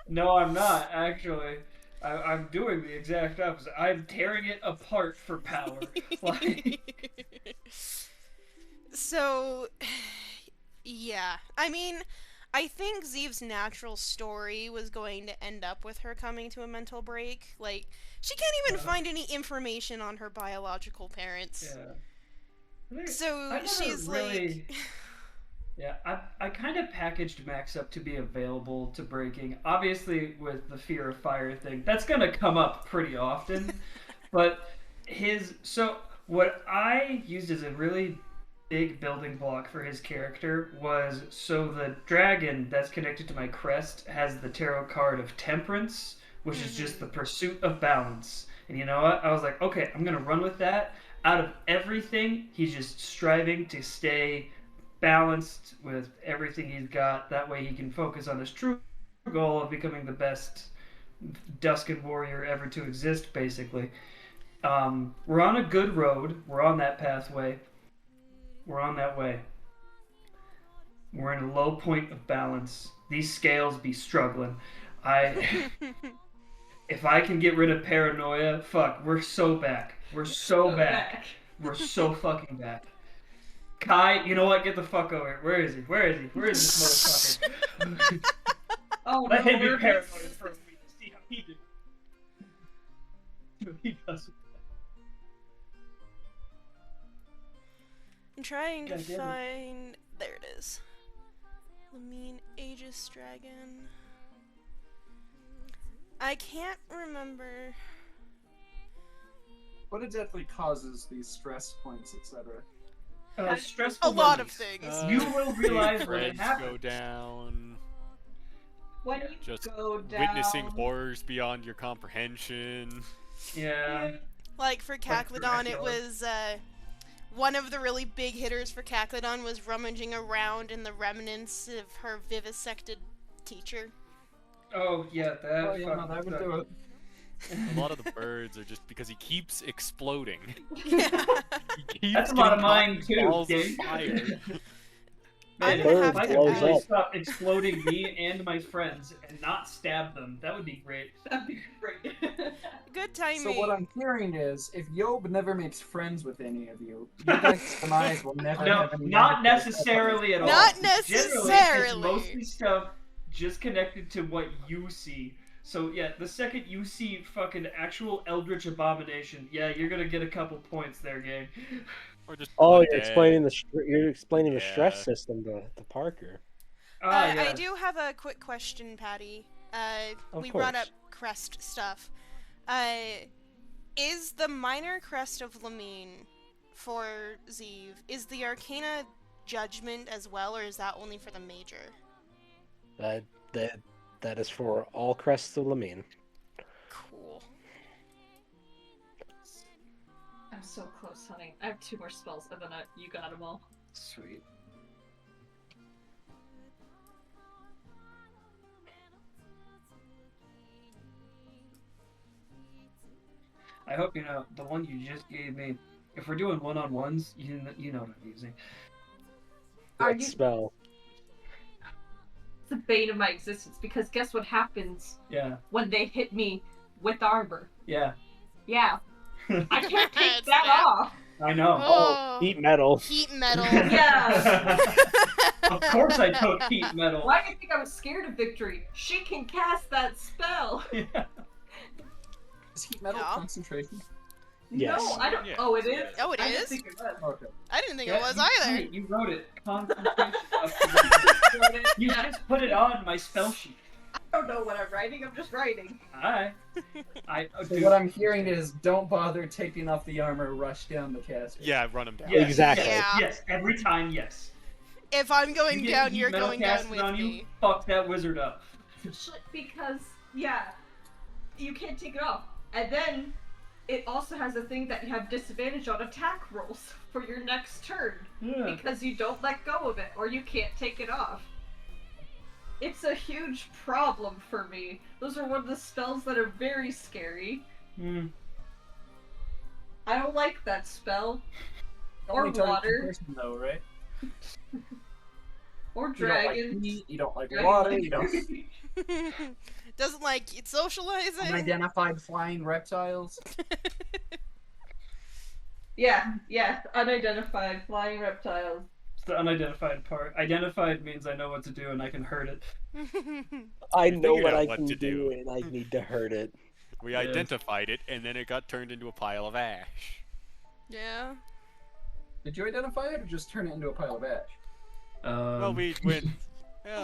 No, I'm not, actually. I'm doing the exact opposite. I'm tearing it apart for power. Like, So, yeah. I mean, I think Zeev's natural story was going to end up with her coming to a mental break. Like, she can't even find any information on her biological parents. yeah. So I never she's really... like... Yeah, I kind of packaged Max up to be available to breaking. Obviously, with the fear of fire thing, that's going to come up pretty often. But so what I used as a really big building block for his character was, so the dragon that's connected to my crest has the tarot card of Temperance, which is just the pursuit of balance. And you know what? I was like, okay, I'm going to run with that. Out of everything, he's just striving to stay balanced with everything he's got. That way he can focus on his true goal of becoming the best Duskin warrior ever to exist, basically. We're on a good road. We're on that pathway. We're on that way. We're in a low point of balance. These scales be struggling. If I can get rid of paranoia, fuck, we're so back. We're so back. We're so fucking back. Kai, you know what? Get the fuck over here. Where is he? Where is he? Where is this motherfucker? Oh Let no, him be we're paranoid for a week. See how he does. See what he does. I'm trying to God damn it. find... There it is. Lamine Aegis Dragon. I can't remember... What exactly causes these stress points, etc.? Stressful A lot of memories. things. You will realize when it Friends happens. go down. when you Just go down. Witnessing horrors beyond your comprehension. Yeah. Like for Caclodon, it Dracula. was one of the really big hitters for Caclodon was rummaging around in the remnants of her vivisected teacher. Oh yeah, that. Oh yeah, no, fucking that would sucked. do it. A lot of the birds are just because he keeps exploding. Yeah. He keeps That's a lot of getting mine caught in too, balls of King. fire. I'm Man, gonna if have I to could blows really up. stop exploding me and my friends and not stab them, that would be great. That'd be great. Good timing. So what I'm hearing is, if Yob never makes friends with any of you, you guys' demise will never No, have any. not negative necessarily at all. Not Generally, necessarily. it's mostly stuff just connected to what you see. So yeah, the second you see fucking actual eldritch abomination, yeah, you're gonna get a couple points there, gang. Or just Oh, undead. you're explaining the stress Yeah. system to Parker. Ah, I yes. do have a quick question, Patty. Of We brought up course. crest stuff. Is the minor crest of Lamine for Zeev, is the Arcana Judgment as well, or is that only for the major? That is for all crests of Lamine. Cool. I'm so close, honey. I have 2 more spells, and then you got them all. Sweet. I hope you know the one you just gave me. If we're doing one-on-ones, you know what I'm using. Are What you- spell? It's the bane of my existence, because guess what happens Yeah, when they hit me with armor? yeah. Yeah, I can't take It's that that. off. I know. Oh, Heat metal. heat metal. Yeah. Of course I took heat metal. Why do you think I was scared of Victory? She can cast that spell. Yeah. Is heat metal Yeah. concentration? Yes. No, I don't. Yeah. Oh, it is. Oh, it I didn't is? think it was. Okay. I didn't think Yeah, it was you either. said it, you wrote it. Concentration. You Yeah. just put it on my spell sheet. I don't know what I'm writing. I'm just writing. Alright. So what I'm hearing is, don't bother taking off the armor. Rush down the caster. Yeah, run him down. Yes, Exactly. Yes, Yeah. yes, every time, yes. If I'm going You get down, heat you're metal going down casted with on me. you, fuck that wizard up. Because yeah, you can't take it off, and then it also has a thing that you have disadvantage on attack rolls for your next turn Yeah. because you don't let go of it or you can't take it off. It's a huge problem for me. Those are one of the spells that are very scary. Hmm. I don't like that spell. Or Only target water. one person, though, right? Or You don't like dragons. heat, you don't like Dragons. water, you don't Doesn't like socializing. unidentified flying reptiles. Yeah, unidentified flying reptiles. It's the unidentified part. Identified means I know what to do and I can hurt it. I You know figured what out I what can to do, do. and I need to hurt it. We Yeah. identified it, and then it got turned into a pile of ash. Yeah. Did you identify it or just turn it into a pile of ash? Well, we went.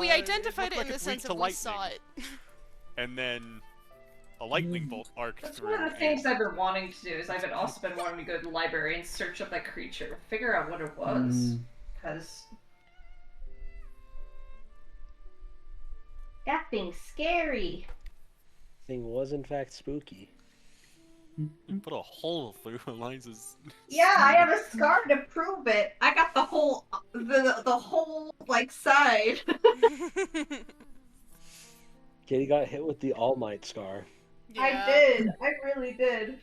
We identified it in the it's sense weak of to we saw lightning. it. And then a lightning bolt arced That's through. one of the and- things I've been wanting to do. Is I've also been wanting to go to the library and search up that creature, figure out what it was, because that thing's scary. Thing was in fact spooky. Put a hole through Eliza's. Yeah, I have a scar to prove it. I got the whole, the whole like side. Kitty got hit with the All Might scar. I did. I really did.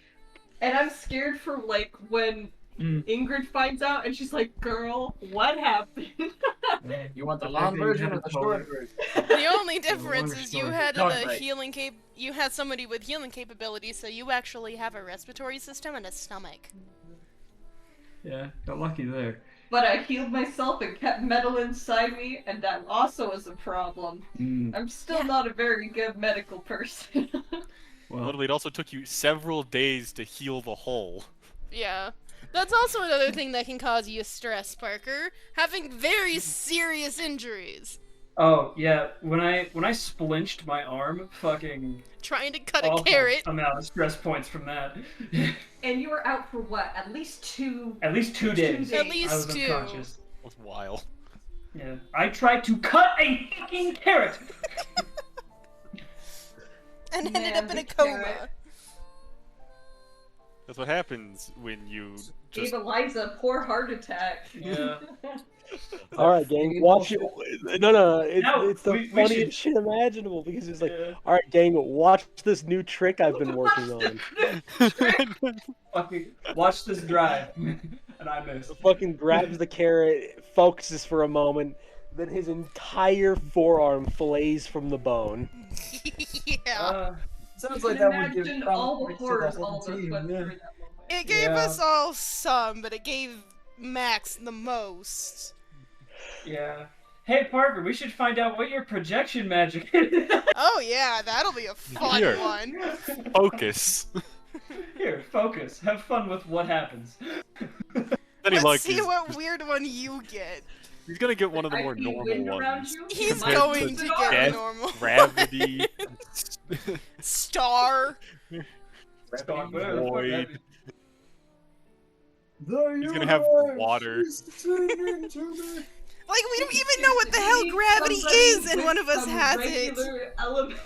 And I'm scared for like when Ingrid finds out and she's like, "Girl, what happened?" You want the The long fact that you version or haven't the told short her. version? The only longer difference is you story. had Not the right. healing you had somebody with healing capabilities, so you actually have a respiratory system and a stomach. Yeah, got lucky there. But I healed myself and kept metal inside me, and that also is a problem. I'm still Yeah. not a very good medical person. Well, Literally, it also took you several days to heal the hole. Yeah. That's also another thing that can cause you stress, Parker. Having very serious injuries. oh yeah, when I splinched my arm, fucking Trying to cut a awful carrot. amount of stress points from that. And you were out for what? At least two. At least 2 days. At I least was two. unconscious. That's wild. Yeah, I tried to cut a fucking carrot. And ended Man, up in a the coma. carrot. That's what happens when you Gave just. Eliza a poor heart attack. Yeah. All right, gang, Singing watch it. bullshit. No, No, it's the we funniest should. shit imaginable because it's like, Yeah. all right, gang, watch this new trick I've been working on. Fucking watch this drive, and I missed. Fucking grabs the carrot, focuses for a moment, then his entire forearm fillets from the bone. Yeah. Sounds You like can that would give imagine probably all the points to horrors the all whole of us team. went Yeah. through that moment. It gave Yeah. us all some, but it gave Max the most. Yeah. Hey Parker, we should find out what your projection magic is. Oh yeah, that'll be a fun Here. one. Focus. Here, focus. Have fun with what happens. Then he Let's like see is- what weird one you get. he's gonna get one of the I more see normal wind around ones. you. He's compared going to get death, the normal. gravity, Star. Start whatever the fuck void. that is. He's gonna have water. Like, we don't even know what the hell gravity Somebody is, and with one of us some has it. regular element.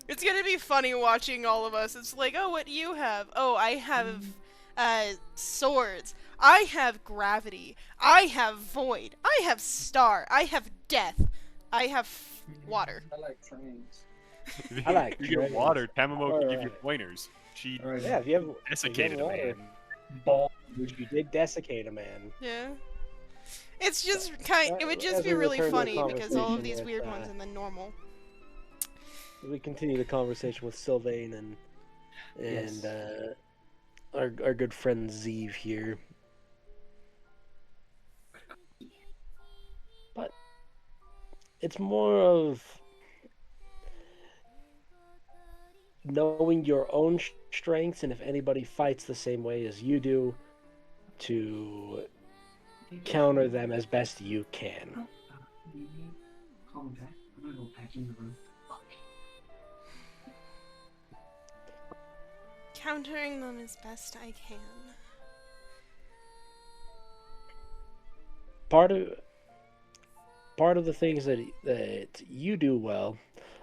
It's gonna be funny watching all of us. It's like, oh, what do you have? Oh, I have, swords. I have gravity. I have void. I have star. I have death. I have water. I like trains. I like you get dragons. water. Tamamo can give you Alright. pointers. She Alright. Yeah, if you have desiccated a water. man. Ball. You did desiccate a man. Yeah. It's just it would just As be we really return to the funny because all of conversation these with, weird ones and the normal. We continue the conversation with Sylvain and Yes. our good friend Zeev here. But it's more of knowing your own strengths, and if anybody fights the same way as you do, to counter them as best you can. Call me back. I'm gonna go back in the room. Countering them as best I can. Part of the things that you do well,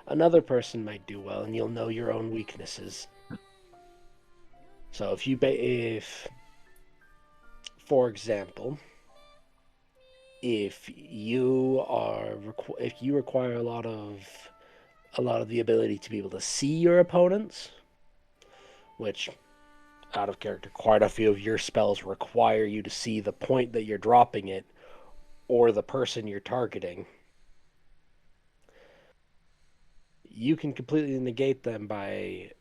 another person might do well, and you'll know your own weaknesses. So if for example, if you require a lot of the ability to be able to see your opponents, which out of character, quite a few of your spells require you to see the point that you're dropping it or the person you're targeting. You can completely negate them by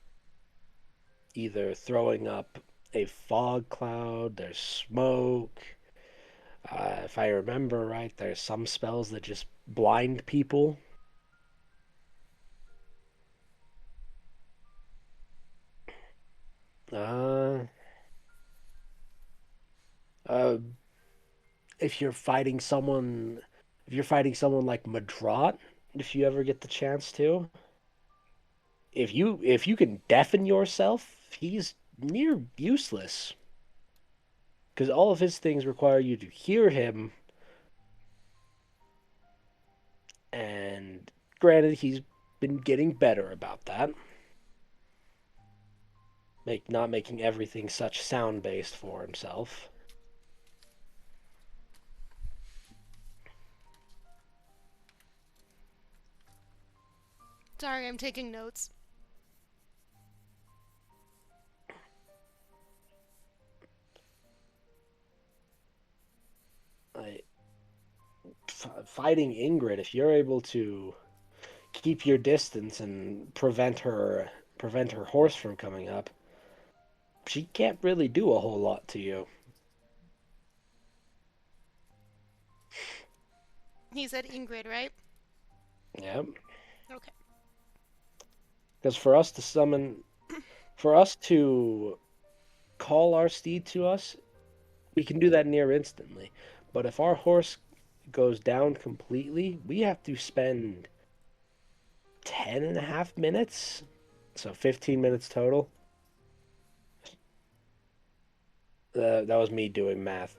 either throwing up a fog cloud, there's smoke. If I remember right, there's some spells that just blind people. If you're fighting someone like Madrot, if you ever get the chance to, if you can deafen yourself, he's near useless. Because all of his things require you to hear him. And granted, he's been getting better about that. Not making everything such sound-based for himself. Sorry, I'm taking notes. Fighting Ingrid, if you're able to keep your distance and prevent her horse from coming up, she can't really do a whole lot to you. He said Ingrid, right? Yep. Okay. Because for us to call our steed to us, we can do that near instantly. But if our horse goes down completely, we have to spend 10.5 minutes, so 15 minutes total. That was me doing math.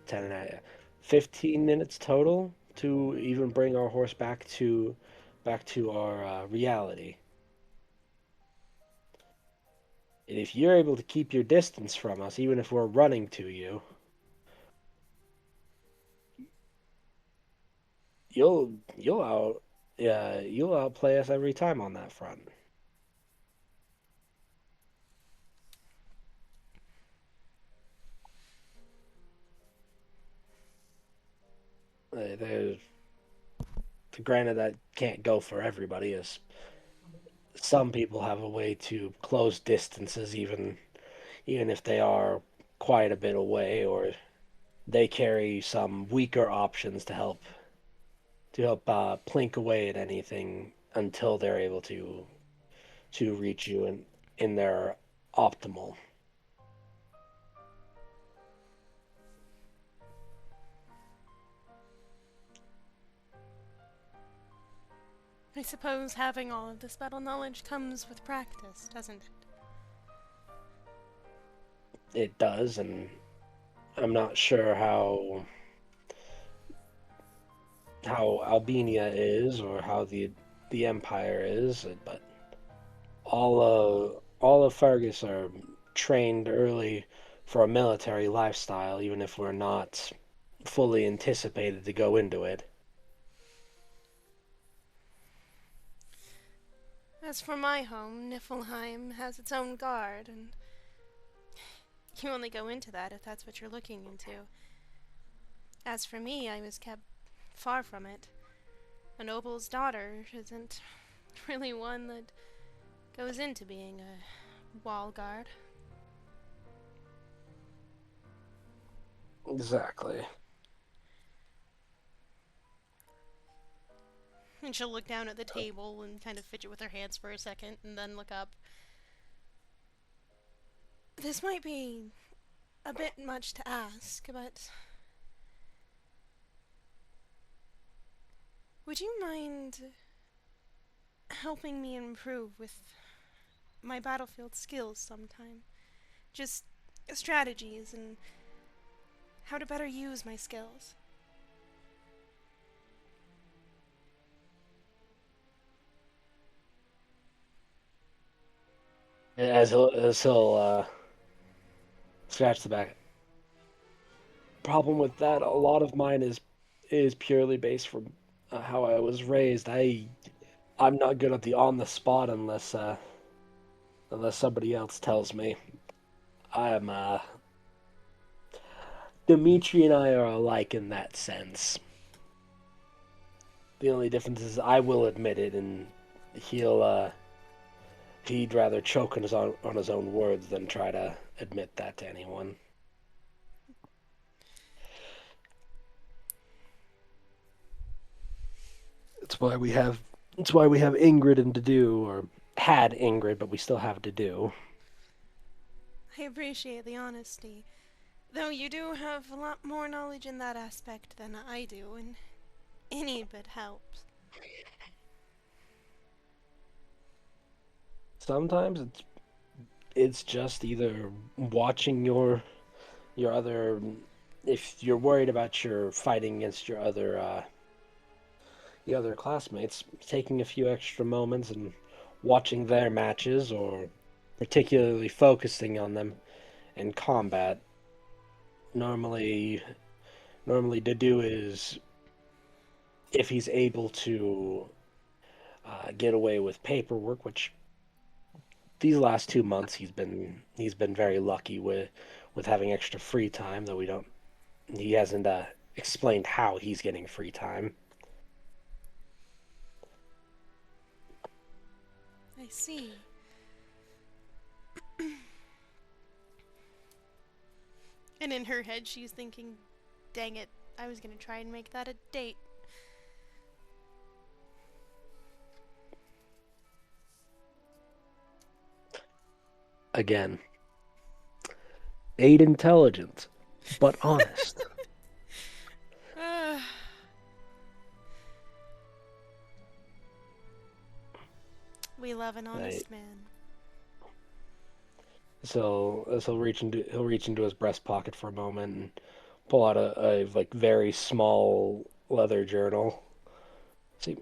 15 minutes total to even bring our horse back to our reality. And if you're able to keep your distance from us, even if we're running to you, you'll out yeah, you'll outplay us every time on that front. There's granted that can't go for everybody, as some people have a way to close distances even if they are quite a bit away, or they carry some weaker options to help plink away at anything until they're able to reach you in their optimal. I suppose having all of this battle knowledge comes with practice, doesn't it? It does, and I'm not sure how Albania is or how the Empire is, but all of Fergus are trained early for a military lifestyle, even if we're not fully anticipated to go into it. As for my home, Niflheim has its own guard, and you only go into that if that's what you're looking into. As for me, I was kept far from it. A noble's daughter isn't really one that goes into being a wall guard. Exactly. And she'll look down at the table and kind of fidget with her hands for a second and then look up. This might be a bit much to ask, but would you mind helping me improve with my battlefield skills sometime? Just strategies and how to better use my skills. As he'll scratch the back. Problem with that, a lot of mine is purely based from how I was raised. I'm not good at the on the spot unless somebody else tells me. I'm Dimitri and I are alike in that sense. The only difference is I will admit it, and he'd rather choke on his own words than try to admit that to anyone. It's why we have it's why we have Ingrid and Dedu, or had Ingrid, but we still have Dedu. I appreciate the honesty. Though you do have a lot more knowledge in that aspect than I do, and any bit helps. Sometimes it's just either watching your other, if you're worried about your fighting against your other classmates, taking a few extra moments and watching their matches, or particularly focusing on them in combat. Normally, normally Dedu is, if he's able to get away with paperwork, which these last 2 months he's been very lucky with having extra free time, though he hasn't explained how he's getting free time. I see. And in her head, she's thinking, dang it, I was gonna try and make that a date. Again, aid intelligence, but honest. We love an Right. honest man. So he'll reach into his breast pocket for a moment and pull out a like very small leather journal. See,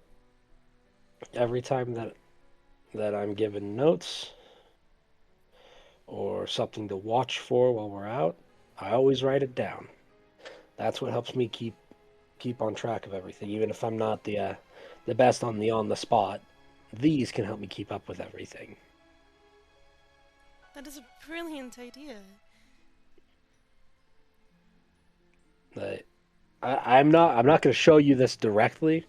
every time that I'm given notes or something to watch for while we're out, I always write it down. That's what helps me keep keep on track of everything, even if I'm not the best on the spot. These can help me keep up with everything. That is a brilliant idea. I'm not going to show you this directly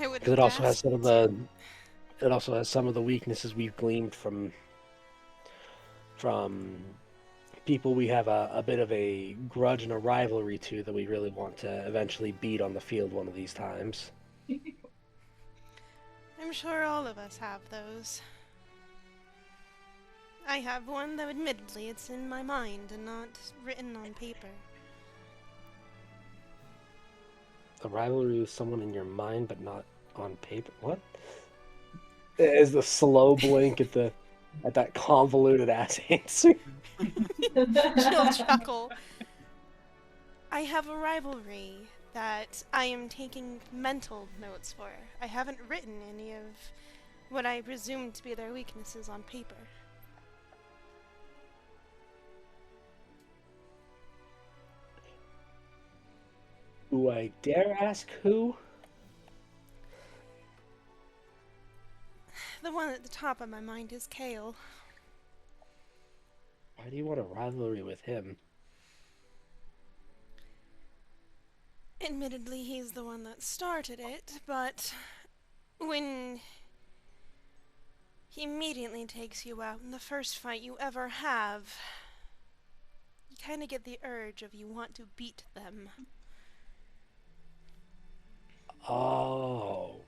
I would because have asked you to. it also has some of the weaknesses we've gleaned from people we have a bit of a grudge and a rivalry to that we really want to eventually beat on the field one of these times. I'm sure all of us have those. I have one, though admittedly it's in my mind and not written on paper. A rivalry with someone in your mind but not on paper? What? Is the slow blink at that convoluted ass answer? She'll chuckle. I have a rivalry that I am taking mental notes for. I haven't written any of what I presume to be their weaknesses on paper. Do I dare ask who? The one at the top of my mind is Kale. Why do you want a rivalry with him? Admittedly, he's the one that started it, but when he immediately takes you out in the first fight you ever have, you kind of get the urge of you want to beat them. Oh.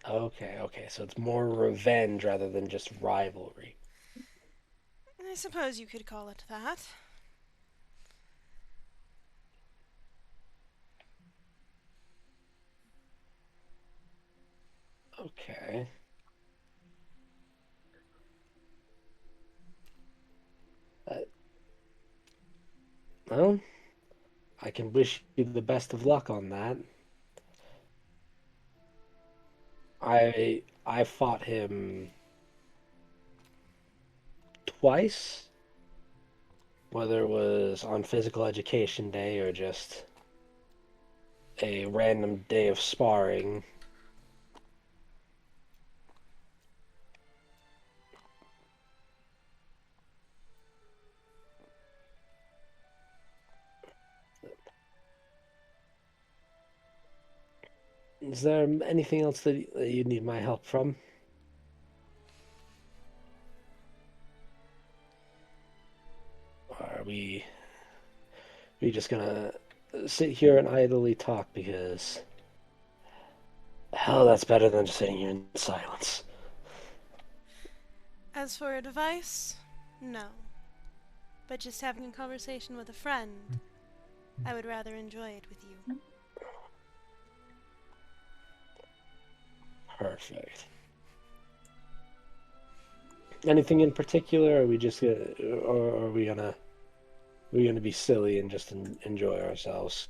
Okay, so it's more revenge rather than just rivalry. I suppose you could call it that. Okay. Well, I can wish you the best of luck on that. I fought him twice, whether it was on physical education day or just a random day of sparring. Is there anything else that you need my help from? Or are we just gonna sit here and idly talk because hell, that's better than just sitting here in silence. As for advice, no. But just having a conversation with a friend, I would rather enjoy it with you. Perfect. Anything in particular? Or are we just gonna, or are we gonna be silly and just enjoy ourselves?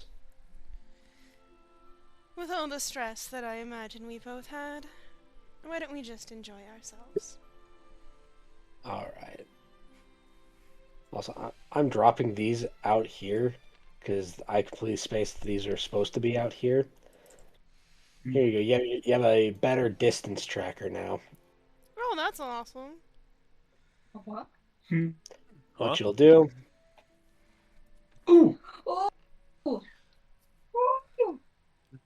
With all the stress that I imagine we both had, why don't we just enjoy ourselves? All right. Also, I'm dropping these out here because I completely spaced these are supposed to be out here. Here you go. You have a better distance tracker now. Oh, that's awesome. What? What Huh? you'll do, Ooh, Oh,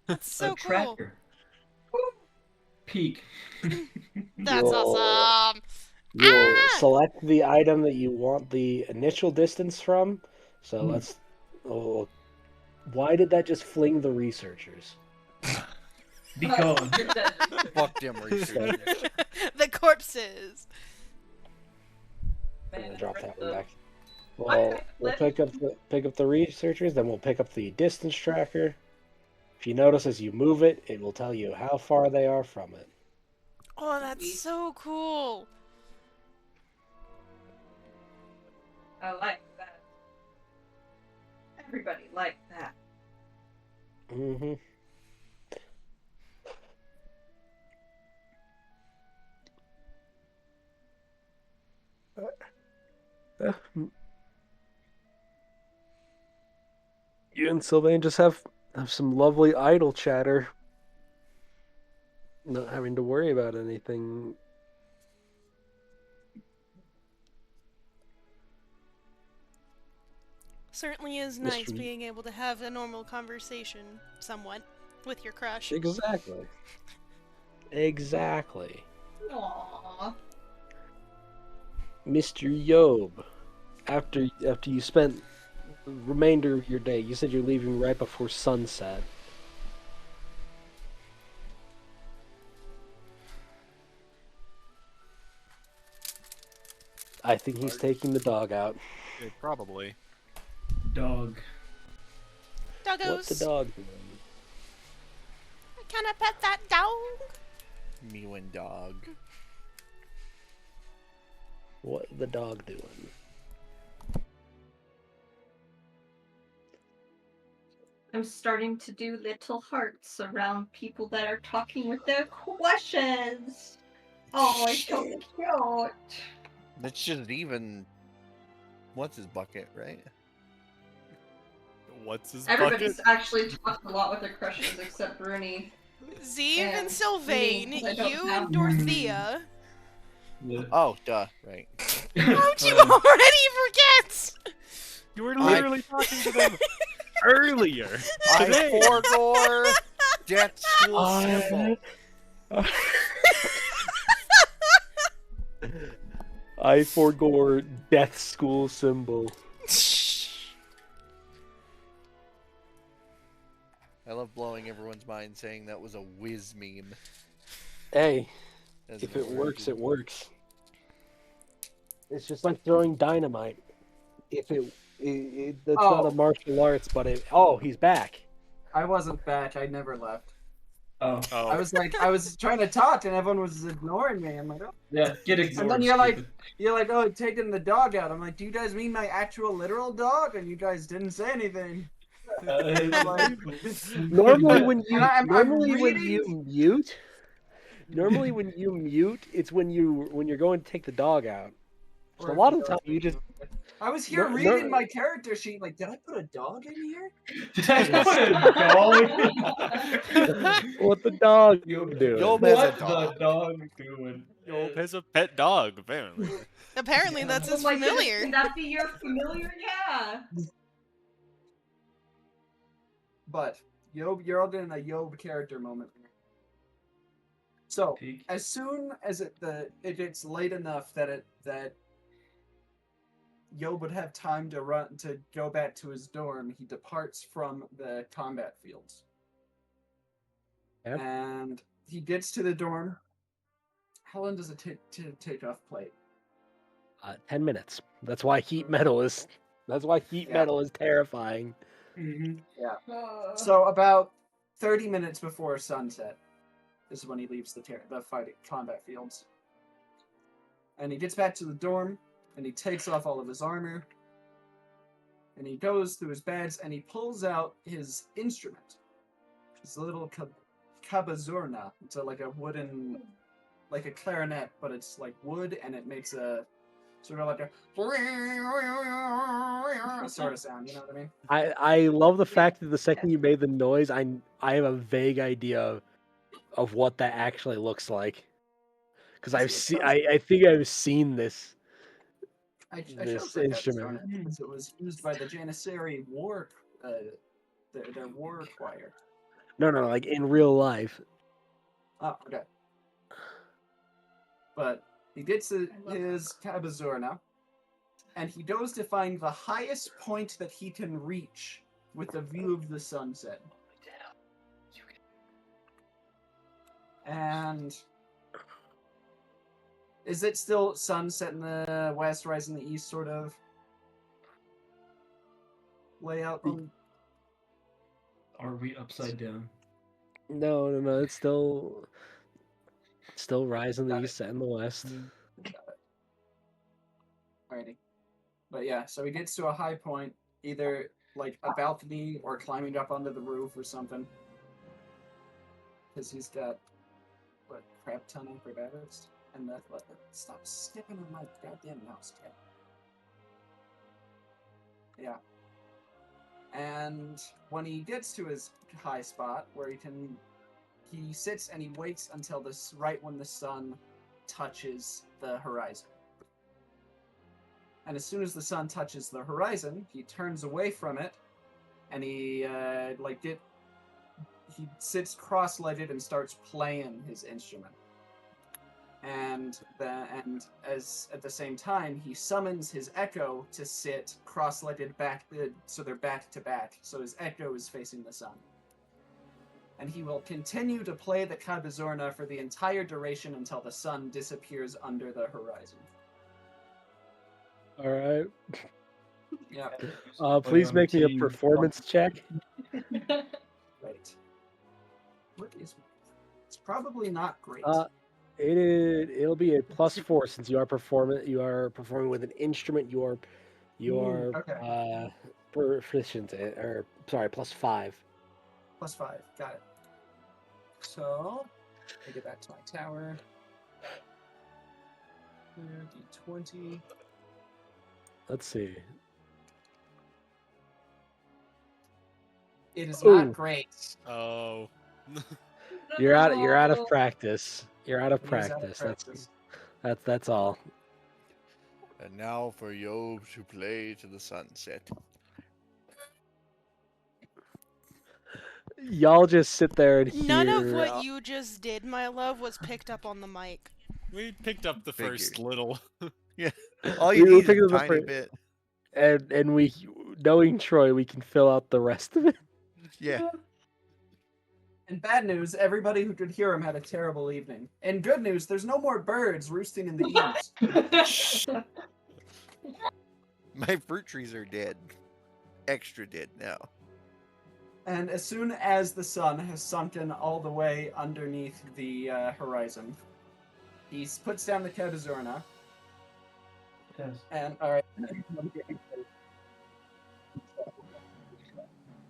That's a so cool. tracker. Peak. That's you'll awesome. you'll Ah! select the item that you want the initial distance from. So Hmm. let's. Oh, why did that just fling the researchers? Because you're dead. Fuck them researchers. The corpses. I'm Man, gonna drop rip that one them. back. Why did Well, I we'll flip? pick up the researchers, then we'll pick up the distance tracker. If you notice as you move it, it will tell you how far they are from it. Oh, that's Sweet. so cool. I like that. Everybody liked that. Mm-hmm. You and Sylvain just have some lovely idle chatter, not having to worry about anything. Certainly is nice Mr. being able to have a normal conversation, somewhat, with your crush. Exactly. Exactly. Aww. Mr. Yob, after you spent the remainder of your day, you said you're leaving right before sunset. I think he's taking the dog out. Probably. Dog. Doggos! What the dog doing? Can I pet that dog? Mewing dog. What the dog doing? I'm starting to do little hearts around people that are talking with their questions. Oh, it's so cute. That's just even. What's his bucket, right? What's his Everybody's bucket? actually talked a lot with their crushes except Bruni. Zeev and And Sylvain, meaning I don't you have and Dorothea. Oh, duh, right. How'd you already forget? You were literally talking to them earlier. I Today. forgore death school symbol. I forgore death school symbol. I love blowing everyone's mind saying that was a whiz meme. Hey, as if an it works, origin. it works. It's just like throwing dynamite. If that's not a martial arts, but he's back. I wasn't back. I never left. Oh. Oh, I was trying to talk and everyone was ignoring me. I'm like, oh. Yeah, get ignored. And then stupid. you're like, oh, taking the dog out. I'm like, do you guys mean my actual literal dog? And you guys didn't say anything. Normally when you I'm mute, it's when you're going to take the dog out. So a lot of the time you just I was here No- reading no- my character sheet. Like, did I put a dog in here? Did I put a dog? what the dog You doing? Yob has a What the dog. dog doing? Yob has a pet dog, apparently. Apparently that's Oh his my goodness, familiar. can that be your familiar? Yeah. But Yob, you're all getting a Yob character moment. So Peak. as soon as it gets late enough that Yob would have time to go back to his dorm, he departs from the combat fields. Yep. And he gets to the dorm. How long does it take to take off plate? 10 minutes. That's why heat metal is terrifying. Yeah. So about 30 minutes before sunset is when he leaves the combat fields. And he gets back to the dorm, and he takes off all of his armor, and he goes through his bags, and he pulls out his instrument. It's a little cabazurna. It's like a wooden, like a clarinet, but it's like wood, and it makes a sort of like a sort of sound. You know what I mean? I love the fact that the second you made the noise, I have a vague idea of what that actually looks like. Because I think I've seen this. I This chose that instrument. cabazurna because it was used by the Janissary war, their war choir. No, like in real life. Oh, okay. But he gets his cabazurna, and he goes to find the highest point that he can reach with a view of the sunset. And is it still sunset in the west, rise in the east sort of layout? Are we upside down? No, it's still rise in the east, set in the west. Alrighty. But yeah, so he gets to a high point, either like a balcony or climbing up onto the roof or something. Because he's got, what, crap ton of acrobatics? And that, stop skipping on my goddamn mouse, cat. Yeah. And when he gets to his high spot where he sits and he waits until right when the sun touches the horizon. And as soon as the sun touches the horizon, he turns away from it, and he sits cross-legged and starts playing his instrument. And at the same time, he summons his echo to sit cross-legged back, so they're back to back. So his echo is facing the sun. And he will continue to play the Cabezorna for the entire duration until the sun disappears under the horizon. All right. Yep. Please make me a performance check. Right. What is? It's probably not great. It'll be a +4 since you are performing with an instrument. You are Okay. proficient or sorry, +5. +5. Got it. So I get back to my tower. D20. Let's see. It is Ooh. not great. Oh. You're out of practice. You're out of It is out of practice. practice. That's all. And now for Yob to play to the sunset. Y'all just sit there and hear. None of what you just did, my love, was picked up on the mic. We picked up the first little. All you We need picked is up a the tiny first- bit. And we, knowing Troy, we can fill out the rest of it. Yeah. And bad news, everybody who could hear him had a terrible evening. And good news, there's no more birds roosting in the eaves. My fruit trees are dead. Extra dead now. And as soon as the sun has sunken all the way underneath the horizon, he puts down the Cabezorna. Yes. And, alright.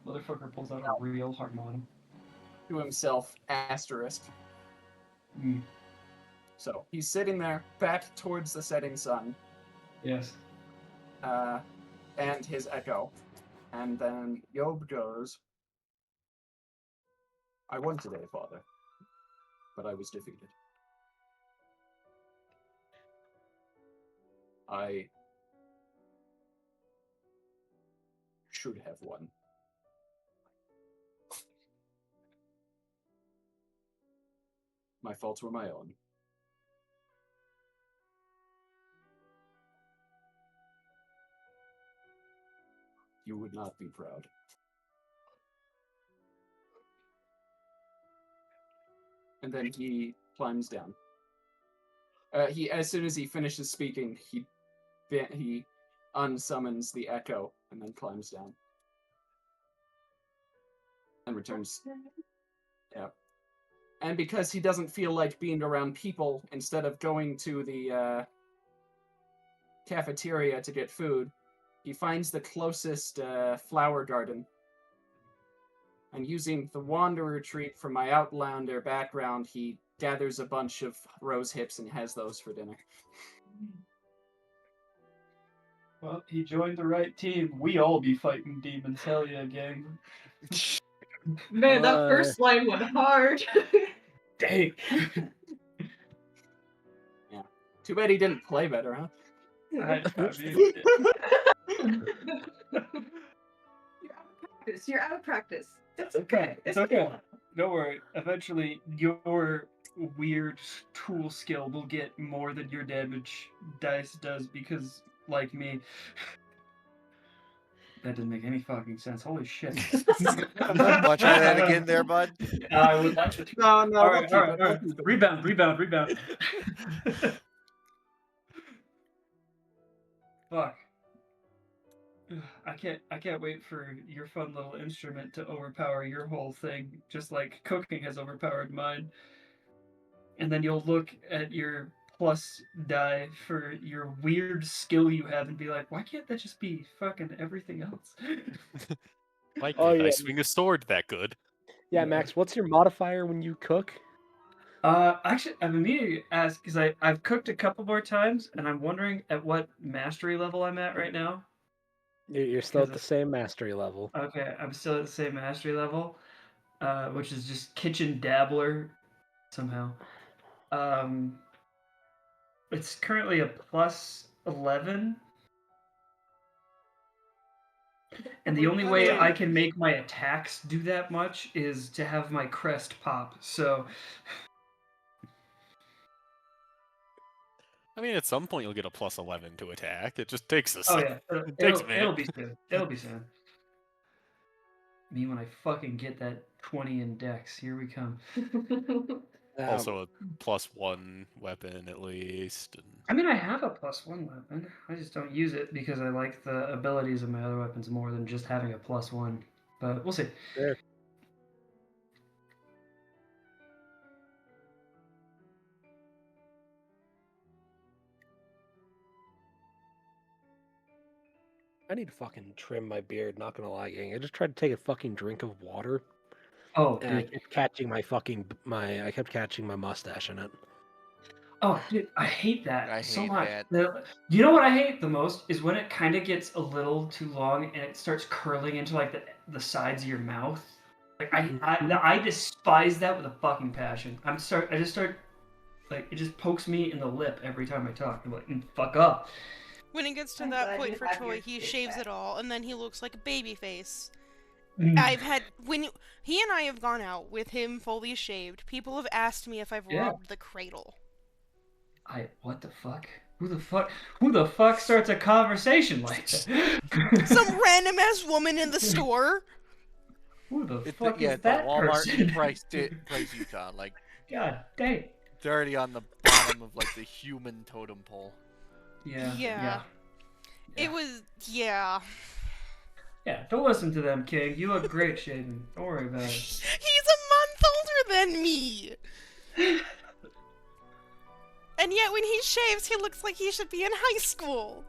Motherfucker pulls out a real harmonium. To himself, asterisk. Mm. So he's sitting there, back towards the setting sun. Yes. And his echo. And then Yob goes, I won today, Father, but I was defeated. I should have won. My faults were my own. You would not be proud. And then he climbs down. As soon as he finishes speaking, he unsummons the echo and then climbs down and returns. Yeah. And because he doesn't feel like being around people, instead of going to the cafeteria to get food, he finds the closest flower garden. And using the Wanderer trait from my Outlander background, he gathers a bunch of rose hips and has those for dinner. Well, he joined the right team. We all be fighting demons. Hell yeah, gang. Man, that first line went hard. Dang. Yeah. Too bad he didn't play better, huh? I mean, You're out of practice. it's okay. It's okay. Don't worry. Eventually, your weird tool skill will get more than your damage dice does because, like me, that didn't make any fucking sense. Holy shit. Want to try that again there, bud? I would like to. No, All we'll right, keep all it. right, We'll all right. keep it. Rebound. Fuck. I can't wait for your fun little instrument to overpower your whole thing, just like cooking has overpowered mine. And then you'll look at your plus die for your weird skill you have and be like, why can't that just be fucking everything else? Why Oh, can't I yeah. swing a sword that good? Yeah, Max, what's your modifier when you cook? Actually, I'm immediately asked because I've cooked a couple more times, and I'm wondering at what mastery level I'm at right now. You're still at the Because same mastery level. okay, I'm still at the same mastery level, which is just kitchen dabbler somehow. Um, it's currently a plus 11, and the only I way I mean, can make my attacks do that much is to have my crest pop. So, I mean, at some point you'll get a plus 11 to attack. It just takes a oh second. yeah, It takes a it'll minute. be soon. It'll be soon. Me when I fucking get that 20 in dex. Here we come. Also a plus 1 weapon at least. And... I mean, I have a +1 weapon. I just don't use it because I like the abilities of my other weapons more than just having a +1. But we'll see. Fair. I need to fucking trim my beard, not gonna lie, gang. I just tried to take a fucking drink of water, Oh, and I dude. kept catching I kept catching my mustache in it. Oh, dude, I hate that I so hate much. that. You know what I hate the most is when it kind of gets a little too long and it starts curling into like the sides of your mouth. Like I despise that with a fucking passion. I just start like it just pokes me in the lip every time I talk. I'm like, fuck up. When it gets to I'm that glad point you for have your Troy, he kid shaves back. it all, and then he looks like a baby face. Mm. I've had he and I have gone out with him fully shaved. People have asked me if I've Yeah. robbed the cradle. What the fuck? Who the fuck starts a conversation like that? Some random ass woman in the store. Who the It's fuck is at the that Walmart person? in Price, Utah. Like God dang. it's already on the bottom of like the human totem pole. Yeah. Yeah. Yeah. It was yeah. Yeah, don't listen to them, King. You look great shaven. Don't worry about it. He's a month older than me. And yet when he shaves, he looks like he should be in high school.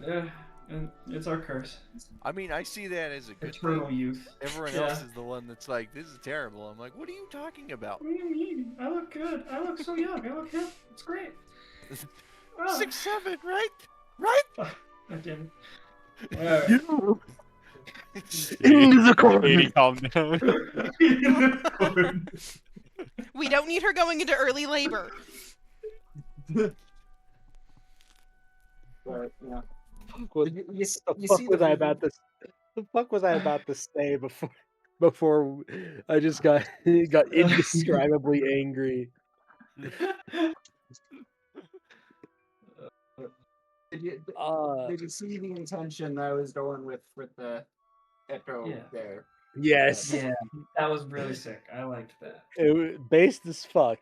Yeah, and it's our curse. I mean, I see that as a good Eternal thing. youth. Everyone Yeah. else is the one that's like, "This is terrible." I'm like, "What are you talking about?" What do you mean? I look good. I look so young. I look hip. It's great. Oh. 6'7", right? Right? I didn't. Alright. In the corner. Katie, calm down. We don't need her going into early labor. but yeah. What You, the you fuck see was the I about this? The fuck was I about to say before I just got indescribably angry? Did you, Uh, did you see the intention I was going with the echo Yeah. there? yes. Yeah, that was really sick. I liked that. Based as fuck,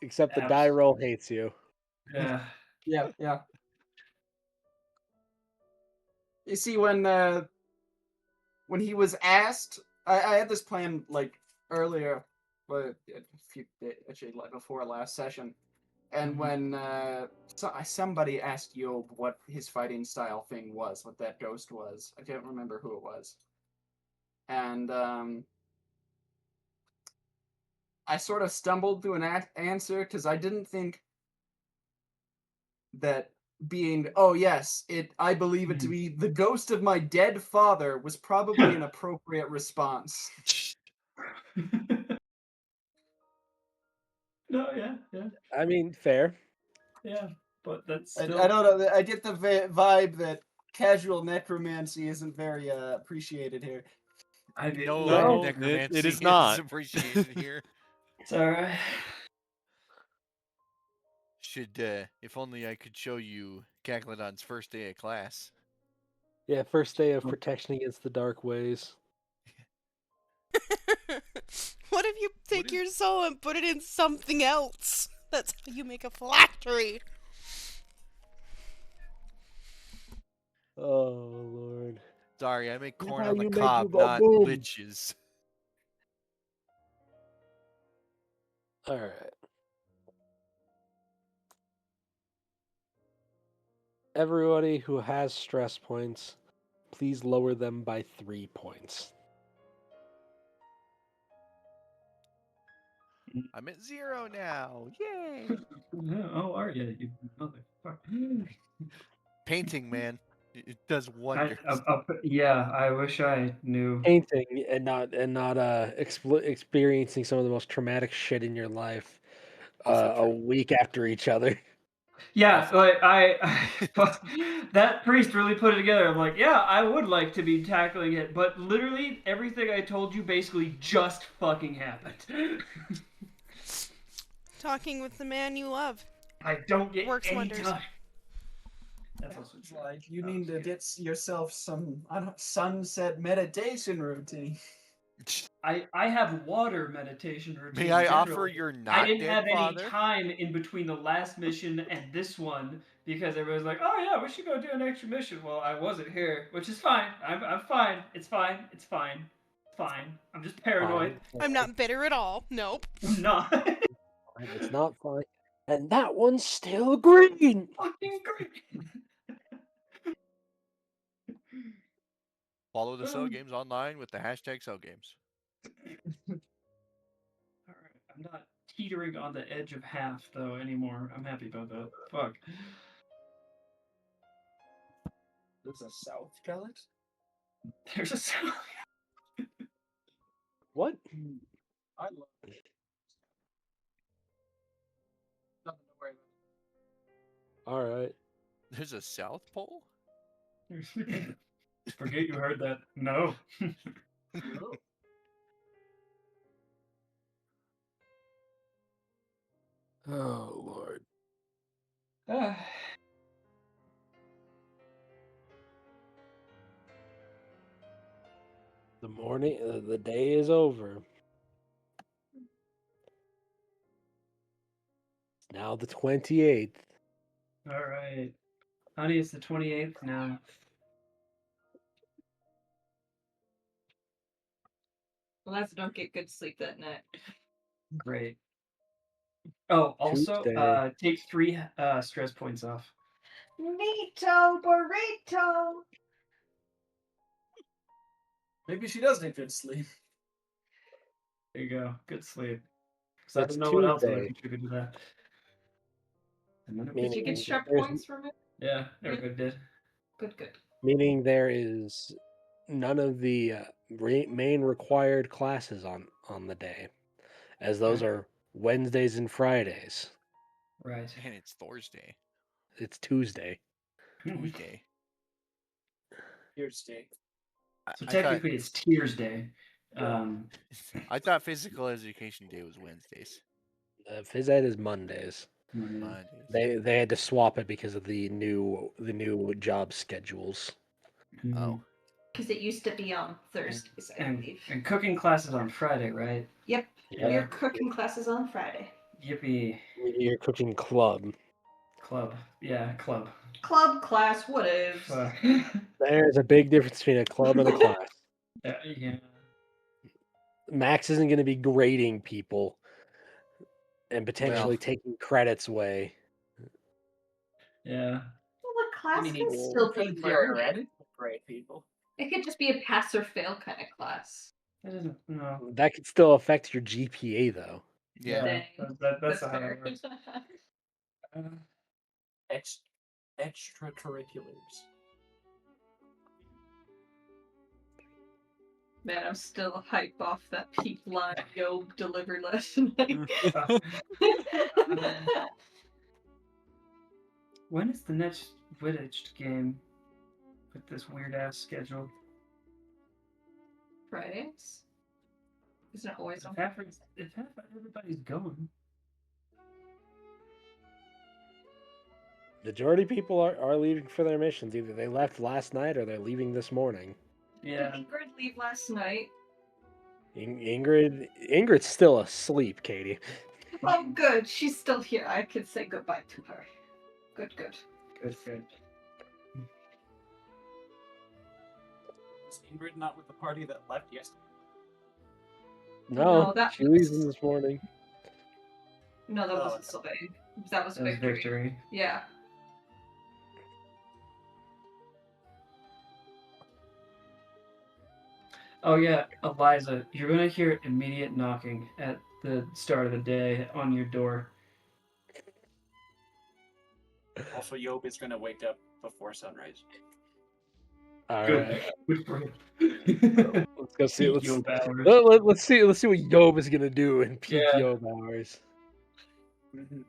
except the die Abs- roll hates you. Yeah. Yeah. You see, when he was asked, I had this plan like earlier, but actually like before last session, and Mhm. when somebody asked Yob what his fighting style thing was, what that ghost was, I can't remember who it was, and I sort of stumbled through an answer because I didn't think that being oh yes I believe it to be the ghost of my dead father was probably an appropriate response. No, yeah. I mean, fair. Yeah, but that's I still. don't know, I get the vibe that casual necromancy isn't very appreciated here. I mean, No, No, necromancy it is not. appreciated here. It's alright. Should if only I could show you Caclodon's first day of class. Yeah, first day of protection against the dark ways. What if you take your soul and put it in something else? That's how you make a phylactery. Oh Lord. Sorry, I make That's corn how on the you make cob, you go not boom. liches. All right. Everybody who has stress points, please lower them by 3 points. I'm at 0 now. Yay! Oh, are you motherfucker? Painting, man. It does wonders. Yeah, I wish I knew. Painting and not experiencing some of the most traumatic shit in your life Also a true. week after each other. Yeah, Also- like that priest really put it together. I'm like, yeah, I would like to be tackling it, but literally everything I told you basically just fucking happened. Talking with the man you love. I don't get Works any wonders. time. That's also Sounds true. like you Oh, need to excuse get yourself some sunset meditation routine. I have water meditation routine. May I in general. offer your I not didn't dead have any father? time in between the last mission and this one because everybody's like, "Oh yeah, we should go do an extra mission." Well, I wasn't here, which is fine. I'm fine. It's fine. It's fine. It's fine. I'm just paranoid. Fine. I'm not bitter at all. Nope. I'm not. It's not fine. And that one's still green. Fucking great. Follow the Cell Games online with the hashtag Cell Games. All right, I'm not teetering on the edge of half though anymore. I'm happy about that. Fuck. There's a South Gallet? There's a sound. What? I love it. Nothing to worry about. All right. There's a South Pole? Forget you heard that. No. Oh. Oh Lord. The day is over. It's now the 28th. All right. Honey, it's the 28th now. Unless I don't get good sleep that night. Great. Oh, also, Tuesday. take 3 stress points off. Neato burrito. Maybe she does need good sleep. There you go. Good sleep. So I It's don't know what else would Tuesday. contribute to that. Did you get sharp there's- points from it? Yeah, everybody did. Good, good. Meaning there is none of the main required classes on the day, as those Right. are Wednesdays and Fridays. Right. And it's Thursday. It's Tuesday. Tuesday. Here's Jake. So I technically it's Tears Day. I thought Physical Education Day was Wednesdays. Phys Ed is Mondays. Mondays. They had to swap it because of the new job schedules. Oh. Because it used to be on Thursdays, I And, believe. and cooking classes on Friday, right? Yep. Yeah. Your cooking classes on Friday. Yippee. Your cooking club. Club. Yeah, club. Club, class, whatever. Fuck. There's a big difference between a club and a class. Yeah. Max isn't going to be grading people and potentially taking credits away. Yeah. Well, the class You can need still be learned. theoretic great people. It could just be a pass or fail kind of class. That doesn't. No. That could still affect your GPA though. Yeah. Dang. That's how fair. it works. Extracurriculars. Man, I'm still hype off that peak line Yo delivered last night. When is the next Quidditch game with this weird ass schedule? Fridays? Isn't it always on If half Fridays? everybody's going. Majority of people are leaving for their missions. Either they left last night or they're leaving this morning. Yeah. Did Ingrid leave last night? Ingrid's still asleep, Katie. Oh, good. She's still here. I can say goodbye to her. Good, good. Good. Is Ingrid not with the party that left yesterday? No, that she was- leaves in this morning. No, that Oh, wasn't okay. Sylvain. That was That was Victory. victory. Yeah. Oh yeah, Eliza, you're gonna hear immediate knocking at the start of the day on your door. Also, Yob is going to wake up before sunrise. All Good. right. Good for him. Let's go see. Peak Yob hours. Let's see. Let's see what Yob is gonna do in peak Yeah. Yob hours. Mhm.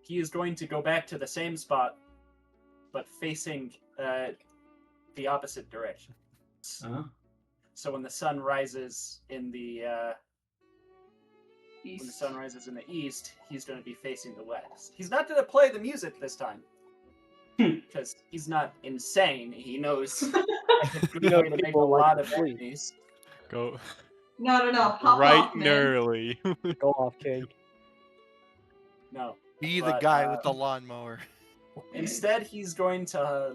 He is going to go back to the same spot, but facing the opposite direction. Uh-huh. So when the sun rises in the East. east, he's going to be facing the west. He's not going to play the music this time because he's not insane. He knows that's a good way to make a people like lot to of sleep. enemies. Go No. Hop right off, and man. early. Go off, King. No. Be the But, guy with the lawnmower. Instead, he's going to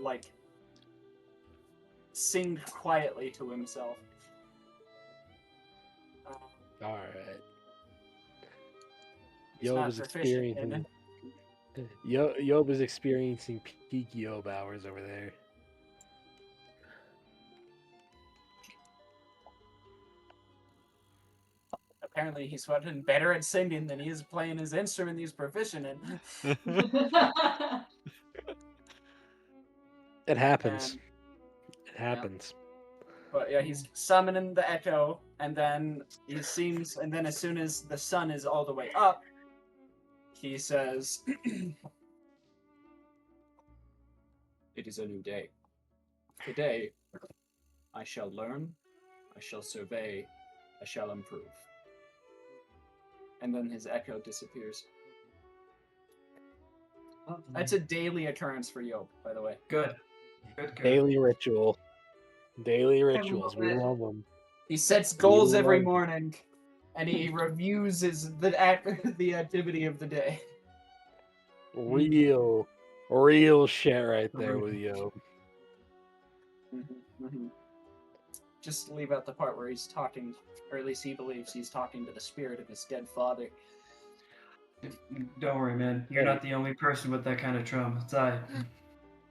sing quietly to himself. All right. He's Yob not is proficient in experiencing. it. Yob is experiencing peak Yob hours over there. Apparently, he's gotten better at singing than he is playing his instrument he's proficient in. It happens. And, It happens. but yeah, he's summoning the echo, and then as soon as the sun is all the way up, he says, "It is a new day. Today, I shall learn, I shall survey, I shall improve." And then his echo disappears. That's a daily occurrence for Yob, by the way. Good. Good. Daily ritual. Daily rituals. love We it. love them. He sets goals every love- morning, and he reviews the activity of the day. Real shit right there with Yob. Just leave out the part where he's talking, or at least he believes he's talking to the spirit of his dead father. Don't worry, man. You're not the only person with that kind of trauma. It's I.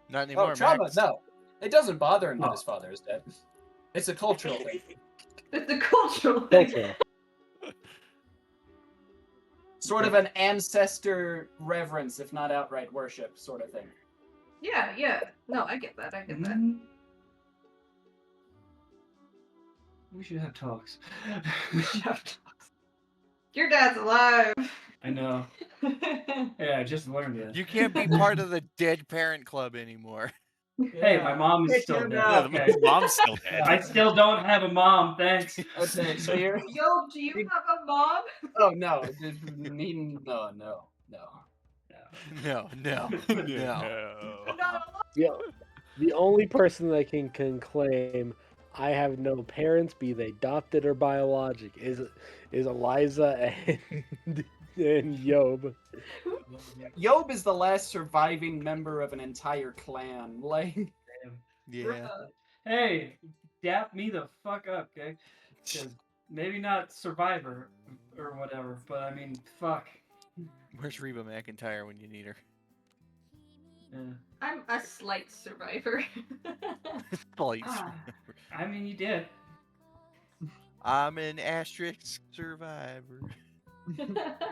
Not anymore, Oh, trauma? Max. No. It doesn't bother him that Oh. his father is dead. It's a cultural thing. It's a cultural thing. Cultural. Sort of an ancestor reverence, if not outright worship, sort of thing. Yeah. No, I get that. Mm. We should have talks. We should have talks. Your dad's alive. I know. Yeah, I just learned it. You can't be part of the dead parent club anymore. Hey, my mom is Kick still him dead. out. Yeah, Okay. his mom's still dead. I still don't have a mom, thanks. Okay, so you're. Yo, do you have a mom? Oh no! No. No. No. The only person that can claim I have no parents, be they adopted or biologic, is Eliza and Yob. Yob is the last surviving member of an entire clan. Like, Yeah. Hey, dap me the fuck up, okay? Because maybe not survivor or whatever, but I mean, fuck. Where's Reba McEntire when you need her? Yeah. I'm a slight survivor. Slight. I mean, you did. I'm an asterisk survivor.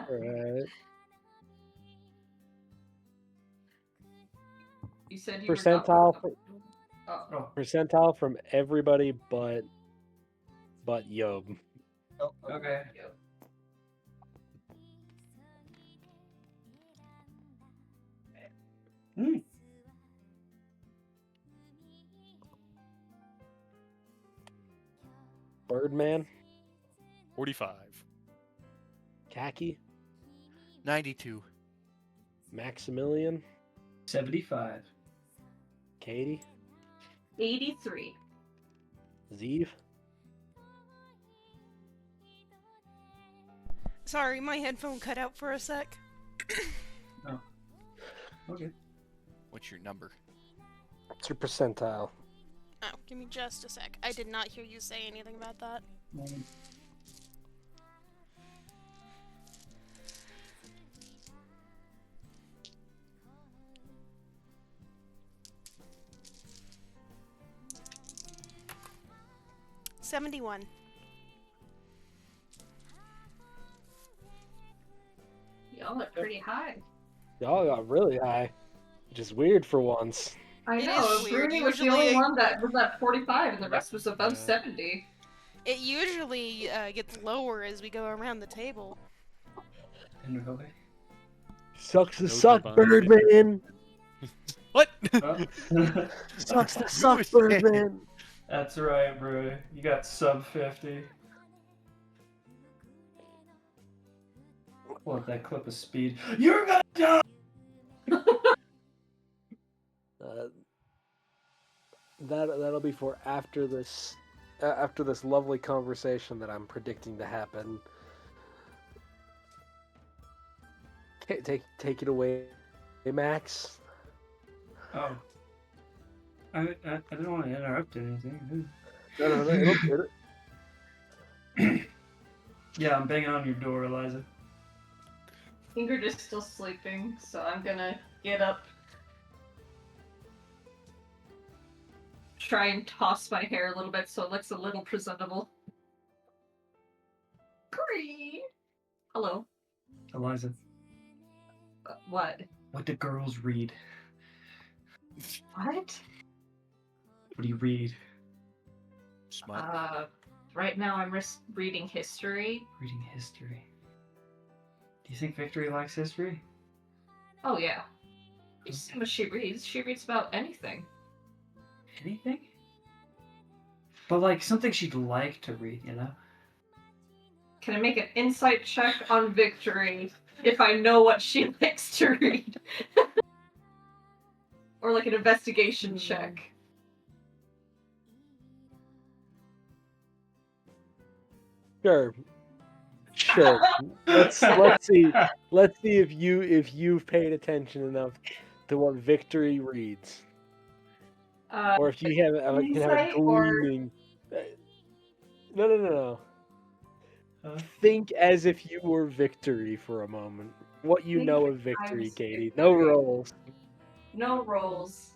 Right. You said you Percentile were not... Oh, Percentile from everybody but Yob. okay. Hmm. Birdman, 45. Khaki, 92. Maximilian, 75. Katie, 83. Zeev. Sorry, my headphone cut out for a sec. Okay. What's your number? What's your percentile? Oh, give me just a sec. I did not hear you say anything about that. 71. Y'all are pretty high. Y'all got really high, which is weird for once. I It know. is weird. Bruni was the Usually only it- one that was at 45, and the rest was above Yeah. 70. It usually gets lower as we go around the table. And really? Sucks to No suck, divine Birdman. What? Oh. Sucks to You suck, said- Birdman. That's right, bro. You got sub 50. Pull up that clip of speed. You're gonna die! That'll be for after this lovely conversation that I'm predicting to happen. Take it away, Max. Oh. I didn't want to interrupt anything. No, Yeah, I'm banging on your door, Eliza. Ingrid is still sleeping, so I'm gonna get up. Try and toss my hair a little bit so it looks a little presentable. Green. Hello. Eliza, What? what do girls read? What? What do you read? Smut. Right now I'm reading history. Reading history. Do you think Victory likes history? Oh yeah. You see what she reads. She reads about anything. Anything? But like something she'd like to read, you know? Can I make an insight check on Victory if I know what she likes to read? Or like an investigation check. Sure. Let's see if you've paid attention enough to what Victory reads, or if you can have a insight or- gleaming. No. Huh? Think as if you were Victory for a moment. What you Think know I of Victory, was Katie. Victory. No rolls. No rolls.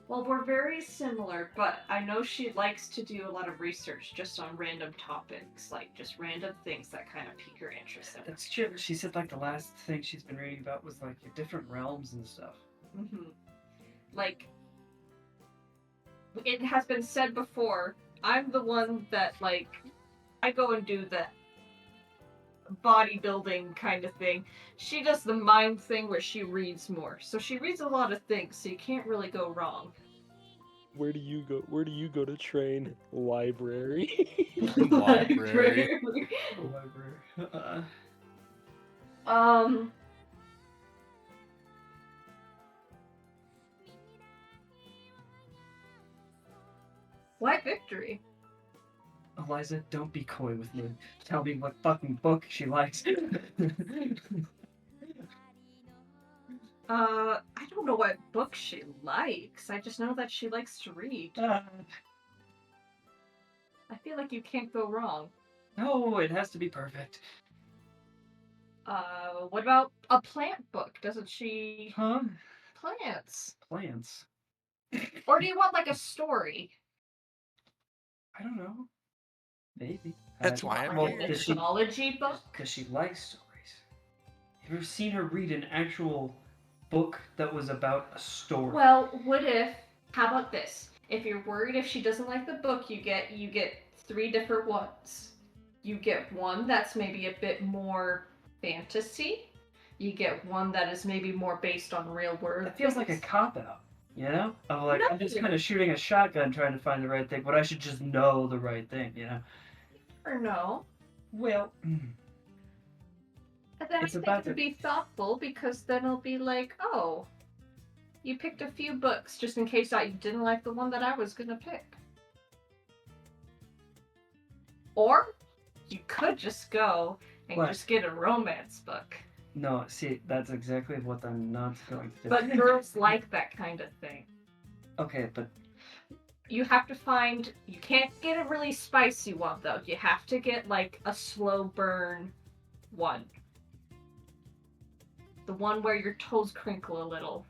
Well, we're very similar, but I know she likes to do a lot of research just on random topics, like just random things that kind of pique her interest. That's true. She said like the last thing she's been reading about was like different realms and stuff. Like, it has been said before, I'm the one that, like, I go and do the bodybuilding kind of thing. She does the mind thing where she reads more. So she reads a lot of things, so you can't really go wrong. Where do you go? Where do you go to train? Library. Library. Library. Why Victory? Eliza, don't be coy with me. Tell me what fucking book she likes. I don't know what book she likes. I just know that she likes to read. I feel like you can't go wrong. No, it has to be perfect. What about a plant book? Doesn't she... Huh? Plants. Plants. Or do you want, like, a story? I don't know. Maybe. That's why I'm Like here. an Does she astrology book? like stories? Have you ever seen her read an actual book that was about a story? Well, what if... How about this? If you're worried if she doesn't like the book, you get 3 different ones. You get one that's maybe a bit more fantasy. You get one that is maybe more based on real world. It feels like a cop-out, you know? Of like, I'm just No. kind of shooting a shotgun trying to find the right thing, but I should just know the right thing, you know? Or no. Well, And then It's I think about it would the- be thoughtful because then it'll be like, oh, you picked a few books just in case I didn't like the one that I was gonna pick. Or you could just go and What? just get a romance book. no, see, that's exactly what I'm not going to do. But girls like that kind of thing. Okay, but You have to find... You can't get a really spicy one, though. You have to get, like, a slow burn one. The one where your toes crinkle a little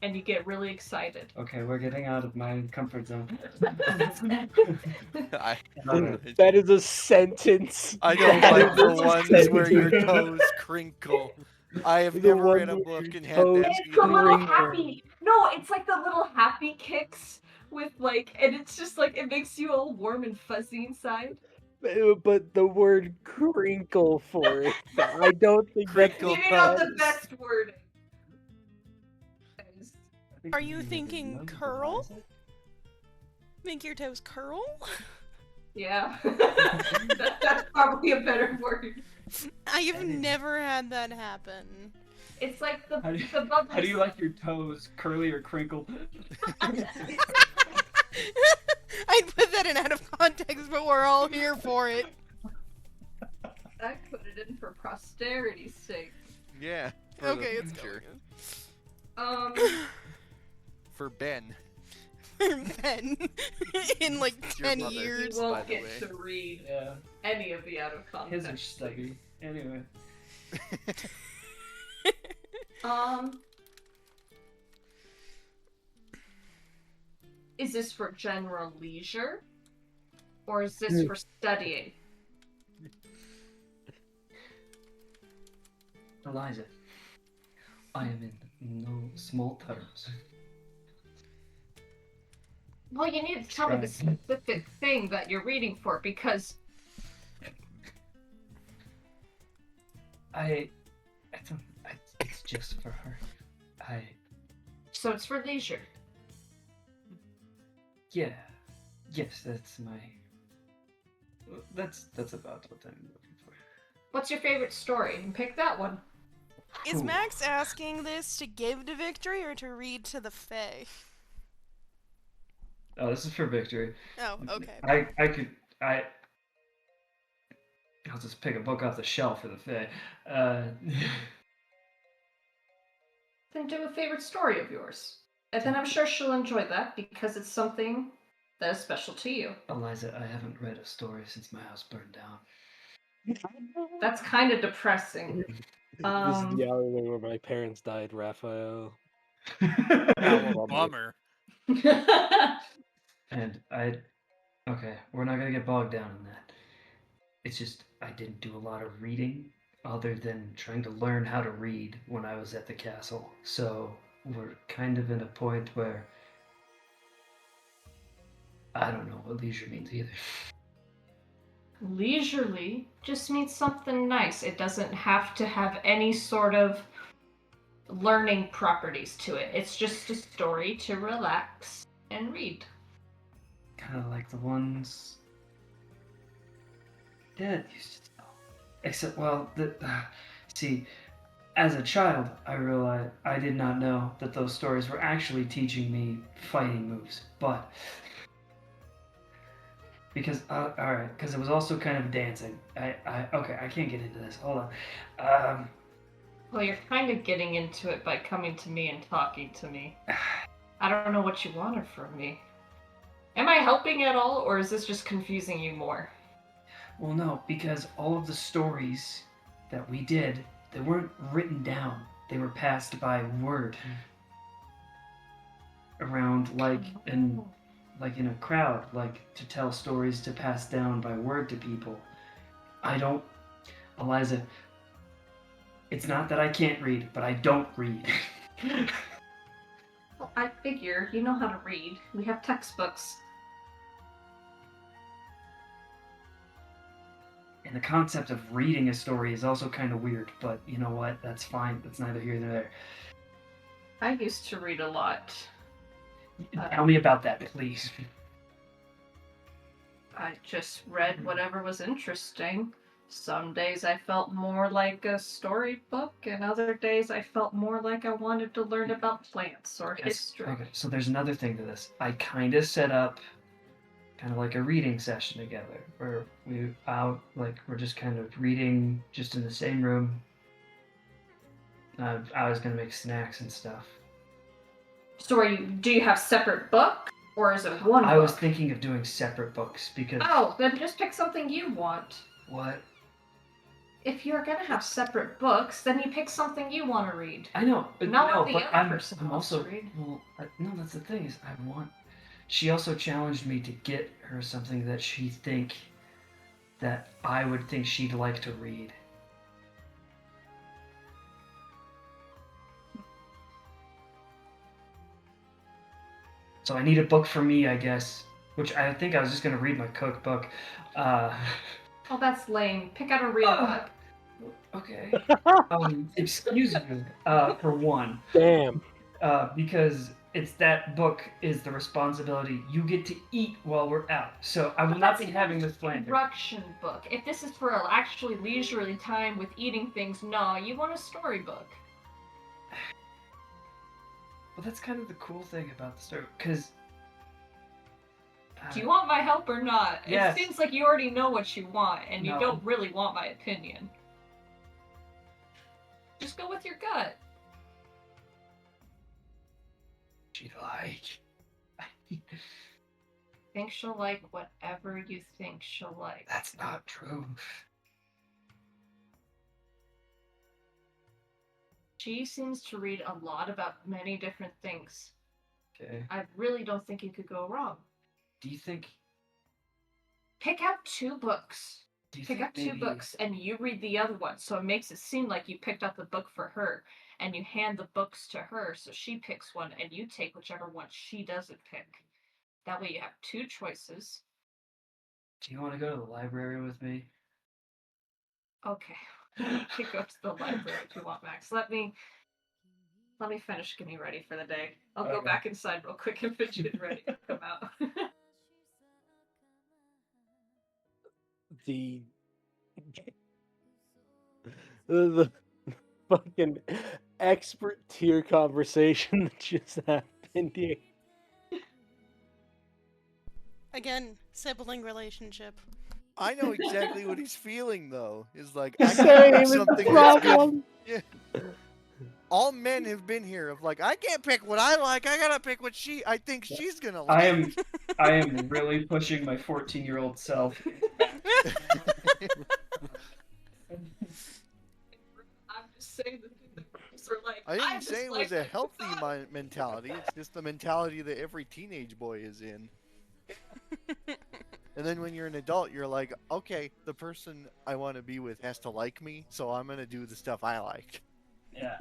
and you get really excited. okay, we're getting out of my comfort zone. I, That is a sentence. I don't That like is the a ones sentence. where your toes crinkle. I have The never one read a where book your and had that toes It's be the the little crinkle. happy. No, it's like the little happy kicks with like, and it's just like it makes you all warm and fuzzy inside. But the word crinkle for it, I don't think that's Crinkle Maybe not the toes. best wording. Guys. I think Are we you need to thinking know the curl? Eliza. Make your toes curl? Yeah, that's probably a better word. I've That is- never had that happen. It's like the How do you, the bubbles. how do you like your toes, curly or crinkled? I'd put that in out of context, but we're all here for it. I put it in for posterity's sake. Yeah. For Okay, the it's future. Um, For Ben. Ben, in like It's your 10 brother. you years. by won't the get way. to read Yeah, any of the out of context. his are stubby. Anyway, Um, is this for general leisure, or is this for studying? Eliza, I am in no small terms. Well, you need to tell me the specific thing that you're reading for, because It's just for her. so it's for leisure. Yeah, yes, that's my. That's about what I'm looking for. What's your favorite story? And pick that one. Is Ooh. Max asking this to give to Victory or to read to the Fae? Oh, this is for victory. Oh, okay. I'll just pick a book off the shelf for the Fae. Then do a favorite story of yours. And then I'm sure she'll enjoy that because it's something that is special to you. Eliza, I haven't read a story since my house burned down. That's kind of depressing. This is the alleyway where my parents died, Raphael. Oh, bummer. And okay, we're not gonna get bogged down in that. It's just I didn't do a lot of reading other than trying to learn how to read when I was at the castle. So we're kind of in a point where I don't know what leisure means either. Leisurely just means something nice. It doesn't have to have any sort of learning properties to it. It's just a story to relax and read. Kind of like the ones Dad used to tell. Except, well, see, as a child, I realized I did not know that those stories were actually teaching me fighting moves. But because, all right, because it was also kind of dancing. Okay, I can't get into this. Hold on. Well, you're kind of getting into it by coming to me and talking to me. I don't know what you wanted from me. Am I helping at all, or is this just confusing you more? Well, no, because all of the stories that we did, they weren't written down. They were passed by word around, like in a crowd, like to tell stories to pass down by word to people. Eliza, it's not that I can't read, but I don't read. Well, I figure you know how to read. We have textbooks. And the concept of reading a story is also kind of weird, but you know what? That's fine. That's neither here nor there. I used to read a lot. Tell me about that, please. I just read whatever was interesting. Some days I felt more like a storybook, and other days I felt more like I wanted to learn about plants or history. Okay, so there's another thing to this. I kind of set up kind of like a reading session together, where we're just kind of reading just in the same room. I was gonna make snacks and stuff. So do you have separate books, or is it one book? I was thinking of doing separate books because. Oh, then just pick something you want. What? If you're gonna have separate books, then you pick something you want to read. I know, but Not no, what the but other person I'm wants also to read. well. No, that's the thing is I want. She also challenged me to get her something that that I would think she'd like to read. So I need a book for me, I guess. Which I think I was just gonna read my cookbook. Oh, that's lame. Pick out a real book. Okay. Excuse me. For one, Damn. because it's that book is the responsibility. You get to eat while we're out, so I will not be having this planter. Instruction book. If this is for actually leisurely time with eating things, no, you want a storybook. Well, that's kind of the cool thing about the story, because. Do you want my help or not? Yes. It seems like you already know what you want, and you No. don't really want my opinion. Just go with your gut. She'd like. Think she'll like whatever you think she'll like. That's not true. She seems to read a lot about many different things. Okay. I really don't think you could go wrong. Do you think? Pick out 2 books. Do you Pick think up 2 books, and you read the other one, so it makes it seem like you picked up the book for her, and you hand the books to her, so she picks one, and you take whichever one she doesn't pick. That way you have 2 choices. Do you want to go to the library with me? Okay, you can go to the library if you want, Max. Let me finish getting ready for the day. I'll go Okay. back inside real quick and finish getting ready to come out. The fucking expert tier conversation that just happened here. Again, sibling relationship. I know exactly what he's feeling though. Is like The I same can't pick is the something that's good. problem. Yeah. All men have been here of like I can't pick what I like. I gotta pick what I think she's gonna like. I am really pushing my 14-year-old self. I'm just saying the girls are like. I didn't say it was a like healthy mentality. It's just the mentality that every teenage boy is in. And then when you're an adult, you're like, okay, the person I want to be with has to like me, so I'm gonna do the stuff I like. Yeah.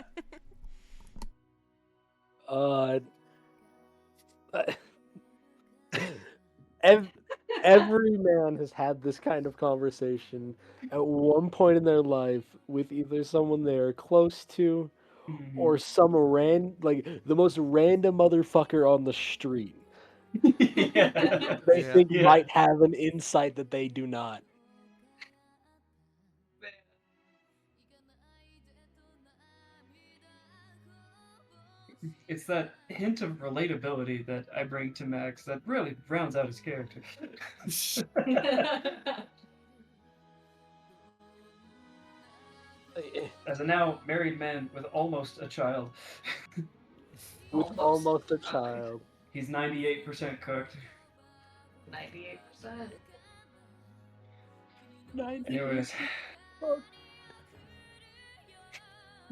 Every man has had this kind of conversation at one point in their life with either someone they are close to or some like the most random motherfucker on the street. Yeah. They Yeah. think Yeah. might have an insight that they do not. It's that hint of relatability that I bring to Max that really rounds out his character. As a now married man with almost a child. With almost a child. He's 98% cooked. 98%. Anyways.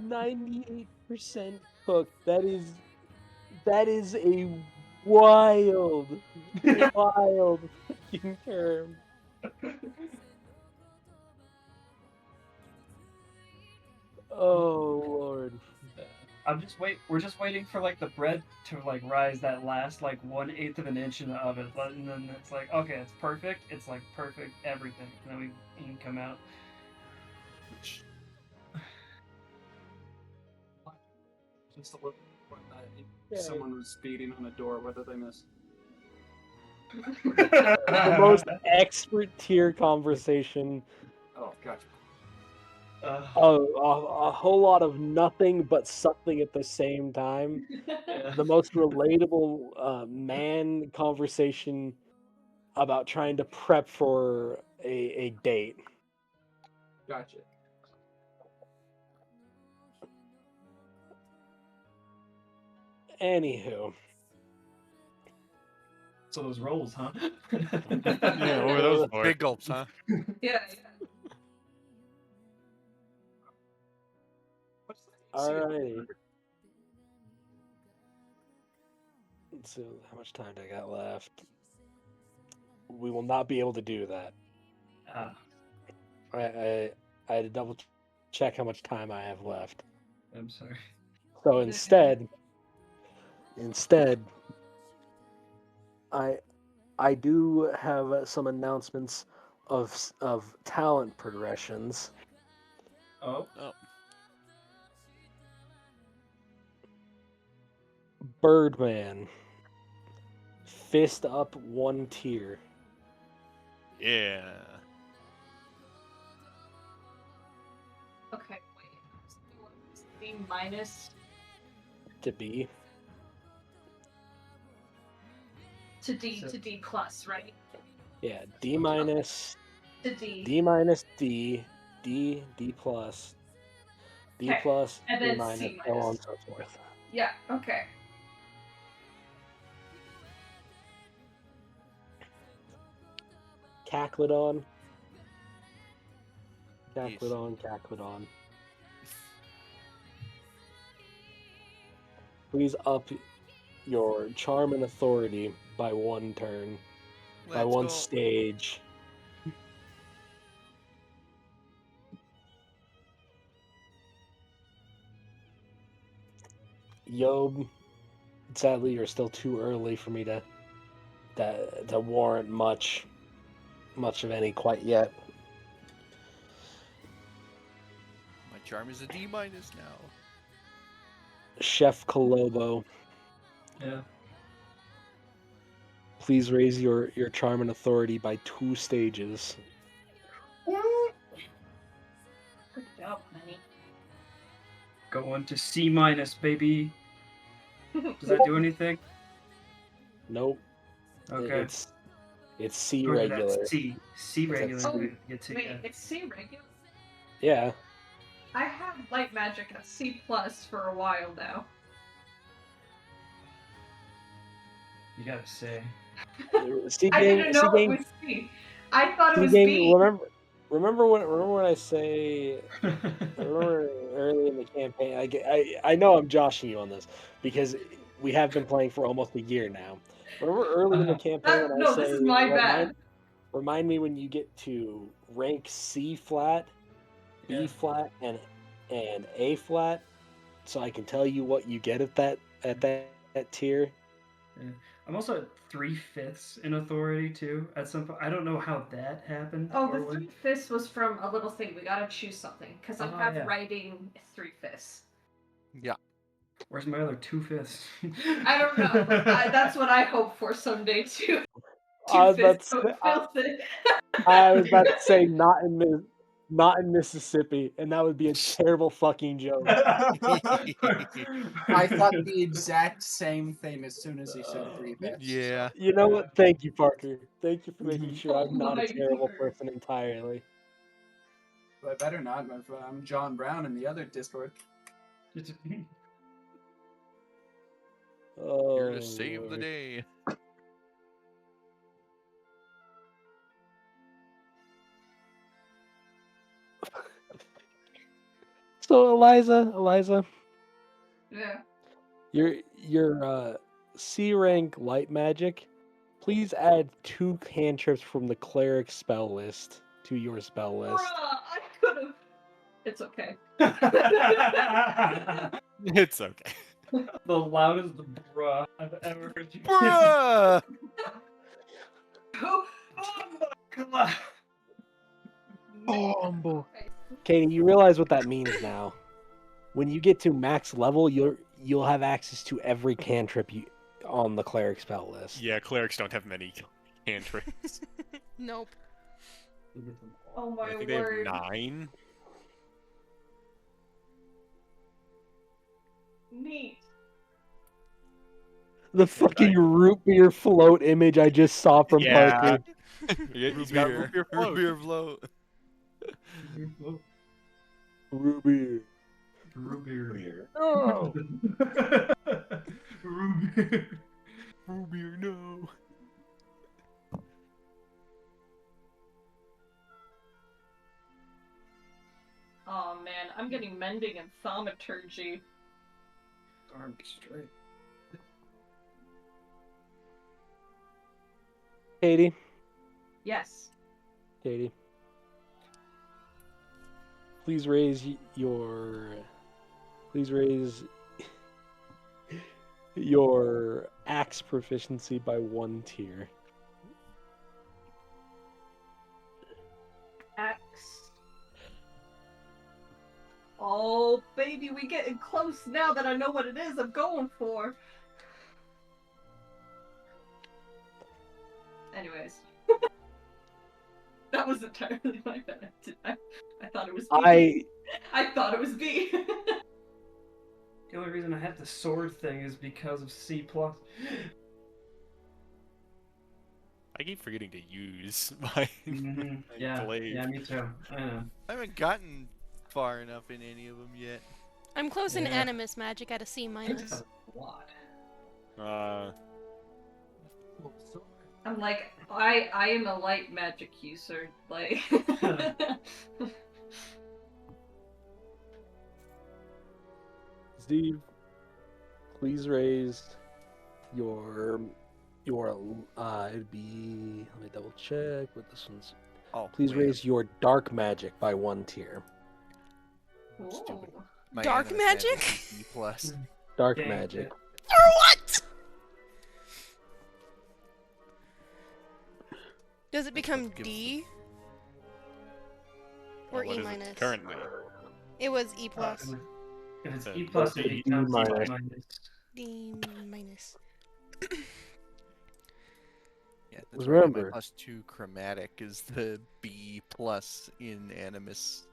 98% cooked. That is a wild fucking term. Oh Lord. We're just waiting for like the bread to like rise that last like 1/8 of an inch in the oven, and then it's like okay, it's perfect. It's like perfect everything, and then we can come out. Just a little point that someone was beating on a door, whether they missed. The most expert tier conversation. Oh, gotcha. A whole lot of nothing but something at the same time. The most relatable man conversation about trying to prep for a date. Gotcha. Anywho. So those rolls, huh? Yeah, what were those for? Big gulps, huh? Yeah. Alrighty. So how much time do I got left? We will not be able to do that. I had to double check how much time I have left. I'm sorry. So instead, I do have some announcements of talent progressions. Oh, Oh, Birdman, fist up 1 tier. yeah. Okay, wait. C minus To B. to D So- to D plus, right? Yeah, D minus, To D. D minus D, D plus, D Okay. plus, And D then minus, C so on minus. and so forth. Yeah, okay. Caclodon, Yeesh. Caclodon. Please up your charm and authority by 1 turn, by Let's one go. stage. Yob, sadly, you're still too early for me to warrant much of any quite yet. My charm is a D minus now. Chef Colobo, yeah. please raise your charm and authority by 2 stages. Good job, honey. Going to C minus, baby. Does that do anything? Nope. Okay. It's C Go to that regular. C. C It's at regular. Oh, we get to, wait, yeah. it's C regular? Yeah. I have light magic at C plus for a while now. You gotta say. C I gang, didn't C know it gang, was C. I thought it C was gang. B. Remember when I say. Remember early in the campaign, I know I'm joshing you on this because we have been playing for almost a year now. Remember early in the campaign when I No, say this is my bad. remind me when you get to rank C flat, B Yeah. flat, and A flat, so I can tell you what you get at that tier. Yeah. I'm also at 3/5 in authority too. At some point, I don't know how that happened. Oh, or the when. 3/5 was from a little thing. We gotta choose something because I Oh, have yeah. writing 3/5. Yeah. Where's my other 2/5? I don't know, but that's what I hope for someday too. I was about 2/5 to don't say, filth it. I was about to say not in Mississippi, and that would be a terrible fucking joke. I thought the exact same thing as soon as he said 3/5. Yeah. You know what? Thank you, Parker. Thank you for making sure Oh I'm not a my terrible word. person entirely. But I better not. I'm John Brown in the other Discord. Oh, Here to save the Lord. day. So Eliza, Yeah. your C rank light magic. Please add 2 cantrips from the cleric spell list to your spell Bruh, list. I could have. It's okay. It's okay. The loudest bruh I've ever heard you. Bruh! Oh, God. Bombo. Katie, you realize what that means now. When you get to max level, you'll have access to every cantrip on the cleric spell list. Yeah, clerics don't have many cantrips. Nope. oh my I think word. they have 9. Neat. The fucking root beer float image I just saw from Yeah. Parker. Yeah, Root he's got beer. root beer Root float. beer float. Root beer. Ruby. Oh. Ruby. Root beer, no. Oh man, I'm getting mending and thaumaturgy. Arm straight. Katie. Yes. Please raise your. Please raise your axe proficiency by 1 tier. Axe. Oh, baby, we getting close now that I know what it is I'm going for. Anyways. That was entirely my bad. I thought it was B. I thought it was B. The only reason I have the sword thing is because of C+. I keep forgetting to use my, my Yeah, blade. yeah, me too. I know. I haven't gotten far enough in any of them yet. I'm close in Yeah. animus magic at a C minus. That's a lot. I'm like, I am a light magic user. Like. Steve, please raise your it'd be, let me double check what this one's. Oh, Please wait, raise your dark magic by 1 tier. Ooh. my Dark animus magic? is B plus. Dark Dang magic. it. For what? Does it become Give- D? Or What E is it minus? currently? It was E plus. If it's Uh, E plus, it D becomes E minus. minus. D minus. Yeah, that's right. Remember. My +2 chromatic is the B plus in animus.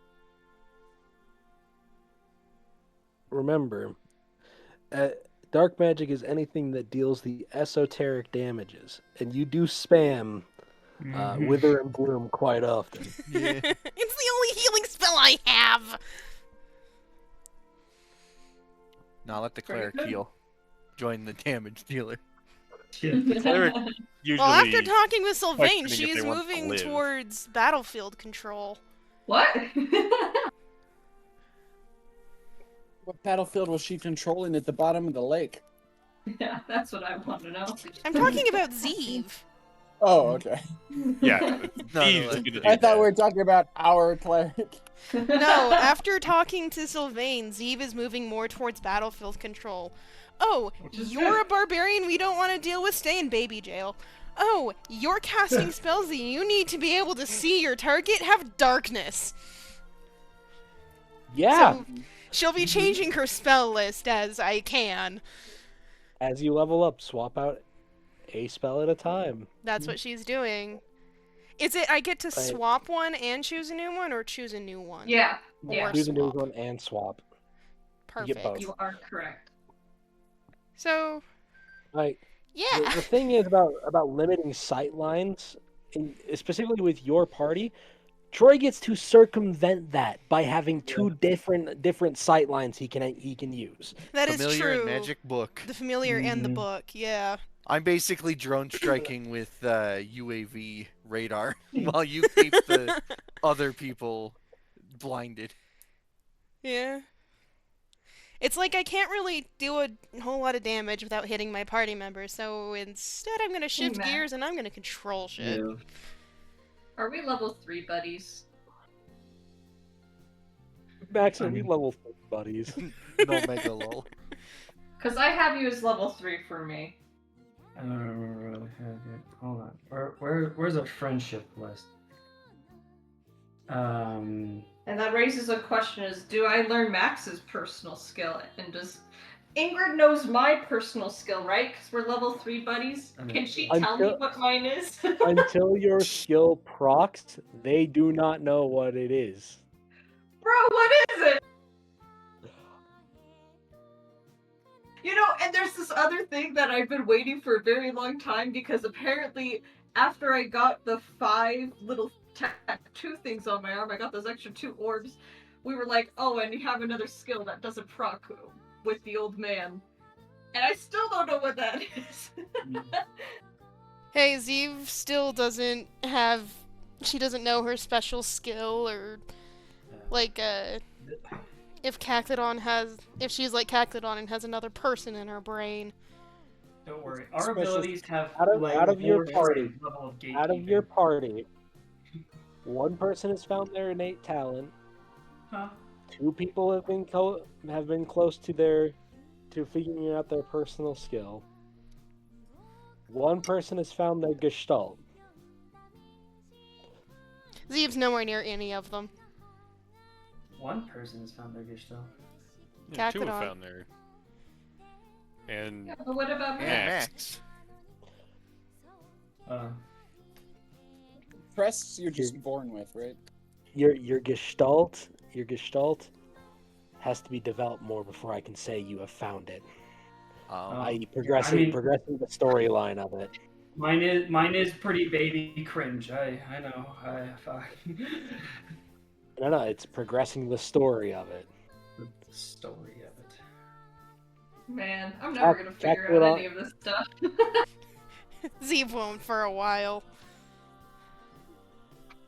Remember, dark magic is anything that deals the esoteric damages, and you do spam Wither and Bloom quite often. Yeah. It's the only healing spell I have! Now let the Very cleric good. heal. Join the damage dealer. The cleric usually. Well, after talking with Sylvain, questioning if she's they want to moving live. towards battlefield control. What? What battlefield was she controlling at the bottom of the lake? Yeah, that's what I want to know. I'm talking about Zeev. Oh, okay. Yeah, No, Steve's no, gonna do I thought that. we were talking about our cleric. No, after talking to Sylvain, Zeev is moving more towards battlefield control. Oh, Which is you're good. a barbarian we don't want to deal with, stay in baby jail. Oh, you're casting spells that you need to be able to see your target, have darkness. Yeah, So she'll be changing her spell list as I can. as you level up, swap out a spell at a time. That's what she's doing. Is it I get to Right. swap one and choose a new one, or choose a new one? Yeah, Or yeah, Choose a new swap. one and swap. Perfect. both. you are correct. So, Like, yeah. the thing is about limiting sight lines, specifically with your party, Troy gets to circumvent that by having two different sight lines he can use. That is Familiar true. and magic book. The familiar and the Mhm. book, yeah. I'm basically drone striking with UAV radar while you keep the other people blinded. Yeah. It's like I can't really do a whole lot of damage without hitting my party members, so instead I'm gonna shift Matt. gears and I'm gonna control shit. Yeah. Are we level 3 buddies? Max, are we level 3 buddies? No mega lol. Because I have you as level 3 for me. I don't remember what I had yet. Hold on. Where's our friendship list? And that raises a question is, do I learn Max's personal skill? And does... Ingrid knows my personal skill, right? Because we're level 3 buddies. I mean, Can she tell me until- what mine is? Until your skill procs, they do not know what it is. Bro, what is it? You know, and there's this other thing that I've been waiting for a very long time because apparently after I got the 5 little tattoo things on my arm, I got those extra 2 orbs, we were like, oh, and you have another skill that doesn't proc with the old man. And I still don't know what that is. Hey, Zeev still doesn't have... She doesn't know her special skill, or... Like, if Cactodon has... If she's like Cactodon and has another person in her brain. Don't worry. Our Special- abilities have out of your more party. level of Out of gatekeeping. your party, one person has found their innate talent. Huh? 2 people have been close to their to figuring out their personal skill. One person has found their gestalt. Zeeb's nowhere near any of them. One person has found their gestalt. Yeah, two have Cacodon. found their. And Yeah, but what about And Max? Max. Crests you're just born with, right? Your gestalt has to be developed more before I can say you have found it. I.e. progressing the storyline of it. Mine is pretty baby cringe. I know. No, it's progressing the story of it. The story of it. Man, I'm never gonna figure out any of this stuff. Zeeb won't for a while.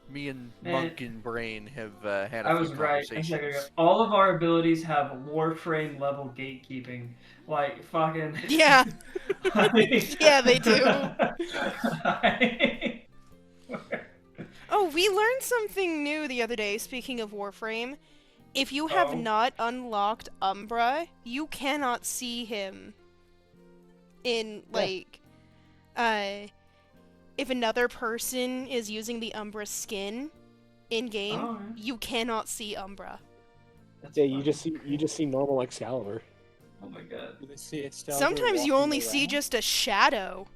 Me and Monk and Brain have had a I few was right. conversations. All of our abilities have Warframe level gatekeeping. Like fucking. Yeah. Yeah, they do. Oh, we learned something new the other day, speaking of Warframe. If you have not unlocked Umbra, you cannot see him in, like, if another person is using the Umbra skin in-game, you cannot see Umbra. Yeah, you just see normal Excalibur. Oh my god. Do they see Excalibur Sometimes you walking only see around? just a shadow.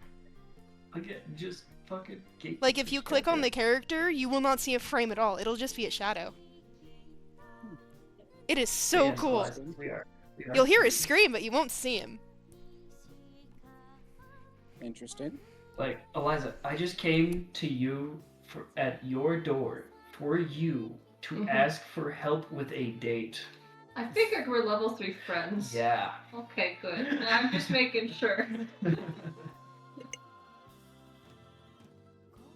Again, just fucking gatekeeping. Like, if you click on the character, you will not see a frame at all. It'll just be a shadow. It is so cool. We are You'll hear his scream, but you won't see him. Interesting. Like, Eliza, I just came to you at your door for you to ask for help with a date. I figured we're level 3 friends. Yeah. Okay, good. I'm just making sure. One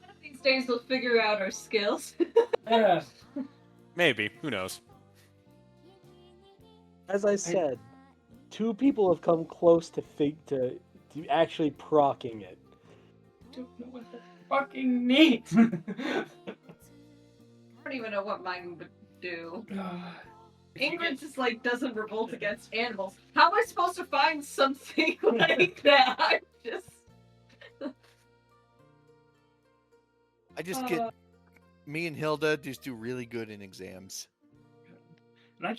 of these days we'll figure out our skills. maybe, who knows? As I said, two people have come close to actually procking it. Don't know what that fucking means. I don't even know what mine would do. Ingrid just like doesn't revolt against animals. How am I supposed to find something like that? I'm just. I just get me and Hilda just do really good in exams. And I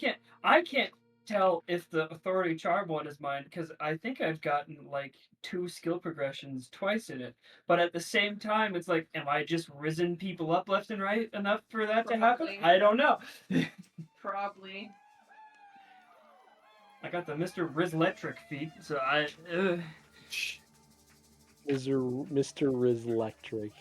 can't tell if the authority charm one is mine because I think I've gotten like 2 skill progressions twice in it. But at the same time, it's like, am I just risen people up left and right enough for that to happen? I don't know. Probably. I got the Mr. Rizletric feat, so I. Mr. Rizlectric.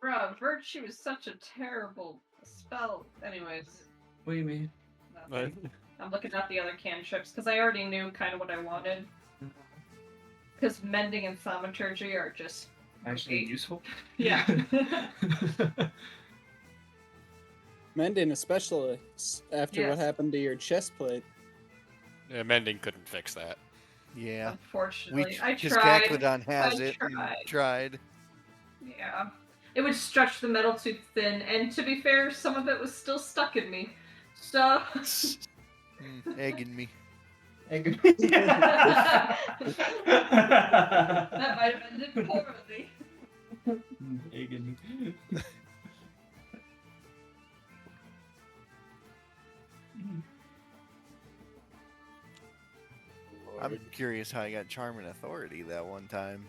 Bruh, Virtue is such a terrible spell. Anyways. What do you mean? Nothing. I'm looking at the other cantrips because I already knew kind of what I wanted. Because mending and thaumaturgy are just Actually useful? Yeah. Mending, especially after what Yes. happened to your chest plate. Yeah, mending couldn't fix that. Yeah. Unfortunately, I Because tried. Caclodon has I it and tried. tried. Yeah. It would stretch the metal too thin, and to be fair, some of it was still stuck in me. So. Egging me. That might have ended poorly. Egging. I'm curious how I got Charm and Authority that one time.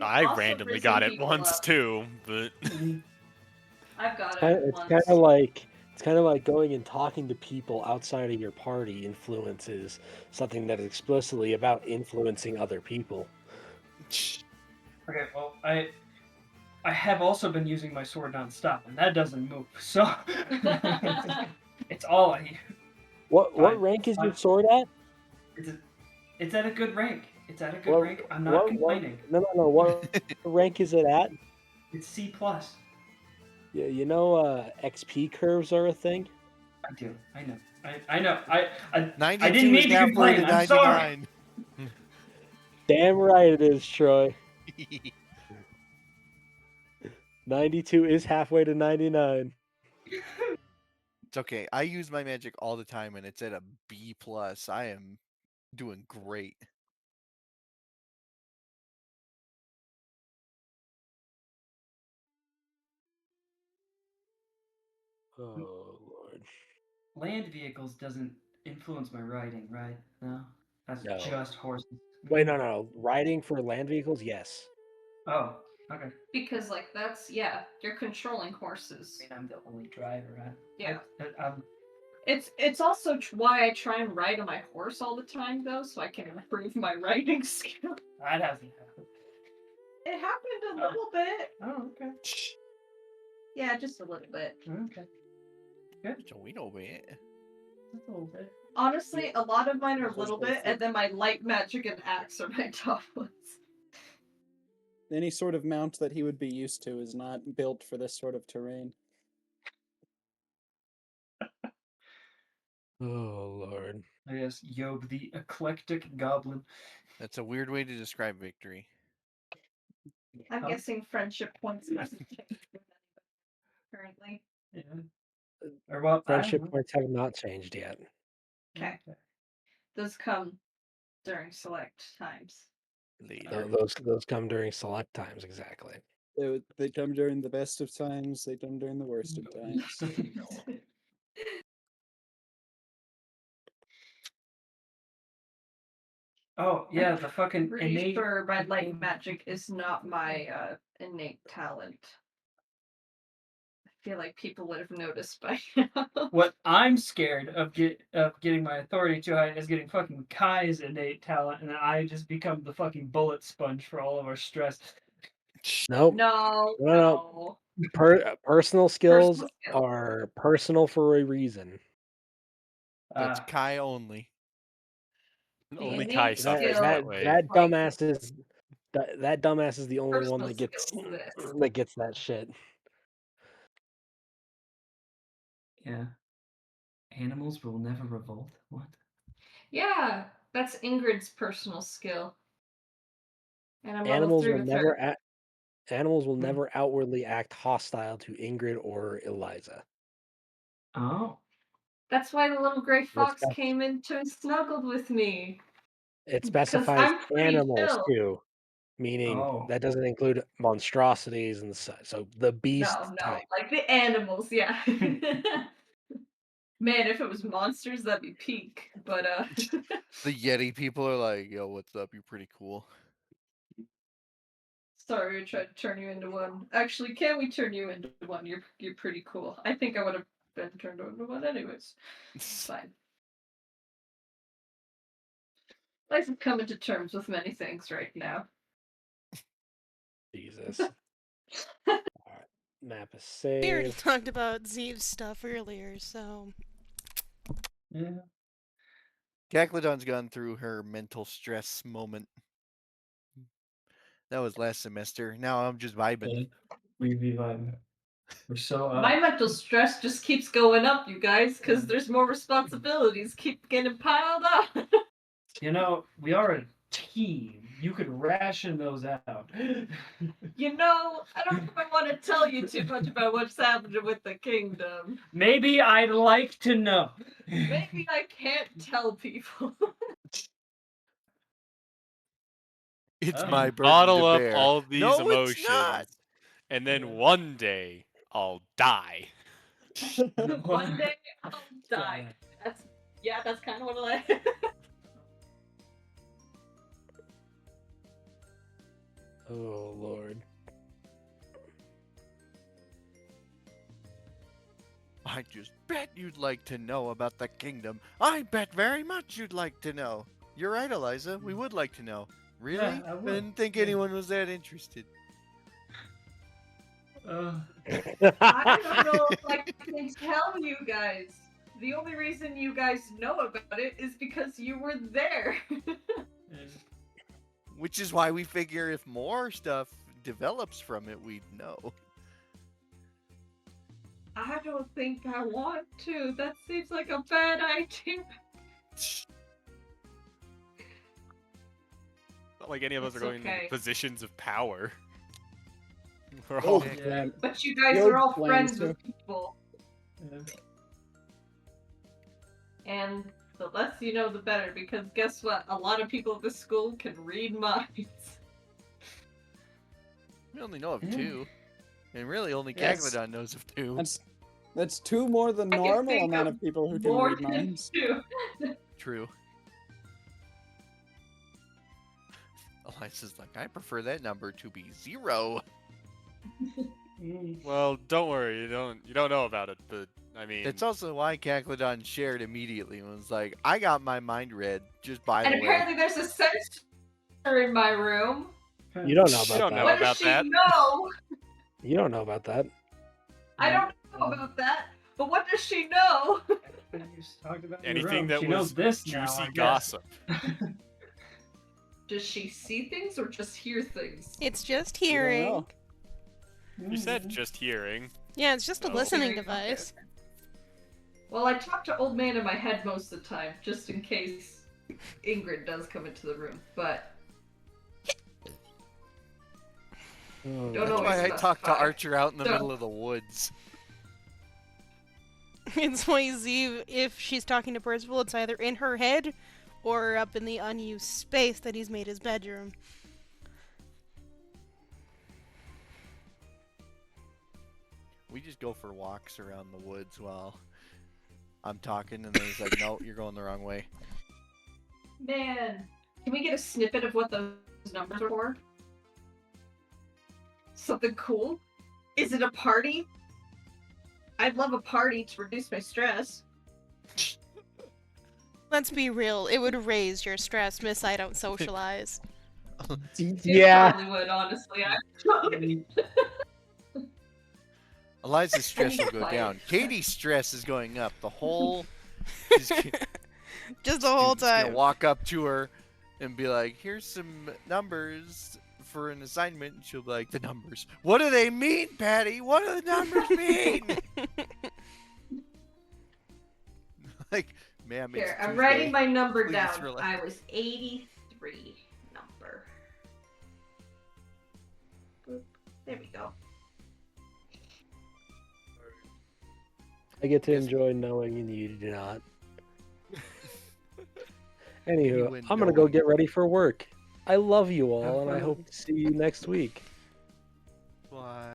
I Also randomly risen got it people once up. too, but I've got It's kind of like going and talking to people outside of your party influences something that is explicitly about influencing other people. Okay, well, I have also been using my sword nonstop, and that doesn't move. So it's all I use. What rank is your sword at? It's at a good rank. It's at a good rank. I'm not complaining. No. What rank is it at? It's C+. Yeah, you know XP curves are a thing. I do. I know. I know. I 92 didn't mean is to halfway complain. to I'm sorry. 99. Damn right it is, Troy. 92 is halfway to 99. It's okay. I use my magic all the time, and it's at a B plus. I am doing great. Oh Lord. Land vehicles doesn't influence my riding, right? No, that's No. just horses. Wait, no. Riding for land vehicles, yes. Oh, okay. Because like that's you're controlling horses. I mean, I'm the only driver. Yeah. I'm It's also why I try and ride on my horse all the time though, so I can improve my riding skill. that hasn't happened. It happened a Oh. little bit. Oh, okay. Yeah, just a little bit. Okay. Good. So we know it. Just a little bit. Honestly, a lot of mine are a Those little both bit, and then my light magic and axe are my top ones. Any sort of mount that he would be used to is not built for this sort of terrain. Oh Lord. I guess Yob the eclectic goblin. That's a weird way to describe victory. I'm Oh, guessing friendship points doesn't change currently. yeah. Or well, Friendship I don't points have not changed yet. know. Okay. Those come during select times. Later. Those come during select times, exactly. They come during the best of times, they come during the worst of times. Oh yeah, the fucking Pretty innate. sure my light magic is not my innate talent. I feel like people would have noticed by now. What I'm scared of getting my authority too high is getting fucking Kai's innate talent, and then I just become the fucking bullet sponge for all of our stress. Nope. No. Personal skills Personal skill. are personal for a reason. That's Ah. Kai only. The Only innate Kai That suffers skill- that way. that dumbass is that dumbass is the only one Personal that gets skills this. that gets that shit. Yeah. Animals will never revolt. What? Yeah, that's Ingrid's personal skill. And I'm level Animals 3 will with never her. animals will Hmm. never outwardly act hostile to Ingrid or Eliza. Oh. That's why the little gray It fox spec- came into and snuggled with me. It Because specifies I'm pretty animals chill. too, meaning Oh. that doesn't include monstrosities and such. So the beast No, type. like the animals, yeah. Man, if it was monsters, that'd be peak. But The Yeti people are like, yo, what's up? You're pretty cool. sorry, we tried to turn you into one. Actually, can we turn you into one? You're pretty cool. I think I would have been turned into one anyways. It's fine. Life is coming to terms with many things right now. Jesus. All right. Map is We already saved. talked about Zeev's stuff earlier, so Yeah. Caclodon's gone through her mental stress moment. That was last semester. Now I'm just vibing. We vibing. We're so My mental stress just keeps going up, you guys, because there's more responsibilities keep getting piled up. You know, we are a team. You could ration those out. You know, I don't know if I want to tell you too much about what's happening with the kingdom. Maybe I'd like to know. Maybe I can't tell people. It's Oh. my burden Bottle to up bear. all these No, emotions, it's not. and then Yeah. one day I'll die. One day I'll die. That's kind of what I like. Oh Lord. I just bet you'd like to know about the kingdom. I bet very much you'd like to know. You're right, Eliza. We would like to know. Really? Yeah, I would. didn't think Yeah. anyone was that interested. I don't know if I can tell you guys. The only reason you guys know about it is because you were there. Which is why we figure if more stuff develops from it, we'd know. I don't think I want to. That seems like a bad idea. Not like any of us It's are going okay. into positions of power. We're Oh, all man. But you guys Yob are all plans friends to. with people. Yeah. And the less you know, the better, because guess what? A lot of people at this school can read minds. We only know of Yeah. 2. And really only Yes. Caglodon knows of 2. That's 2 more than I can normal think amount of of people who can More read than minds. 2. True. Eliza's like, I prefer that number to be 0. Well, don't worry, you don't know about it, but I mean, It's also why Caglodon shared immediately and was like, I got my mind read, just by And the way. apparently there's a sensor in my room. You don't know you about don't that. know What does about she that. know? You don't know about that. I don't know about that. But what does she know? Anything that she was knows this juicy now, I guess. gossip. Does she see things or just hear things? It's just You don't hearing. know. You said just hearing. Yeah, it's just a No. listening Hearing, okay, device. okay. Well, I talk to old man in my head most of the time, just in case Ingrid does come into the room. But Oh, Don't That's always why I talk to specify. Archer out in the So- middle of the woods. It's why you see if she's talking to Percival, it's either in her head or up in the unused space that he's made his bedroom. We just go for walks around the woods while I'm talking, and then he's like, no, you're going the wrong way. man, can we get a snippet of what those numbers are for? Something cool? Is it a party? I'd love a party to reduce my stress. Let's be real, it would raise your stress, Miss I don't socialize. It Yeah. probably would, honestly. Actually. Eliza's stress will go Quiet. down. Katie's stress is going up. The whole Just the whole student's gonna time. walk up to her and be like, here's some numbers for an assignment, and she'll be like, the numbers. What do they mean, Patty? What do the numbers mean? Like, ma'am, it's Here, I'm Tuesday. writing my number Please down. relax. I was 83 number. Boop. There we go. I get to enjoy knowing and you do not. Anywho, You and I'm gonna no go one. get ready for work. I love you all, Have and I fun. hope to see you next week. Why?